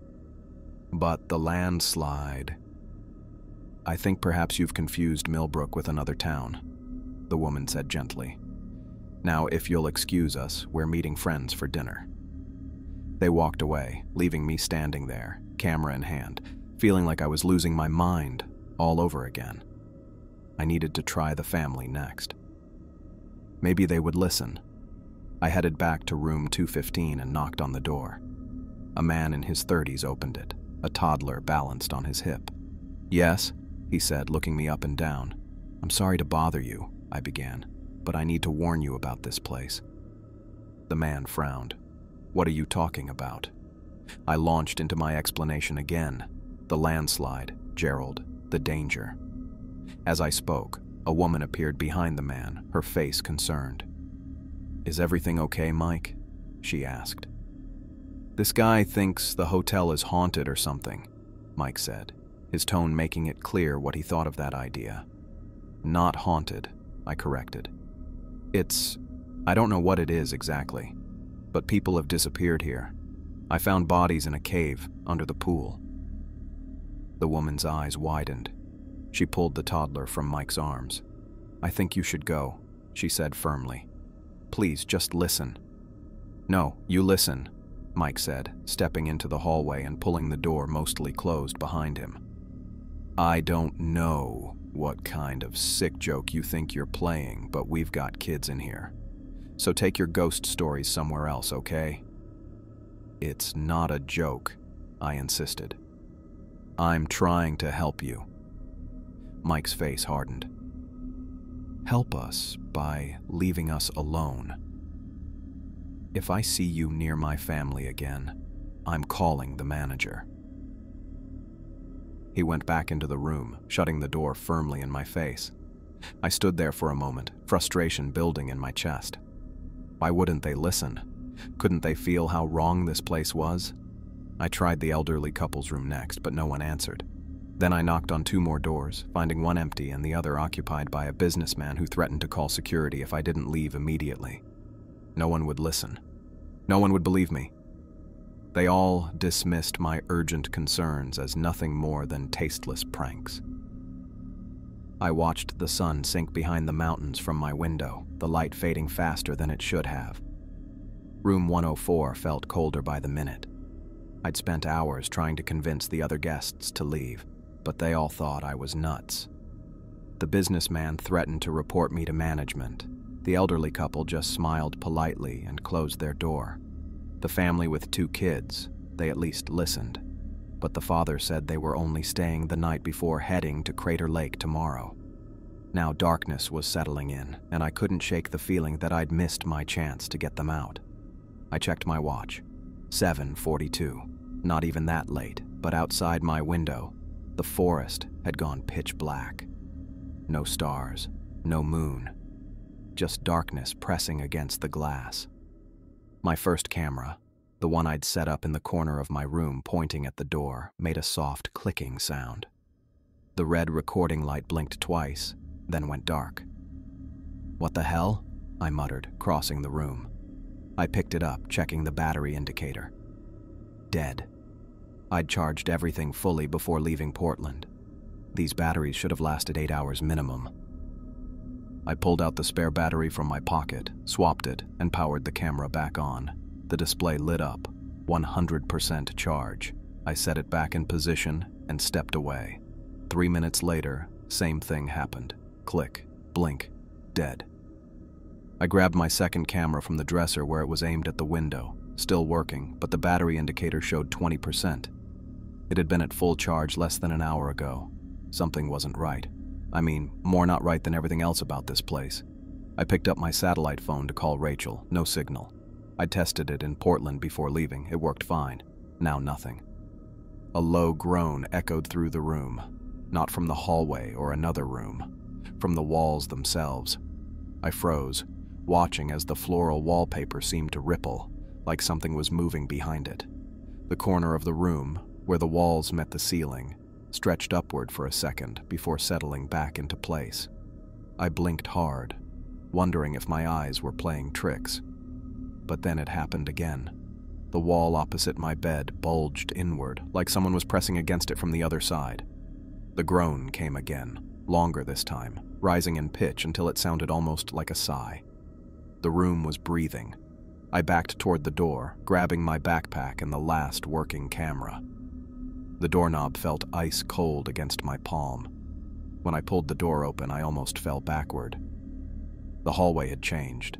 But the landslide... "I think perhaps you've confused Millbrook with another town," the woman said gently. "Now, if you'll excuse us, we're meeting friends for dinner." They walked away, leaving me standing there, camera in hand, feeling like I was losing my mind all over again. I needed to try the family next. Maybe they would listen. I headed back to room 215 and knocked on the door. A man in his 30s opened it, a toddler balanced on his hip. "Yes," he said, looking me up and down. "I'm sorry to bother you," I began, "but I need to warn you about this place." The man frowned. "What are you talking about?" I launched into my explanation again. The landslide, Gerald, the danger. As I spoke, a woman appeared behind the man, her face concerned. "Is everything okay, Mike?" she asked. "This guy thinks the hotel is haunted or something," Mike said, his tone making it clear what he thought of that idea. "Not haunted," I corrected. I don't know what it is exactly, but people have disappeared here. I found bodies in a cave under the pool." The woman's eyes widened. She pulled the toddler from Mike's arms. "I think you should go," she said firmly. "Please, just listen." "No, you listen," Mike said, stepping into the hallway and pulling the door mostly closed behind him. "I don't know what kind of sick joke you think you're playing, but we've got kids in here. So take your ghost stories somewhere else, okay?" "It's not a joke," I insisted. "I'm trying to help you." Mike's face hardened. "Help us by leaving us alone. If I see you near my family again, I'm calling the manager." He went back into the room, shutting the door firmly in my face. I stood there for a moment, frustration building in my chest. Why wouldn't they listen? Couldn't they feel how wrong this place was? I tried the elderly couple's room next, but no one answered. Then I knocked on 2 more doors, finding one empty and the other occupied by a businessman who threatened to call security if I didn't leave immediately. No one would listen. No one would believe me. They all dismissed my urgent concerns as nothing more than tasteless pranks. I watched the sun sink behind the mountains from my window, the light fading faster than it should have. Room 104 felt colder by the minute. I'd spent hours trying to convince the other guests to leave, but they all thought I was nuts. The businessman threatened to report me to management. The elderly couple just smiled politely and closed their door. The family with 2 kids, they at least listened, but the father said they were only staying the night before heading to Crater Lake tomorrow. Now darkness was settling in, and I couldn't shake the feeling that I'd missed my chance to get them out. I checked my watch. 7:42. Not even that late, but outside my window, the forest had gone pitch black. No stars, no moon, just darkness pressing against the glass. My first camera, the one I'd set up in the corner of my room pointing at the door, made a soft clicking sound. The red recording light blinked twice, then went dark. "What the hell?" I muttered, crossing the room. I picked it up, checking the battery indicator. Dead. I'd charged everything fully before leaving Portland. These batteries should have lasted 8 hours minimum. I pulled out the spare battery from my pocket, swapped it, and powered the camera back on. The display lit up, 100% charge. I set it back in position and stepped away. 3 minutes later, same thing happened. Click, blink, dead. I grabbed my second camera from the dresser where it was aimed at the window, still working, but the battery indicator showed 20%. It had been at full charge less than an hour ago. Something wasn't right. I mean, more not right than everything else about this place. I picked up my satellite phone to call Rachel, no signal. I tested it in Portland before leaving, it worked fine. Now nothing. A low groan echoed through the room, not from the hallway or another room, from the walls themselves. I froze, watching as the floral wallpaper seemed to ripple, like something was moving behind it. The corner of the room, where the walls met the ceiling, stretched upward for a second before settling back into place. I blinked hard, wondering if my eyes were playing tricks. But then it happened again. The wall opposite my bed bulged inward, like someone was pressing against it from the other side. The groan came again, longer this time, rising in pitch until it sounded almost like a sigh. The room was breathing. I backed toward the door, grabbing my backpack and the last working camera. The doorknob felt ice cold against my palm. When I pulled the door open, I almost fell backward. The hallway had changed.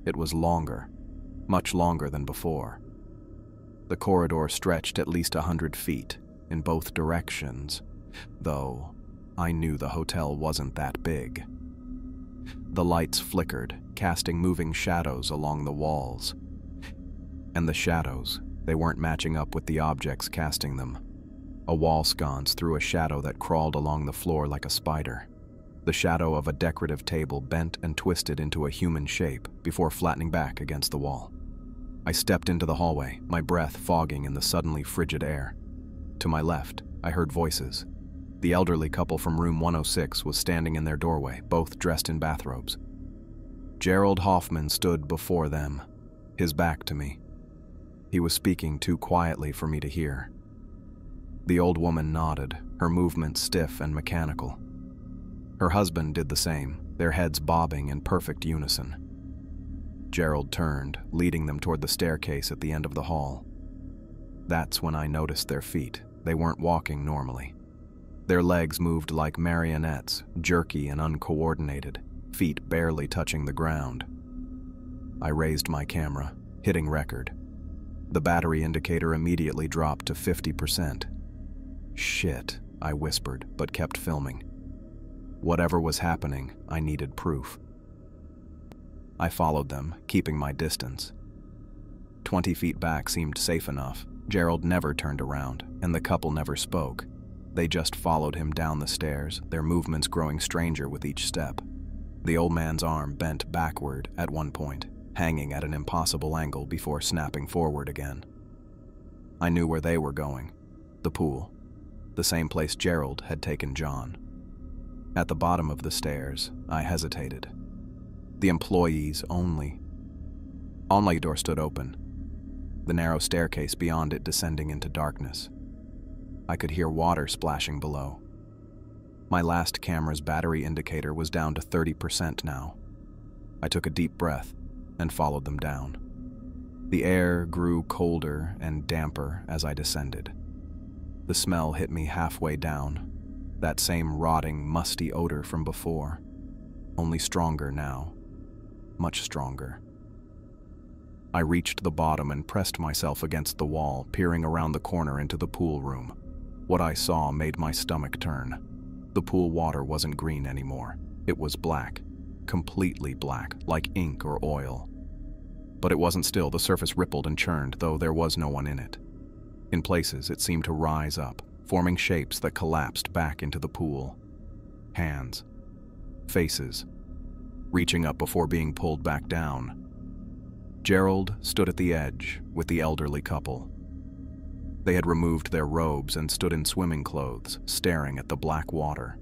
It was longer, much longer than before. The corridor stretched at least 100 feet, in both directions, though I knew the hotel wasn't that big. The lights flickered, casting moving shadows along the walls. And the shadows, they weren't matching up with the objects casting them. A wall sconce threw a shadow that crawled along the floor like a spider. The shadow of a decorative table bent and twisted into a human shape before flattening back against the wall. I stepped into the hallway, my breath fogging in the suddenly frigid air. To my left, I heard voices. The elderly couple from room 106 was standing in their doorway, both dressed in bathrobes. Gerald Hoffman stood before them, his back to me. He was speaking too quietly for me to hear. The old woman nodded, her movements stiff and mechanical. Her husband did the same, their heads bobbing in perfect unison. Gerald turned, leading them toward the staircase at the end of the hall. That's when I noticed their feet. They weren't walking normally. Their legs moved like marionettes, jerky and uncoordinated, feet barely touching the ground. I raised my camera, hitting record. The battery indicator immediately dropped to 50%. "Shit," I whispered, but kept filming. Whatever was happening, I needed proof. I followed them, keeping my distance. 20 feet back seemed safe enough. Gerald never turned around, and the couple never spoke. They just followed him down the stairs, their movements growing stranger with each step. The old man's arm bent backward at one point, hanging at an impossible angle before snapping forward again. I knew where they were going. The pool. The same place Gerald had taken John. At the bottom of the stairs, I hesitated. The employees only. Only door stood open, the narrow staircase beyond it descending into darkness. I could hear water splashing below. My last camera's battery indicator was down to 30% now. I took a deep breath and followed them down. The air grew colder and damper as I descended. The smell hit me halfway down, that same rotting, musty odor from before, only stronger now, much stronger. I reached the bottom and pressed myself against the wall, peering around the corner into the pool room. What I saw made my stomach turn. The pool water wasn't green anymore. It was black, completely black, like ink or oil. But it wasn't still. The surface rippled and churned, though there was no one in it. In places, it seemed to rise up, forming shapes that collapsed back into the pool. Hands, faces, reaching up before being pulled back down. Gerald stood at the edge with the elderly couple. They had removed their robes and stood in swimming clothes, staring at the black water.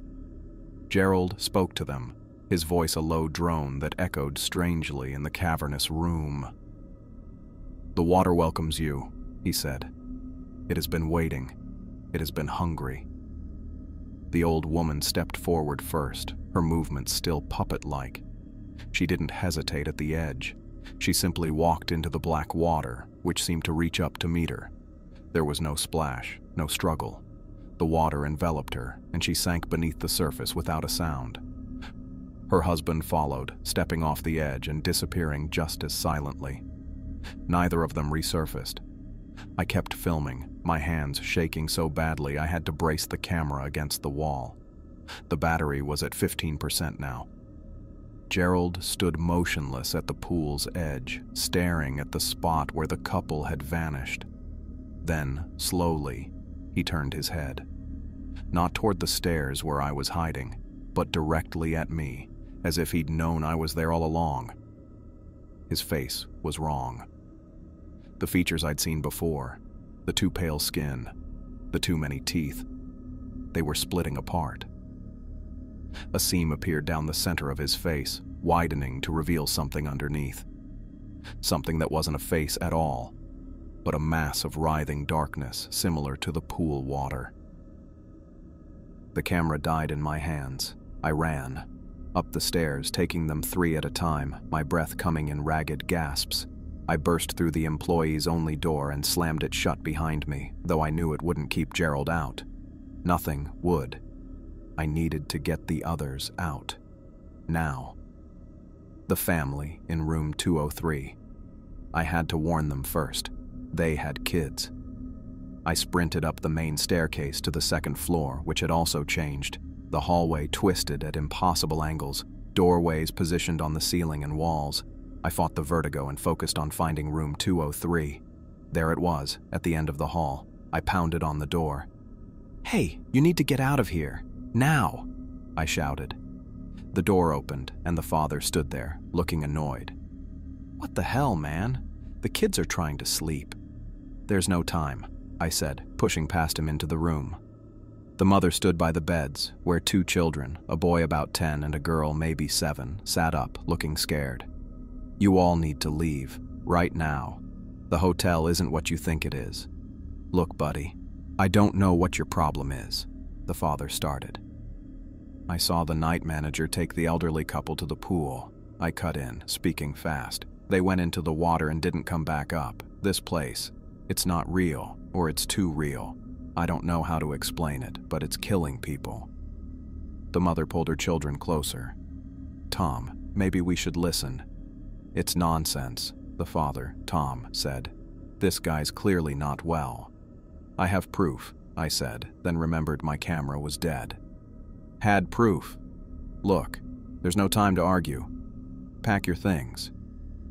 Gerald spoke to them, his voice a low drone that echoed strangely in the cavernous room. "The water welcomes you," he said. "It has been waiting. It has been hungry." The old woman stepped forward first, her movements still puppet-like. She didn't hesitate at the edge. She simply walked into the black water, which seemed to reach up to meet her. There was no splash, no struggle. The water enveloped her, and she sank beneath the surface without a sound. Her husband followed, stepping off the edge and disappearing just as silently. Neither of them resurfaced. I kept filming, my hands shaking so badly I had to brace the camera against the wall. The battery was at 15% now. Gerald stood motionless at the pool's edge, staring at the spot where the couple had vanished. Then, slowly, he turned his head. Not toward the stairs where I was hiding, but directly at me, as if he'd known I was there all along. His face was wrong. The features I'd seen before, the too pale skin, the too many teeth, they were splitting apart. A seam appeared down the center of his face, widening to reveal something underneath. Something that wasn't a face at all, but a mass of writhing darkness similar to the pool water. The camera died in my hands. I ran. Up the stairs, taking them 3 at a time, my breath coming in ragged gasps. I burst through the employees' only door and slammed it shut behind me, though I knew it wouldn't keep Gerald out. Nothing would. I needed to get the others out. Now. The family in room 203. I had to warn them first. They had kids. I sprinted up the main staircase to the 2nd floor, which had also changed. The hallway twisted at impossible angles, doorways positioned on the ceiling and walls. I fought the vertigo and focused on finding room 203. There it was, at the end of the hall. I pounded on the door. "Hey, you need to get out of here. Now!" I shouted. The door opened, and the father stood there, looking annoyed. "What the hell, man? The kids are trying to sleep." "There's no time," I said, pushing past him into the room. The mother stood by the beds, where 2 children, a boy about 10 and a girl maybe 7, sat up, looking scared. "You all need to leave, right now. The hotel isn't what you think it is." "Look, buddy, I don't know what your problem is," the father started. I saw the night manager take the elderly couple to the pool. I cut in, speaking fast. "They went into the water and didn't come back up. This place, it's not real, or it's too real. I don't know how to explain it, but it's killing people." The mother pulled her children closer. "Tom, maybe we should listen." "It's nonsense," the father, Tom, said. "This guy's clearly not well." "I have proof," I said, then remembered my camera was dead. "Had proof. Look, there's no time to argue. Pack your things.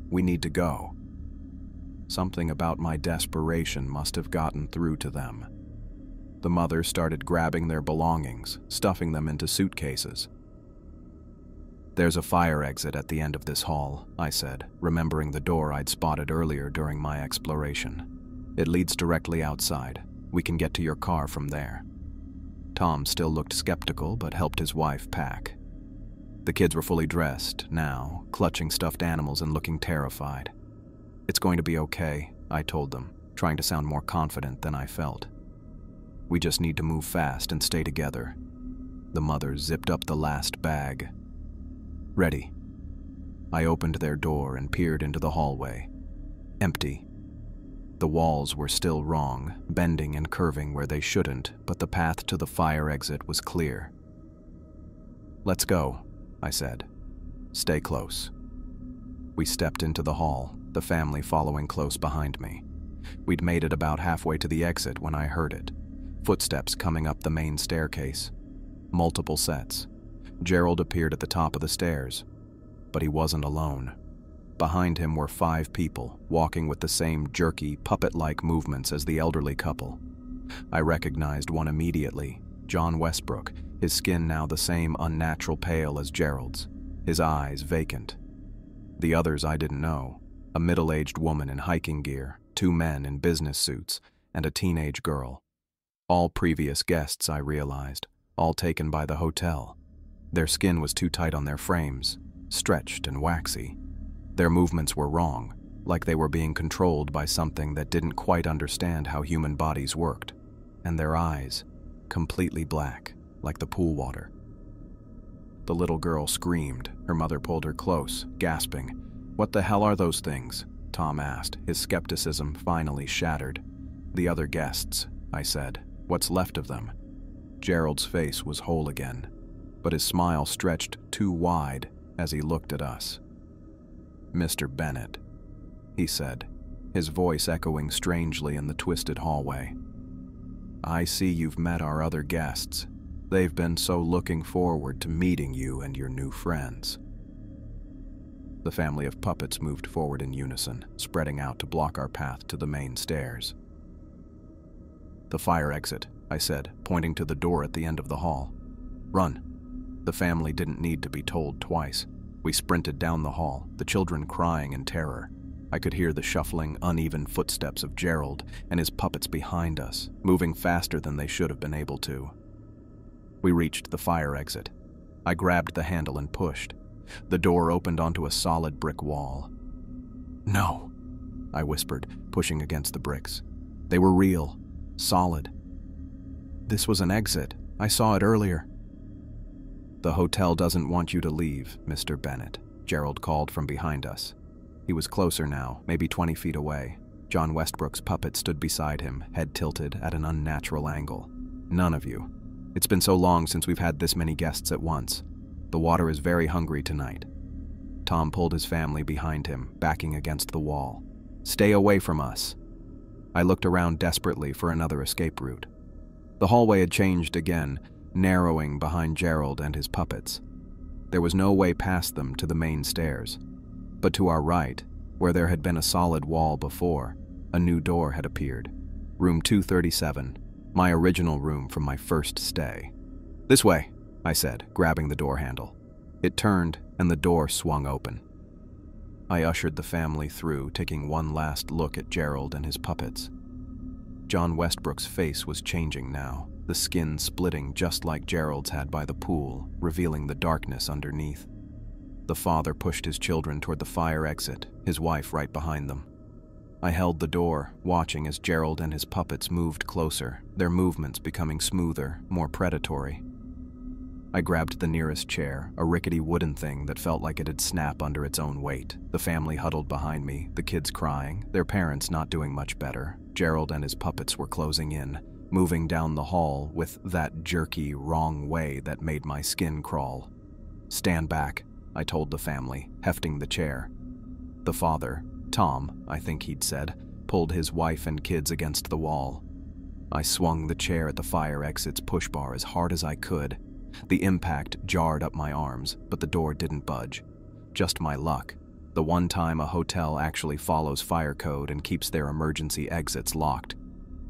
We need to go." Something about my desperation must have gotten through to them. The mother started grabbing their belongings, stuffing them into suitcases. "There's a fire exit at the end of this hall," I said, remembering the door I'd spotted earlier during my exploration. "It leads directly outside. We can get to your car from there." Tom still looked skeptical, but helped his wife pack. The kids were fully dressed, now, clutching stuffed animals and looking terrified. "It's going to be okay," I told them, trying to sound more confident than I felt. "We just need to move fast and stay together." The mother zipped up the last bag. "Ready." I opened their door and peered into the hallway. Empty. The walls were still wrong, bending and curving where they shouldn't, but the path to the fire exit was clear. "Let's go," I said. "Stay close." We stepped into the hall, the family following close behind me. We'd made it about halfway to the exit when I heard it. Footsteps coming up the main staircase. Multiple sets. Gerald appeared at the top of the stairs, but he wasn't alone. Behind him were 5 people, walking with the same jerky, puppet-like movements as the elderly couple. I recognized one immediately, John Westbrook, his skin now the same unnatural pale as Gerald's, his eyes vacant. The others I didn't know, a middle-aged woman in hiking gear, 2 men in business suits, and a teenage girl. All previous guests, I realized, all taken by the hotel. Their skin was too tight on their frames, stretched and waxy. Their movements were wrong, like they were being controlled by something that didn't quite understand how human bodies worked. And their eyes, completely black, like the pool water. The little girl screamed. Her mother pulled her close, gasping. "What the hell are those things?" Tom asked, his skepticism finally shattered. "The other guests," I said. "What's left of them?" Gerald's face was whole again, but his smile stretched too wide as he looked at us. "Mr. Bennett," he said, his voice echoing strangely in the twisted hallway. "I see you've met our other guests. They've been so looking forward to meeting you and your new friends." The family of puppets moved forward in unison, spreading out to block our path to the main stairs. "The fire exit," I said, pointing to the door at the end of the hall. "Run." The family didn't need to be told twice. We sprinted down the hall, the children crying in terror. I could hear the shuffling, uneven footsteps of Gerald and his puppets behind us, moving faster than they should have been able to. We reached the fire exit. I grabbed the handle and pushed. The door opened onto a solid brick wall. "No," I whispered, pushing against the bricks. They were real, solid. "This was an exit. I saw it earlier." "The hotel doesn't want you to leave, Mr. Bennett," Gerald called from behind us. He was closer now, maybe 20 feet away. John Westbrook's puppet stood beside him, head tilted at an unnatural angle. "None of you. It's been so long since we've had this many guests at once. The water is very hungry tonight." Tom pulled his family behind him, backing against the wall. "Stay away from us." I looked around desperately for another escape route. The hallway had changed again, narrowing behind Gerald and his puppets. There was no way past them to the main stairs. But to our right, where there had been a solid wall before, a new door had appeared. Room 237, my original room from my first stay. "This way," I said, grabbing the door handle. It turned, and the door swung open. I ushered the family through, taking one last look at Gerald and his puppets. John Westbrook's face was changing now, the skin splitting just like Gerald's had by the pool, revealing the darkness underneath. The father pushed his children toward the fire exit, his wife right behind them. I held the door, watching as Gerald and his puppets moved closer, their movements becoming smoother, more predatory. I grabbed the nearest chair, a rickety wooden thing that felt like it'd snap under its own weight. The family huddled behind me, the kids crying, their parents not doing much better. Gerald and his puppets were closing in, moving down the hall with that jerky, wrong way that made my skin crawl. "Stand back," I told the family, hefting the chair. The father, Tom, I think he'd said, pulled his wife and kids against the wall. I swung the chair at the fire exit's push bar as hard as I could. The impact jarred up my arms, but the door didn't budge. Just my luck. The one time a hotel actually follows fire code and keeps their emergency exits locked.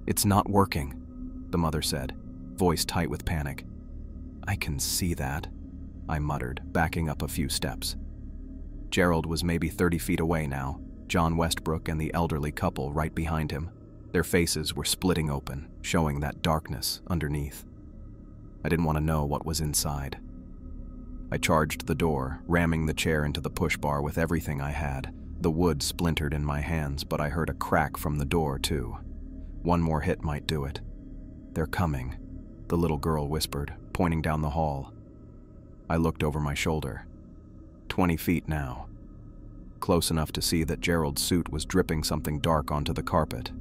"It's not working," the mother said, voice tight with panic. "I can see that," I muttered, backing up a few steps. Gerald was maybe 30 feet away now, John Westbrook and the elderly couple right behind him. Their faces were splitting open, showing that darkness underneath. I didn't want to know what was inside. I charged the door, ramming the chair into the push bar with everything I had. The wood splintered in my hands, but I heard a crack from the door, too. One more hit might do it. "They're coming," the little girl whispered, pointing down the hall. I looked over my shoulder. 20 feet now. Close enough to see that Gerald's suit was dripping something dark onto the carpet.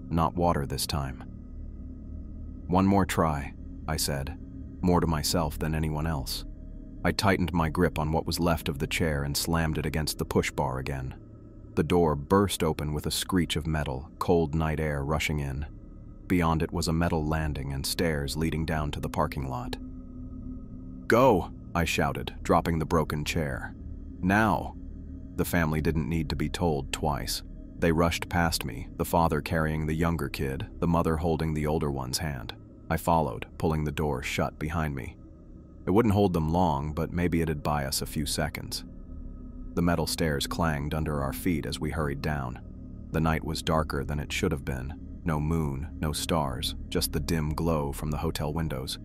Not water this time. "One more try," I said, more to myself than anyone else. I tightened my grip on what was left of the chair and slammed it against the push bar again. The door burst open with a screech of metal, cold night air rushing in. Beyond it was a metal landing and stairs leading down to the parking lot. "Go!" I shouted, dropping the broken chair. Now! The family didn't need to be told twice. They rushed past me, the father carrying the younger kid, the mother holding the older one's hand. I followed, pulling the door shut behind me. It wouldn't hold them long, but maybe it'd buy us a few seconds. The metal stairs clanged under our feet as we hurried down. The night was darker than it should have been. No moon, no stars, just the dim glow from the hotel windows.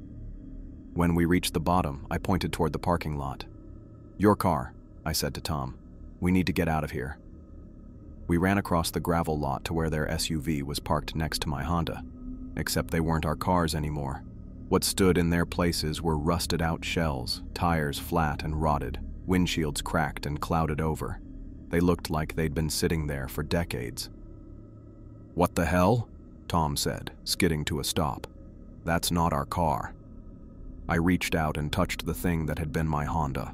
When we reached the bottom, I pointed toward the parking lot. "Your car," I said to Tom. "We need to get out of here." We ran across the gravel lot to where their SUV was parked next to my Honda. Except they weren't our cars anymore. What stood in their places were rusted-out shells, tires flat and rotted, windshields cracked and clouded over. They looked like they'd been sitting there for decades. "What the hell?" Tom said, skidding to a stop. "That's not our car." I reached out and touched the thing that had been my Honda.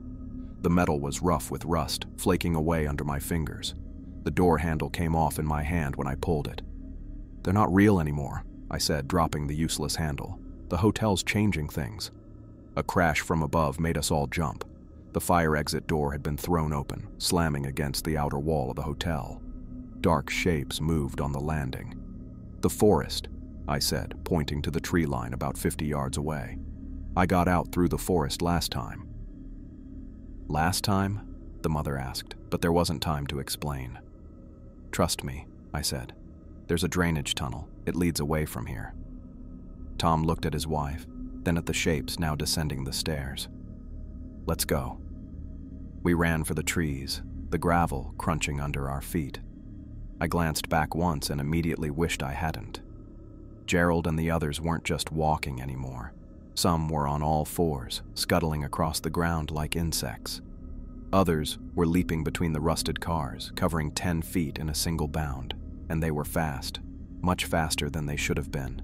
The metal was rough with rust, flaking away under my fingers. The door handle came off in my hand when I pulled it. "They're not real anymore," I said, dropping the useless handle. "The hotel's changing things." A crash from above made us all jump. The fire exit door had been thrown open, slamming against the outer wall of the hotel. Dark shapes moved on the landing. "The forest," I said, pointing to the tree line about 50 yards away. "I got out through the forest last time." "Last time?" the mother asked, but there wasn't time to explain. "Trust me," I said. "There's a drainage tunnel. It leads away from here." Tom looked at his wife, then at the shapes now descending the stairs. "Let's go." We ran for the trees, the gravel crunching under our feet. I glanced back once and immediately wished I hadn't. Gerald and the others weren't just walking anymore. Some were on all fours, scuttling across the ground like insects. Others were leaping between the rusted cars, covering 10 feet in a single bound, and they were fast, much faster than they should have been.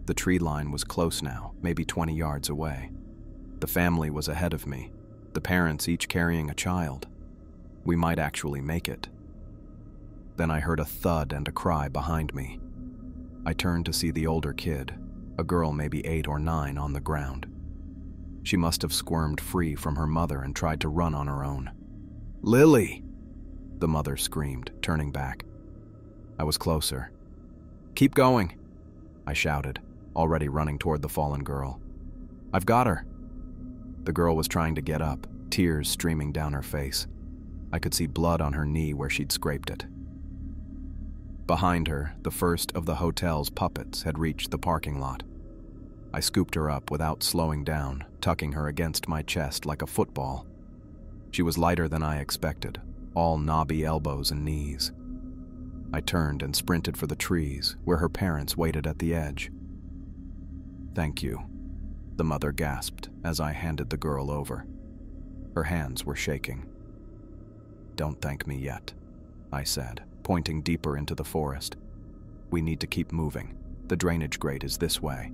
The tree line was close now, maybe 20 yards away. The family was ahead of me, the parents each carrying a child. We might actually make it. Then I heard a thud and a cry behind me. I turned to see the older kid, a girl maybe 8 or 9, on the ground. She must have squirmed free from her mother and tried to run on her own. "Lily!" the mother screamed, turning back. I was closer. "Keep going!" I shouted, already running toward the fallen girl. "I've got her!" The girl was trying to get up, tears streaming down her face. I could see blood on her knee where she'd scraped it. Behind her, the first of the hotel's puppets had reached the parking lot. I scooped her up without slowing down, tucking her against my chest like a football. She was lighter than I expected, all knobby elbows and knees. I turned and sprinted for the trees, where her parents waited at the edge. "Thank you," the mother gasped as I handed the girl over. Her hands were shaking. "Don't thank me yet," I said, pointing deeper into the forest. "We need to keep moving. The drainage grate is this way."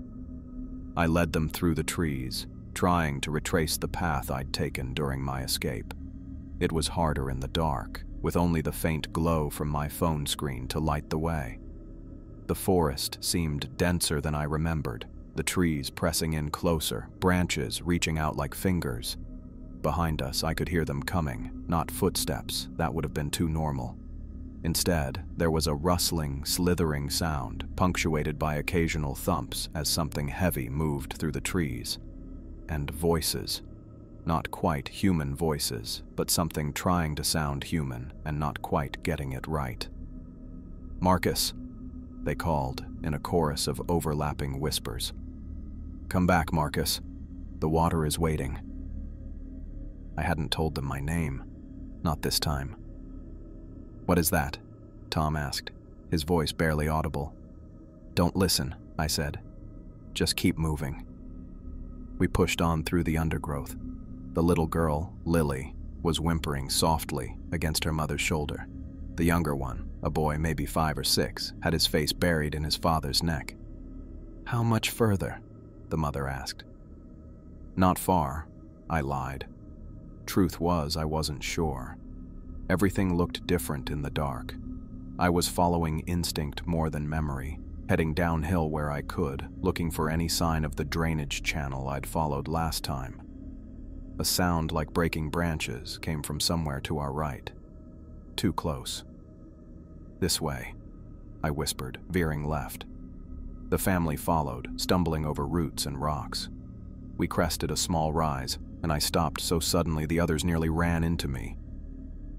I led them through the trees, trying to retrace the path I'd taken during my escape. It was harder in the dark, with only the faint glow from my phone screen to light the way. The forest seemed denser than I remembered, the trees pressing in closer, branches reaching out like fingers. Behind us, I could hear them coming, not footsteps, that would have been too normal. Instead, there was a rustling, slithering sound, punctuated by occasional thumps as something heavy moved through the trees. And voices. Not quite human voices, but something trying to sound human and not quite getting it right. "Marcus," they called in a chorus of overlapping whispers. "Come back, Marcus. The water is waiting." I hadn't told them my name. Not this time. "What is that?" Tom asked, his voice barely audible. "Don't listen," I said. "Just keep moving." We pushed on through the undergrowth. The little girl, Lily, was whimpering softly against her mother's shoulder. The younger one, a boy maybe 5 or 6, had his face buried in his father's neck. "How much further?" the mother asked. "Not far," I lied. Truth was, I wasn't sure. Everything looked different in the dark. I was following instinct more than memory, heading downhill where I could, looking for any sign of the drainage channel I'd followed last time. A sound like breaking branches came from somewhere to our right. Too close. "This way," I whispered, veering left. The family followed, stumbling over roots and rocks. We crested a small rise, and I stopped so suddenly the others nearly ran into me.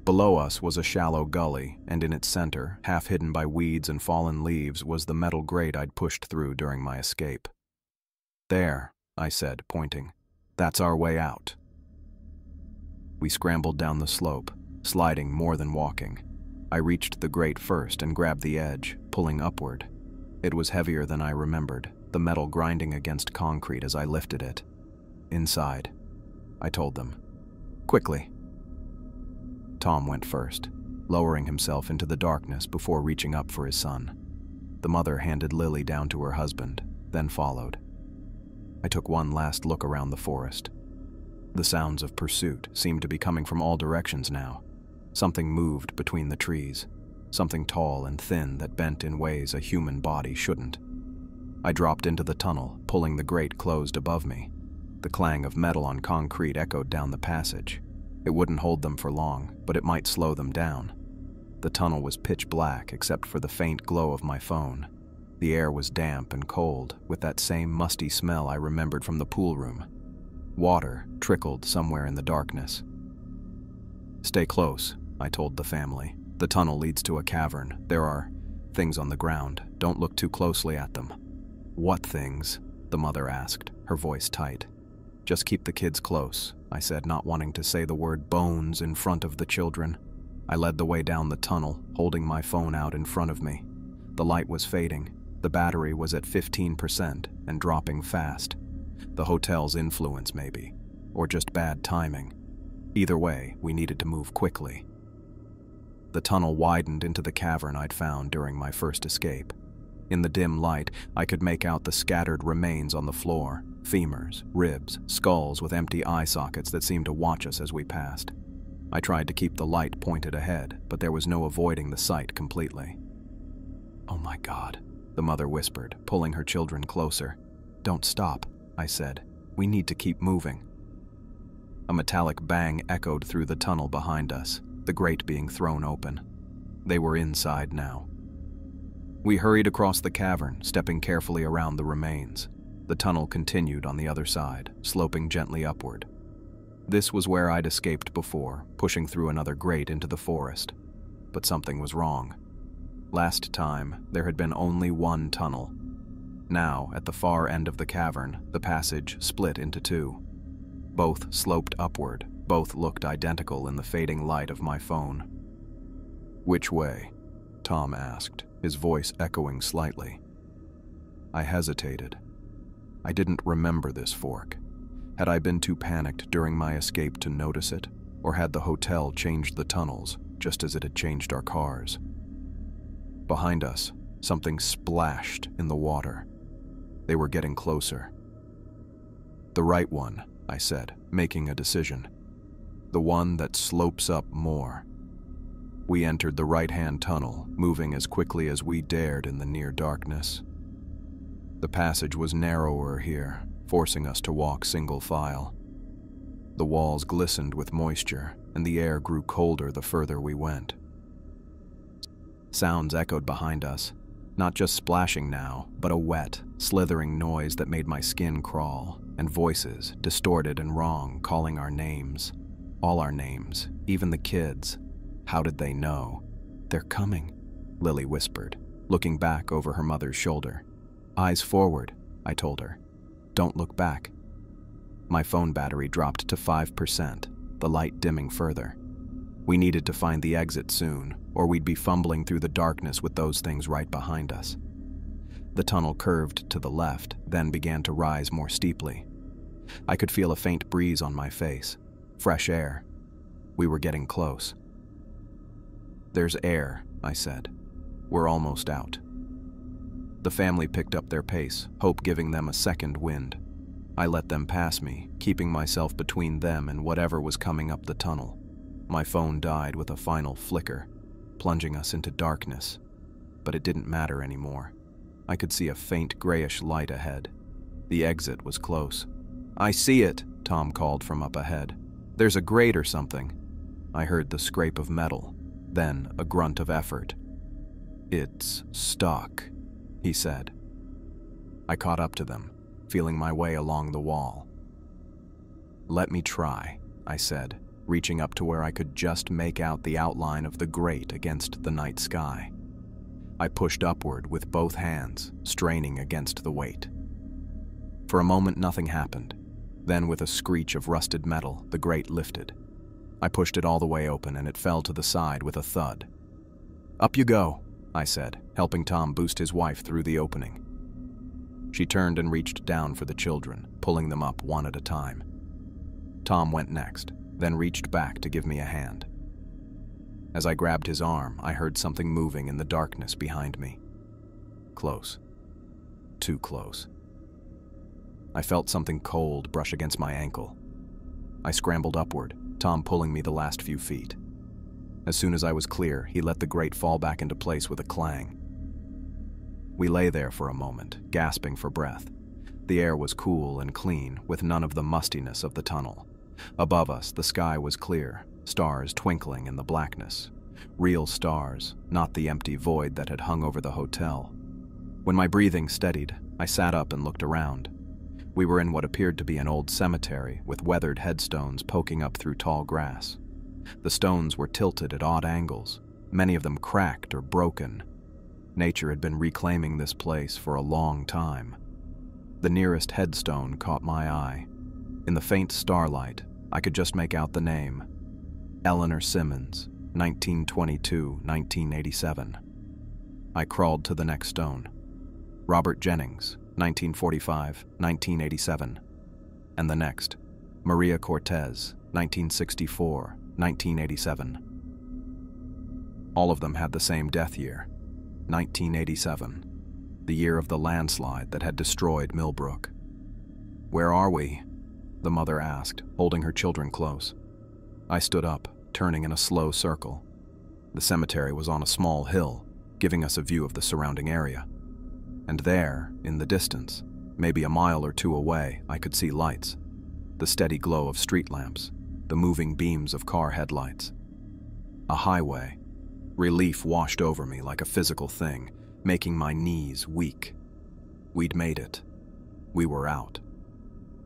Below us was a shallow gully, and in its center, half hidden by weeds and fallen leaves, was the metal grate I'd pushed through during my escape. "There," I said, pointing. "That's our way out." We scrambled down the slope, sliding more than walking. I reached the grate first and grabbed the edge, pulling upward. It was heavier than I remembered, the metal grinding against concrete as I lifted it. "Inside," I told them. "Quickly." Tom went first, lowering himself into the darkness before reaching up for his son. The mother handed Lily down to her husband, then followed. I took one last look around the forest. The sounds of pursuit seemed to be coming from all directions now. Something moved between the trees, something tall and thin that bent in ways a human body shouldn't. I dropped into the tunnel, pulling the grate closed above me. The clang of metal on concrete echoed down the passage. It wouldn't hold them for long, but it might slow them down. The tunnel was pitch black except for the faint glow of my phone. The air was damp and cold, with that same musty smell I remembered from the pool room. Water trickled somewhere in the darkness. "Stay close," I told the family. "The tunnel leads to a cavern. There are things on the ground. Don't look too closely at them." "What things?" the mother asked, her voice tight. "Just keep the kids close," I said, not wanting to say the word bones in front of the children. I led the way down the tunnel, holding my phone out in front of me. The light was fading. The battery was at 15% and dropping fast. The hotel's influence, maybe, or just bad timing. Either way, we needed to move quickly. The tunnel widened into the cavern I'd found during my first escape. In the dim light, I could make out the scattered remains on the floor, femurs, ribs, skulls with empty eye sockets that seemed to watch us as we passed. I tried to keep the light pointed ahead, but there was no avoiding the sight completely. "Oh my God," the mother whispered, pulling her children closer. "Don't stop," I said. "We need to keep moving." A metallic bang echoed through the tunnel behind us, the grate being thrown open. They were inside now. We hurried across the cavern, stepping carefully around the remains. The tunnel continued on the other side, sloping gently upward. This was where I'd escaped before, pushing through another grate into the forest. But something was wrong. Last time, there had been only one tunnel. Now, at the far end of the cavern, the passage split into two. Both sloped upward, both looked identical in the fading light of my phone. "Which way?" Tom asked, his voice echoing slightly. I hesitated. I didn't remember this fork. Had I been too panicked during my escape to notice it, or had the hotel changed the tunnels, just as it had changed our cars? Behind us, something splashed in the water. They were getting closer. "The right one," I said, making a decision. "The one that slopes up more." We entered the right-hand tunnel, moving as quickly as we dared in the near darkness. The passage was narrower here, forcing us to walk single file. The walls glistened with moisture, and the air grew colder the further we went. Sounds echoed behind us, not just splashing now, but a wet, slithering noise that made my skin crawl, and voices, distorted and wrong, calling our names. All our names, even the kids'. How did they know? "They're coming," Lily whispered, looking back over her mother's shoulder. "Eyes forward," I told her. "Don't look back." My phone battery dropped to 5%, the light dimming further. We needed to find the exit soon, or we'd be fumbling through the darkness with those things right behind us. The tunnel curved to the left, then began to rise more steeply. I could feel a faint breeze on my face. Fresh air. We were getting close. "There's air," I said. "We're almost out." The family picked up their pace, hope giving them a second wind. I let them pass me, keeping myself between them and whatever was coming up the tunnel. My phone died with a final flicker, plunging us into darkness. But it didn't matter anymore. I could see a faint grayish light ahead. The exit was close. "I see it," Tom called from up ahead. "There's a grate or something." I heard the scrape of metal, then a grunt of effort. "It's stuck," he said. I caught up to them, feeling my way along the wall. "Let me try," I said, reaching up to where I could just make out the outline of the grate against the night sky. I pushed upward with both hands, straining against the weight. For a moment, nothing happened. Then, with a screech of rusted metal, the grate lifted. I pushed it all the way open, and it fell to the side with a thud. "Up you go," I said, helping Tom boost his wife through the opening. She turned and reached down for the children, pulling them up one at a time. Tom went next, then reached back to give me a hand. As I grabbed his arm, I heard something moving in the darkness behind me. Close. Too close. I felt something cold brush against my ankle. I scrambled upward, Tom pulling me the last few feet. As soon as I was clear, he let the grate fall back into place with a clang. We lay there for a moment, gasping for breath. The air was cool and clean, with none of the mustiness of the tunnel. Above us, the sky was clear, stars twinkling in the blackness. Real stars, not the empty void that had hung over the hotel. When my breathing steadied, I sat up and looked around. We were in what appeared to be an old cemetery, with weathered headstones poking up through tall grass. The stones were tilted at odd angles, many of them cracked or broken. Nature had been reclaiming this place for a long time. The nearest headstone caught my eye. In the faint starlight, I could just make out the name. Eleanor Simmons, 1922-1987. I crawled to the next stone. Robert Jennings, 1945-1987. And the next, Maria Cortez, 1964-1987. All of them had the same death year, 1987, the year of the landslide that had destroyed Millbrook. "Where are we?" the mother asked, holding her children close. I stood up, turning in a slow circle. The cemetery was on a small hill, giving us a view of the surrounding area. And there, in the distance, maybe a mile or two away, I could see lights. The steady glow of street lamps, the moving beams of car headlights. A highway. Relief washed over me like a physical thing, making my knees weak. We'd made it. We were out.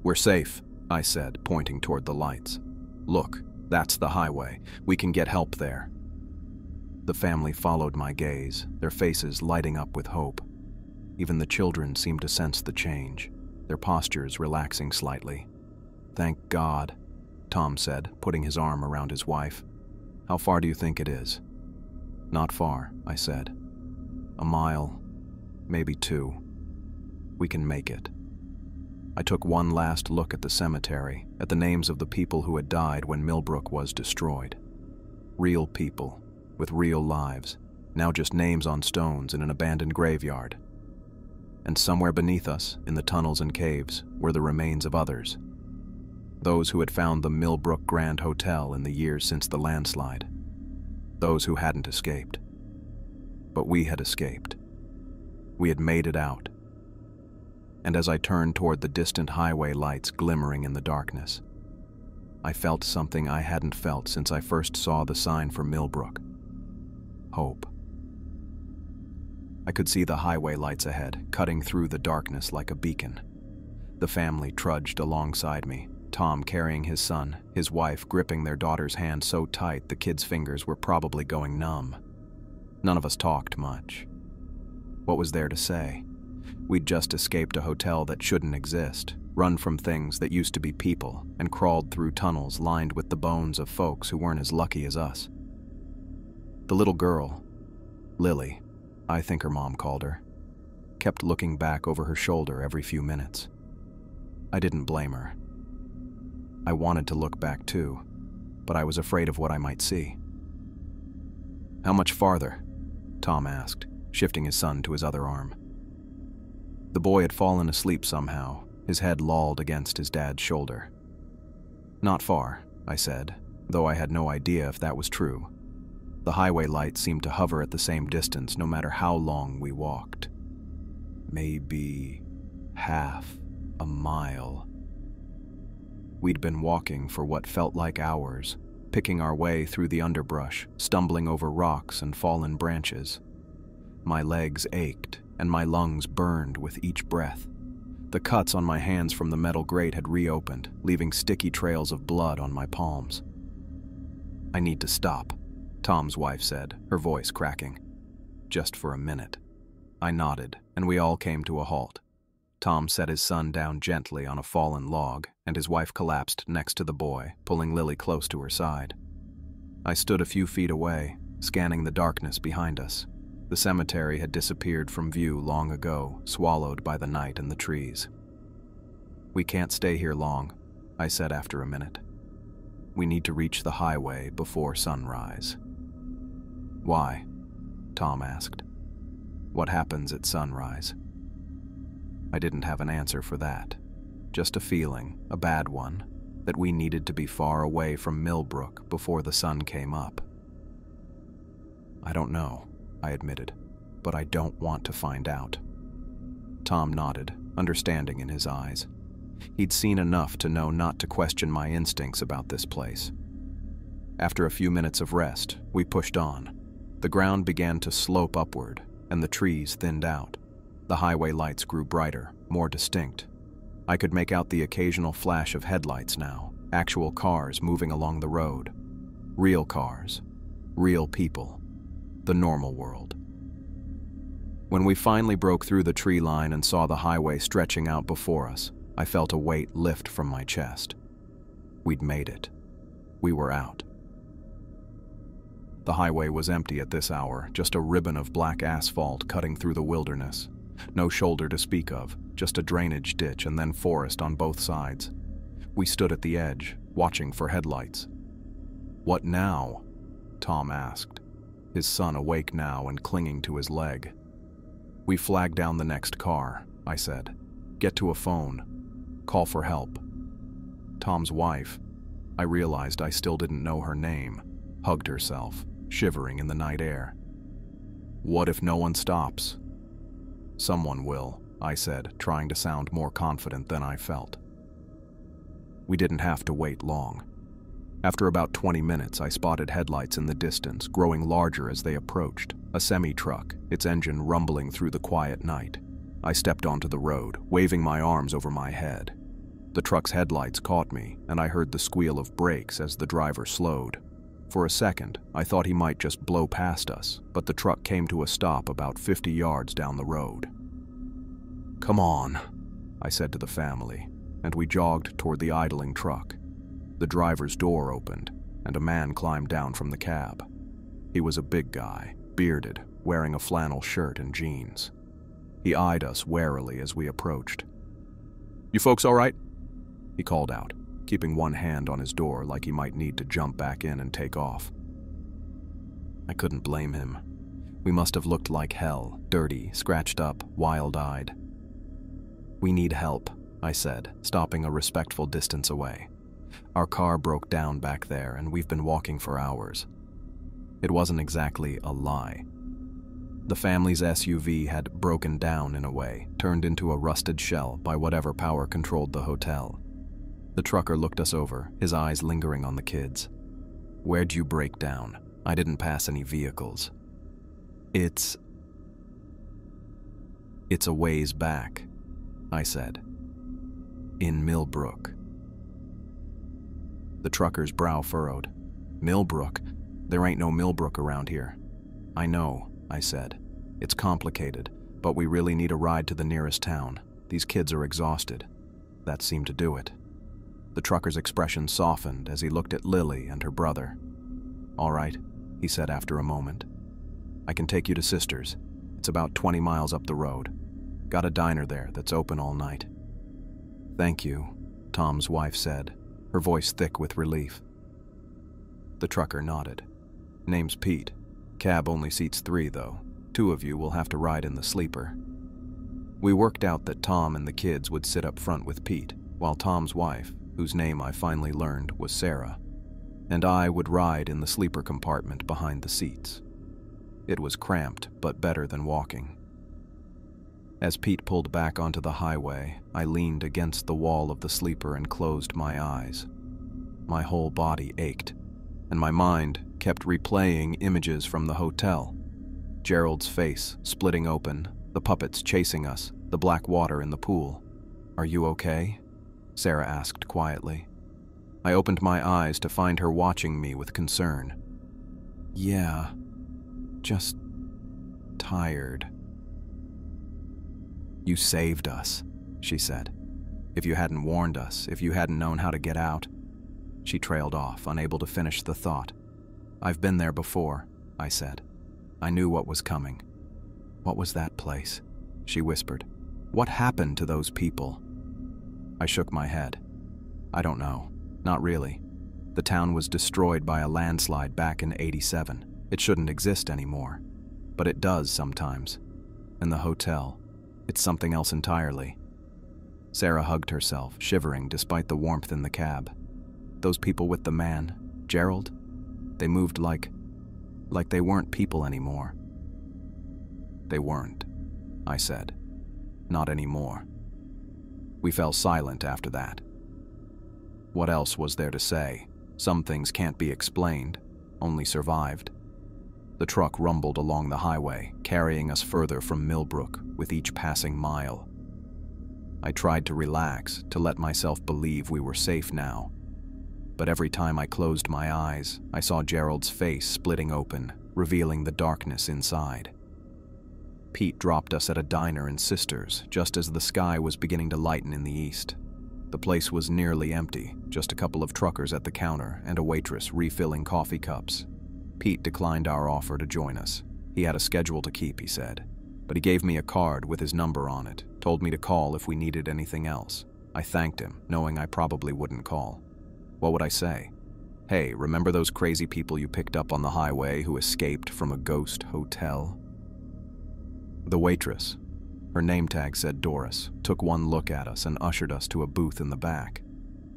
"We're safe," I said, pointing toward the lights. "Look, that's the highway. We can get help there." The family followed my gaze, their faces lighting up with hope. Even the children seemed to sense the change, their postures relaxing slightly. "Thank God," Tom said, putting his arm around his wife. "How far do you think it is?" "Not far," I said. "A mile, maybe 2. We can make it." I took one last look at the cemetery, at the names of the people who had died when Millbrook was destroyed. Real people, with real lives, now just names on stones in an abandoned graveyard. And somewhere beneath us, in the tunnels and caves, were the remains of others. Those who had found the Millbrook Grand Hotel in the years since the landslide. Those who hadn't escaped. But we had escaped. We had made it out. And as I turned toward the distant highway lights glimmering in the darkness, I felt something I hadn't felt since I first saw the sign for Millbrook. Hope. I could see the highway lights ahead, cutting through the darkness like a beacon. The family trudged alongside me, Tom carrying his son, his wife gripping their daughter's hand so tight the kids' fingers were probably going numb. None of us talked much. What was there to say? We'd just escaped a hotel that shouldn't exist, run from things that used to be people, and crawled through tunnels lined with the bones of folks who weren't as lucky as us. The little girl, Lily, I think her mom called her, kept looking back over her shoulder every few minutes. I didn't blame her. I wanted to look back too, but I was afraid of what I might see. "How much farther?" Tom asked, shifting his son to his other arm. The boy had fallen asleep somehow, his head lolled against his dad's shoulder. "Not far," I said, though I had no idea if that was true. The highway lights seemed to hover at the same distance no matter how long we walked. "Maybe half a mile." we'd been walking for what felt like hours, picking our way through the underbrush, stumbling over rocks and fallen branches. My legs ached, and my lungs burned with each breath. The cuts on my hands from the metal grate had reopened, leaving sticky trails of blood on my palms. "I need to stop," Tom's wife said, her voice cracking. "Just for a minute." I nodded, and we all came to a halt. Tom set his son down gently on a fallen log, and his wife collapsed next to the boy, pulling Lily close to her side. I stood a few feet away, scanning the darkness behind us. The cemetery had disappeared from view long ago, swallowed by the night and the trees. "We can't stay here long," I said after a minute. "We need to reach the highway before sunrise." "Why?" Tom asked. "What happens at sunrise?" I didn't have an answer for that. Just a feeling, a bad one, that we needed to be far away from Millbrook before the sun came up. "I don't know," I admitted, "but I don't want to find out." Tom nodded, understanding in his eyes. He'd seen enough to know not to question my instincts about this place. After a few minutes of rest, we pushed on. The ground began to slope upward, and the trees thinned out. The highway lights grew brighter, more distinct. I could make out the occasional flash of headlights now, actual cars moving along the road. Real cars, real people, the normal world. When we finally broke through the tree line and saw the highway stretching out before us, I felt a weight lift from my chest. We'd made it. We were out. The highway was empty at this hour, just a ribbon of black asphalt cutting through the wilderness. No shoulder to speak of, just a drainage ditch and then forest on both sides. We stood at the edge, watching for headlights. "What now?" Tom asked, his son awake now and clinging to his leg. "We flag down the next car," I said. "Get to a phone. Call for help." Tom's wife, I realized I still didn't know her name, hugged herself, shivering in the night air. "What if no one stops?" "Someone will," I said, trying to sound more confident than I felt. We didn't have to wait long. After about 20 minutes, I spotted headlights in the distance, growing larger as they approached. A semi-truck, its engine rumbling through the quiet night. I stepped onto the road, waving my arms over my head. The truck's headlights caught me, and I heard the squeal of brakes as the driver slowed. For a second, I thought he might just blow past us, but the truck came to a stop about 50 yards down the road. "Come on," I said to the family, and we jogged toward the idling truck. The driver's door opened, and a man climbed down from the cab. He was a big guy, bearded, wearing a flannel shirt and jeans. He eyed us warily as we approached. "You folks all right?" he called out, keeping one hand on his door like he might need to jump back in and take off. I couldn't blame him. We must have looked like hell, dirty, scratched up, wild-eyed. "We need help," I said, stopping a respectful distance away. "Our car broke down back there, and we've been walking for hours." It wasn't exactly a lie. The family's SUV had broken down in a way, turned into a rusted shell by whatever power controlled the hotel. The trucker looked us over, his eyes lingering on the kids. "Where'd you break down? I didn't pass any vehicles." It's a ways back," I said. "In Millbrook." The trucker's brow furrowed. "Millbrook? There ain't no Millbrook around here." "I know," I said. "It's complicated, but we really need a ride to the nearest town. These kids are exhausted." That seemed to do it. The trucker's expression softened as he looked at Lily and her brother. "All right," he said after a moment. "I can take you to Sisters. It's about 20 miles up the road. Got a diner there that's open all night." "Thank you," Tom's wife said, her voice thick with relief. The trucker nodded. "Name's Pete. Cab only seats 3, though. 2 of you will have to ride in the sleeper." We worked out that Tom and the kids would sit up front with Pete, while Tom's wife, whose name I finally learned was Sarah, and I would ride in the sleeper compartment behind the seats. It was cramped, but better than walking. As Pete pulled back onto the highway, I leaned against the wall of the sleeper and closed my eyes. My whole body ached, and my mind kept replaying images from the hotel. Gerald's face splitting open, the puppets chasing us, the black water in the pool. "Are you okay?" Sarah asked quietly. I opened my eyes to find her watching me with concern. "Yeah, just tired." "You saved us," she said. "If you hadn't warned us, if you hadn't known how to get out." She trailed off, unable to finish the thought. "I've been there before," I said. I knew what was coming. "What was that place?" she whispered. "What happened to those people?" I shook my head. "I don't know. Not really. The town was destroyed by a landslide back in '87. It shouldn't exist anymore. But it does sometimes. And the hotel, it's something else entirely." Sarah hugged herself, shivering despite the warmth in the cab. "Those people with the man, Gerald, they moved like they weren't people anymore." "They weren't," I said. "Not anymore." We fell silent after that. What else was there to say? Some things can't be explained, only survived. The truck rumbled along the highway, carrying us further from Millbrook with each passing mile. I tried to relax, to let myself believe we were safe now. But every time I closed my eyes, I saw Gerald's face splitting open, revealing the darkness inside. Pete dropped us at a diner in Sisters, just as the sky was beginning to lighten in the east. The place was nearly empty, just a couple of truckers at the counter and a waitress refilling coffee cups. Pete declined our offer to join us. He had a schedule to keep, he said. But he gave me a card with his number on it, told me to call if we needed anything else. I thanked him, knowing I probably wouldn't call. What would I say? "Hey, remember those crazy people you picked up on the highway who escaped from a ghost hotel?" The waitress, her name tag said Doris, took one look at us and ushered us to a booth in the back.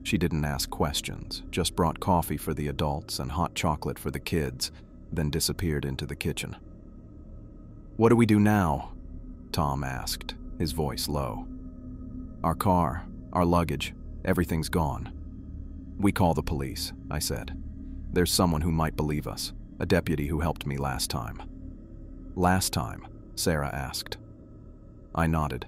She didn't ask questions, just brought coffee for the adults and hot chocolate for the kids, then disappeared into the kitchen. "What do we do now?" Tom asked, his voice low. "Our car, our luggage, everything's gone." "We call the police," I said. "There's someone who might believe us, a deputy who helped me last time." "Last time?" Sarah asked. I nodded.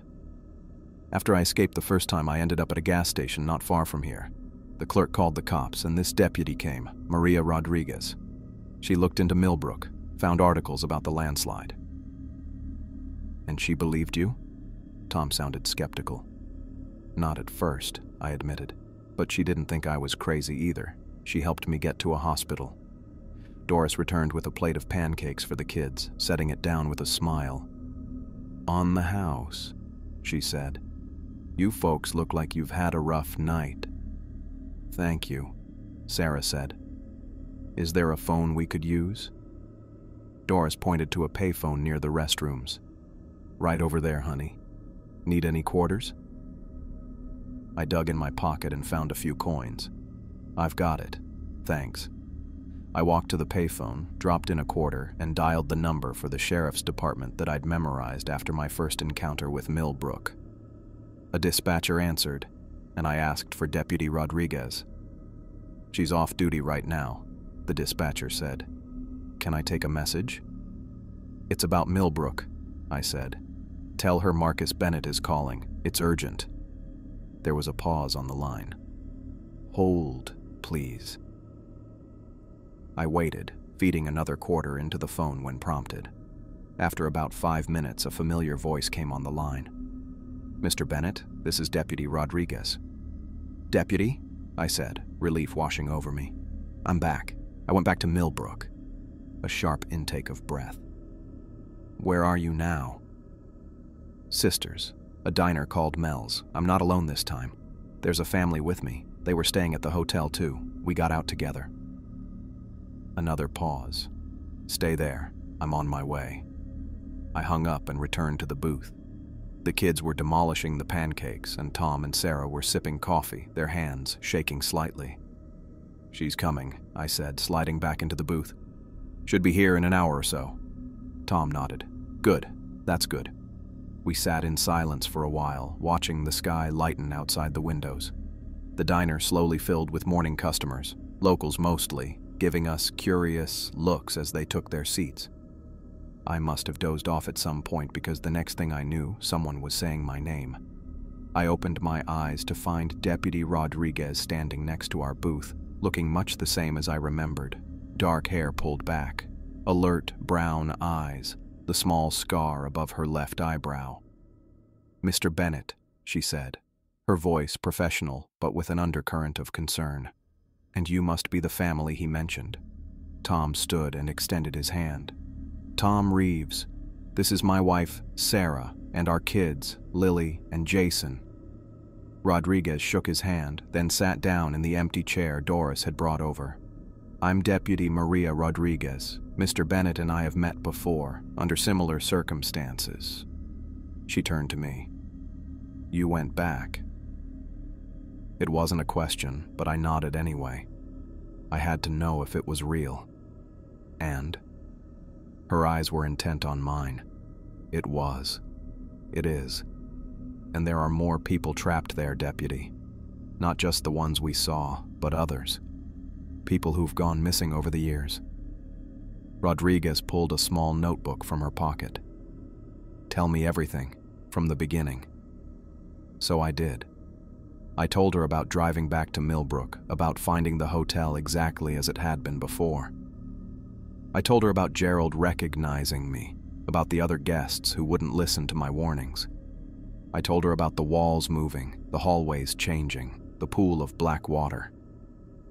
"After I escaped the first time, I ended up at a gas station not far from here. The clerk called the cops, and this deputy came, Maria Rodriguez. She looked into Millbrook, found articles about the landslide." "And she believed you?" Tom sounded skeptical. "Not at first," I admitted. "But she didn't think I was crazy either. She helped me get to a hospital." Doris returned with a plate of pancakes for the kids, setting it down with a smile. "On the house," she said. "You folks look like you've had a rough night." "Thank you," Sarah said. "Is there a phone we could use?" Doris pointed to a payphone near the restrooms. "Right over there, honey. Need any quarters?" I dug in my pocket and found a few coins. "I've got it. Thanks." I walked to the payphone, dropped in a quarter, and dialed the number for the sheriff's department that I'd memorized after my first encounter with Millbrook. A dispatcher answered, and I asked for Deputy Rodriguez. "She's off duty right now," the dispatcher said. "Can I take a message?" "It's about Millbrook," I said. "Tell her Marcus Bennett is calling. It's urgent." There was a pause on the line. "Hold, please." I waited, feeding another quarter into the phone when prompted. After about 5 minutes, a familiar voice came on the line. "Mr. Bennett, this is Deputy Rodriguez." "Deputy?" I said, relief washing over me. "I'm back. I went back to Millbrook." A sharp intake of breath. "Where are you now?" "Sisters, a diner called Mel's. I'm not alone this time. There's a family with me. They were staying at the hotel too. We got out together." Another pause. "Stay there. I'm on my way." I hung up and returned to the booth. The kids were demolishing the pancakes, and Tom and Sarah were sipping coffee, their hands shaking slightly. "She's coming," I said, sliding back into the booth. "Should be here in an hour or so." Tom nodded. "Good. That's good." We sat in silence for a while, watching the sky lighten outside the windows. The diner slowly filled with morning customers, locals mostly, giving us curious looks as they took their seats. I must have dozed off at some point because the next thing I knew, someone was saying my name. I opened my eyes to find Deputy Rodriguez standing next to our booth, looking much the same as I remembered. Dark hair pulled back, alert brown eyes, the small scar above her left eyebrow. "Mr. Bennett," she said, her voice professional but with an undercurrent of concern. "And you must be the family he mentioned." Tom stood and extended his hand. "Tom Reeves. This is my wife, Sarah, and our kids, Lily and Jason." Rodriguez shook his hand, then sat down in the empty chair Doris had brought over. "I'm Deputy Maria Rodriguez. Mr. Bennett and I have met before, under similar circumstances." She turned to me. "You went back." It wasn't a question, but I nodded anyway. I had to know if it was real. And her eyes were intent on mine. It was. It is. And there are more people trapped there, Deputy. Not just the ones we saw, but others. People who've gone missing over the years. Rodriguez pulled a small notebook from her pocket. "Tell me everything, from the beginning." So I did. I told her about driving back to Millbrook, about finding the hotel exactly as it had been before. I told her about Gerald recognizing me, about the other guests who wouldn't listen to my warnings. I told her about the walls moving, the hallways changing, the pool of black water.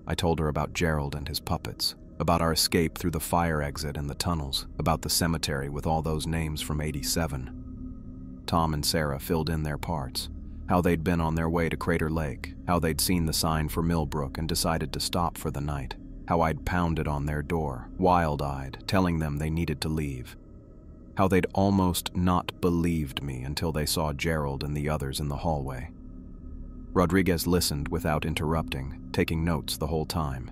I told her about Gerald and his puppets, about our escape through the fire exit and the tunnels, about the cemetery with all those names from '87. Tom and Sarah filled in their parts, how they'd been on their way to Crater Lake, how they'd seen the sign for Millbrook and decided to stop for the night, how I'd pounded on their door, wild-eyed, telling them they needed to leave, how they'd almost not believed me until they saw Gerald and the others in the hallway. Rodriguez listened without interrupting, taking notes the whole time.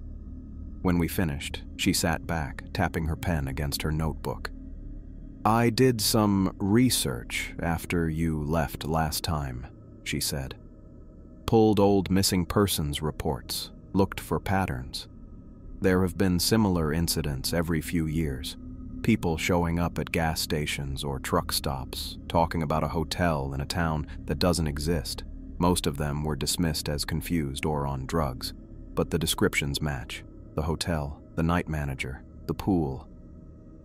When we finished, she sat back, tapping her pen against her notebook. "I did some research after you left last time," she said. "Pulled old missing persons reports, looked for patterns. There have been similar incidents every few years. People showing up at gas stations or truck stops, talking about a hotel in a town that doesn't exist. Most of them were dismissed as confused or on drugs, but the descriptions match. The hotel, the night manager, the pool."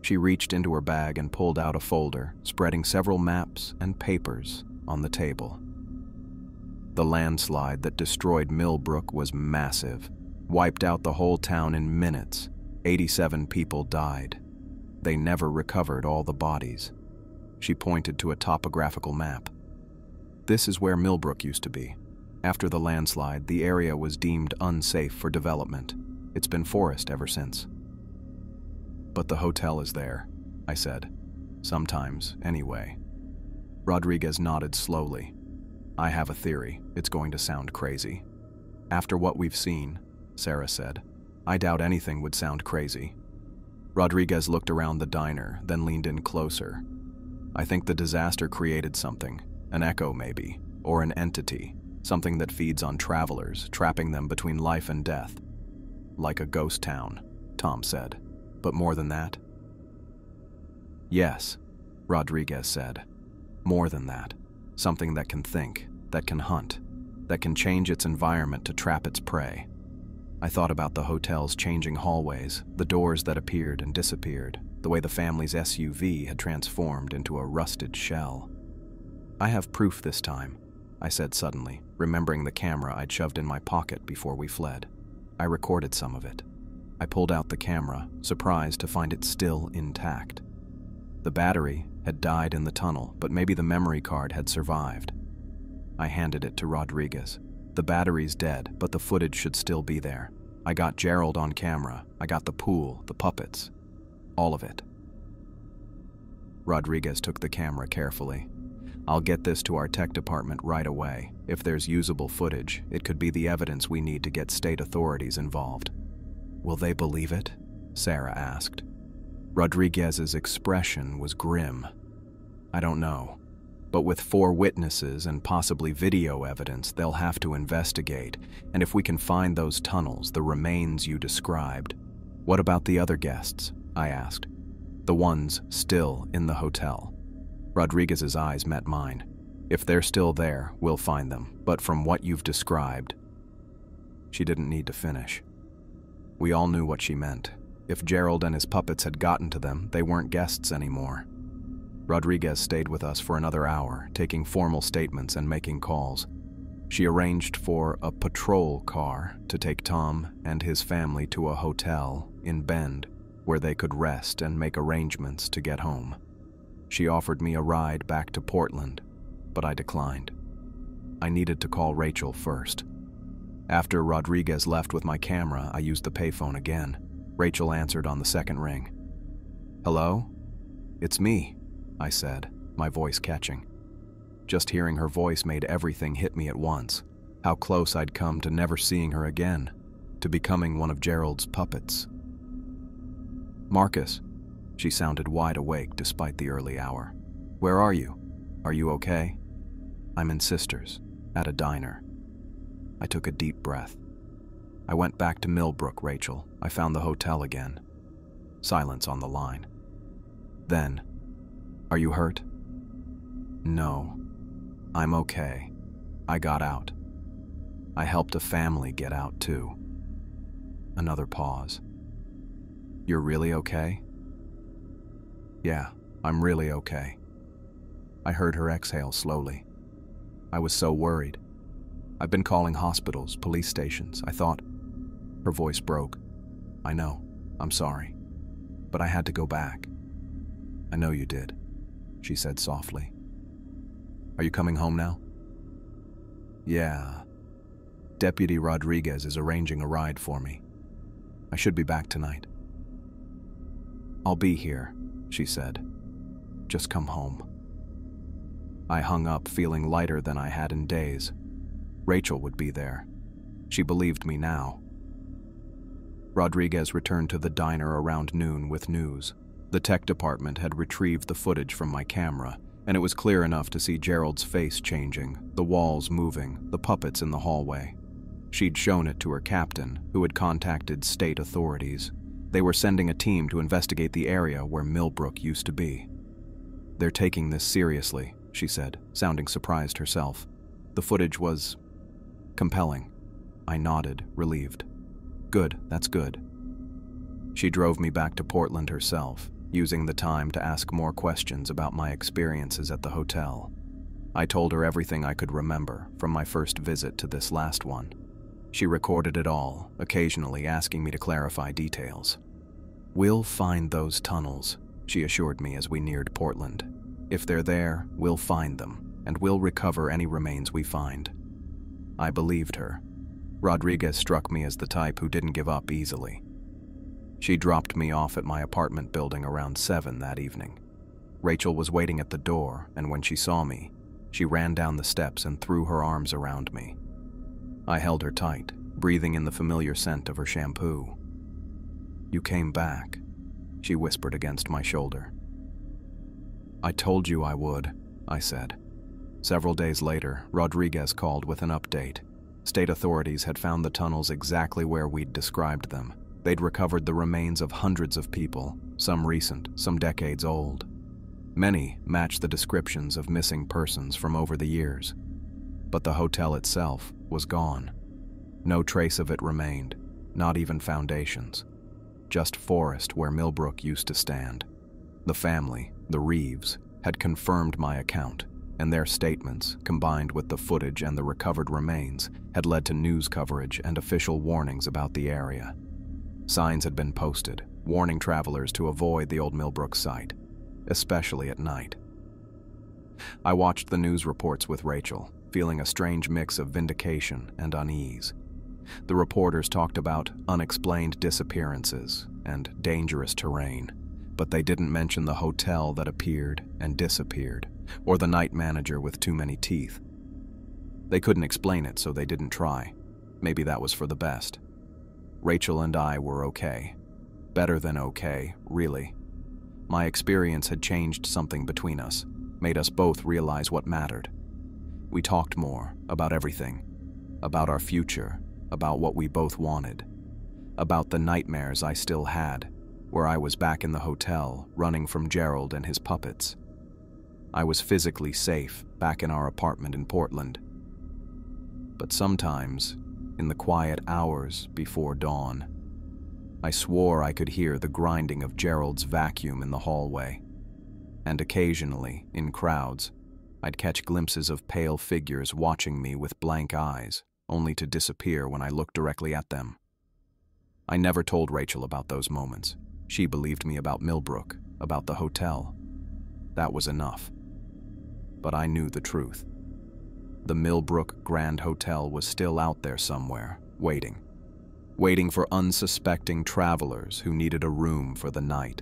She reached into her bag and pulled out a folder, spreading several maps and papers on the table. The landslide that destroyed Millbrook was massive, wiped out the whole town in minutes. 87 people died. They never recovered all the bodies. She pointed to a topographical map. "This is where Millbrook used to be. After the landslide, the area was deemed unsafe for development. It's been forest ever since." "But the hotel is there," I said. "Sometimes, anyway." Rodriguez nodded slowly. "I have a theory. It's going to sound crazy." "After what we've seen," Sarah said, "I doubt anything would sound crazy." Rodriguez looked around the diner, then leaned in closer. "I think the disaster created something, an echo maybe, or an entity, something that feeds on travelers, trapping them between life and death. Like a ghost town," Tom said. "But more than that?" "Yes," Rodriguez said. "More than that. Something that can think, that can hunt, that can change its environment to trap its prey." I thought about the hotel's changing hallways, the doors that appeared and disappeared, the way the family's SUV had transformed into a rusted shell. "I have proof this time," I said suddenly, remembering the camera I'd shoved in my pocket before we fled. I recorded some of it. I pulled out the camera, surprised to find it still intact. The battery had died in the tunnel, but maybe the memory card had survived. I handed it to Rodriguez. "The battery's dead, but the footage should still be there. I got Gerald on camera. I got the pool, the puppets. All of it." Rodriguez took the camera carefully. "I'll get this to our tech department right away. If there's usable footage, it could be the evidence we need to get state authorities involved." "Will they believe it?" Sarah asked. Rodriguez's expression was grim. "I don't know. But with 4 witnesses and possibly video evidence, they'll have to investigate, and if we can find those tunnels, the remains you described. What about the other guests? I asked. The ones still in the hotel. Rodriguez's eyes met mine. If they're still there, we'll find them, but from what you've described... She didn't need to finish. We all knew what she meant. If Gerald and his puppets had gotten to them, they weren't guests anymore. Rodriguez stayed with us for another hour, taking formal statements and making calls. She arranged for a patrol car to take Tom and his family to a hotel in Bend, where they could rest and make arrangements to get home. She offered me a ride back to Portland, but I declined. I needed to call Rachel first. After Rodriguez left with my camera, I used the payphone again. Rachel answered on the second ring. "Hello? It's me," I said, my voice catching. Just hearing her voice made everything hit me at once. How close I'd come to never seeing her again, to becoming one of Gerald's puppets. "Marcus," she sounded wide awake despite the early hour. "Where are you? Are you okay?" "I'm in Sisters, at a diner." I took a deep breath. "I went back to Millbrook, Rachel. I found the hotel again." Silence on the line. Then, "Are you hurt?" "No. I'm okay. I got out. I helped a family get out, too." Another pause. "You're really okay?" "Yeah, I'm really okay." I heard her exhale slowly. I was so worried. I've been calling hospitals, police stations. I thought... Her voice broke. "I know. I'm sorry. But I had to go back." "I know you did," she said softly. "Are you coming home now?" "Yeah. Deputy Rodriguez is arranging a ride for me. I should be back tonight." "I'll be here," she said. "Just come home." I hung up feeling lighter than I had in days. Rachel would be there. She believed me now. Rodriguez returned to the diner around noon with news. The tech department had retrieved the footage from my camera, and it was clear enough to see Gerald's face changing, the walls moving, the puppets in the hallway. She'd shown it to her captain, who had contacted state authorities. They were sending a team to investigate the area where Millbrook used to be. "They're taking this seriously," she said, sounding surprised herself. The footage was... compelling. I nodded, relieved. "Good, that's good." She drove me back to Portland herself, using the time to ask more questions about my experiences at the hotel. I told her everything I could remember from my first visit to this last one. She recorded it all, occasionally asking me to clarify details. "We'll find those tunnels," she assured me as we neared Portland. "If they're there, we'll find them, and we'll recover any remains we find." I believed her. Rodriguez struck me as the type who didn't give up easily. She dropped me off at my apartment building around 7 that evening. Rachel was waiting at the door, and when she saw me, she ran down the steps and threw her arms around me. I held her tight, breathing in the familiar scent of her shampoo. "You came back," she whispered against my shoulder. "I told you I would," I said. Several days later, Rodriguez called with an update. State authorities had found the tunnels exactly where we'd described them. They'd recovered the remains of hundreds of people, some recent, some decades old. Many matched the descriptions of missing persons from over the years. But the hotel itself was gone. No trace of it remained, not even foundations. Just forest where Millbrook used to stand. The family, the Reeves, had confirmed my account, and their statements, combined with the footage and the recovered remains, had led to news coverage and official warnings about the area. Signs had been posted, warning travelers to avoid the old Millbrook site, especially at night. I watched the news reports with Rachel, feeling a strange mix of vindication and unease. The reporters talked about unexplained disappearances and dangerous terrain, but they didn't mention the hotel that appeared and disappeared, or the night manager with too many teeth. They couldn't explain it, so they didn't try. Maybe that was for the best. Rachel and I were okay. Better than okay, really. My experience had changed something between us. made us both realize what mattered. We talked more about everything, about our future, about what we both wanted, about the nightmares I still had, where I was back in the hotel, running from Gerald and his puppets. I was physically safe, back in our apartment in Portland. But sometimes, in the quiet hours before dawn, I swore I could hear the grinding of Gerald's vacuum in the hallway. And occasionally, in crowds, I'd catch glimpses of pale figures watching me with blank eyes, only to disappear when I looked directly at them. I never told Rachel about those moments. She believed me about Millbrook, about the hotel. That was enough. But I knew the truth. The Millbrook Grand Hotel was still out there somewhere, waiting for unsuspecting travelers who needed a room for the night.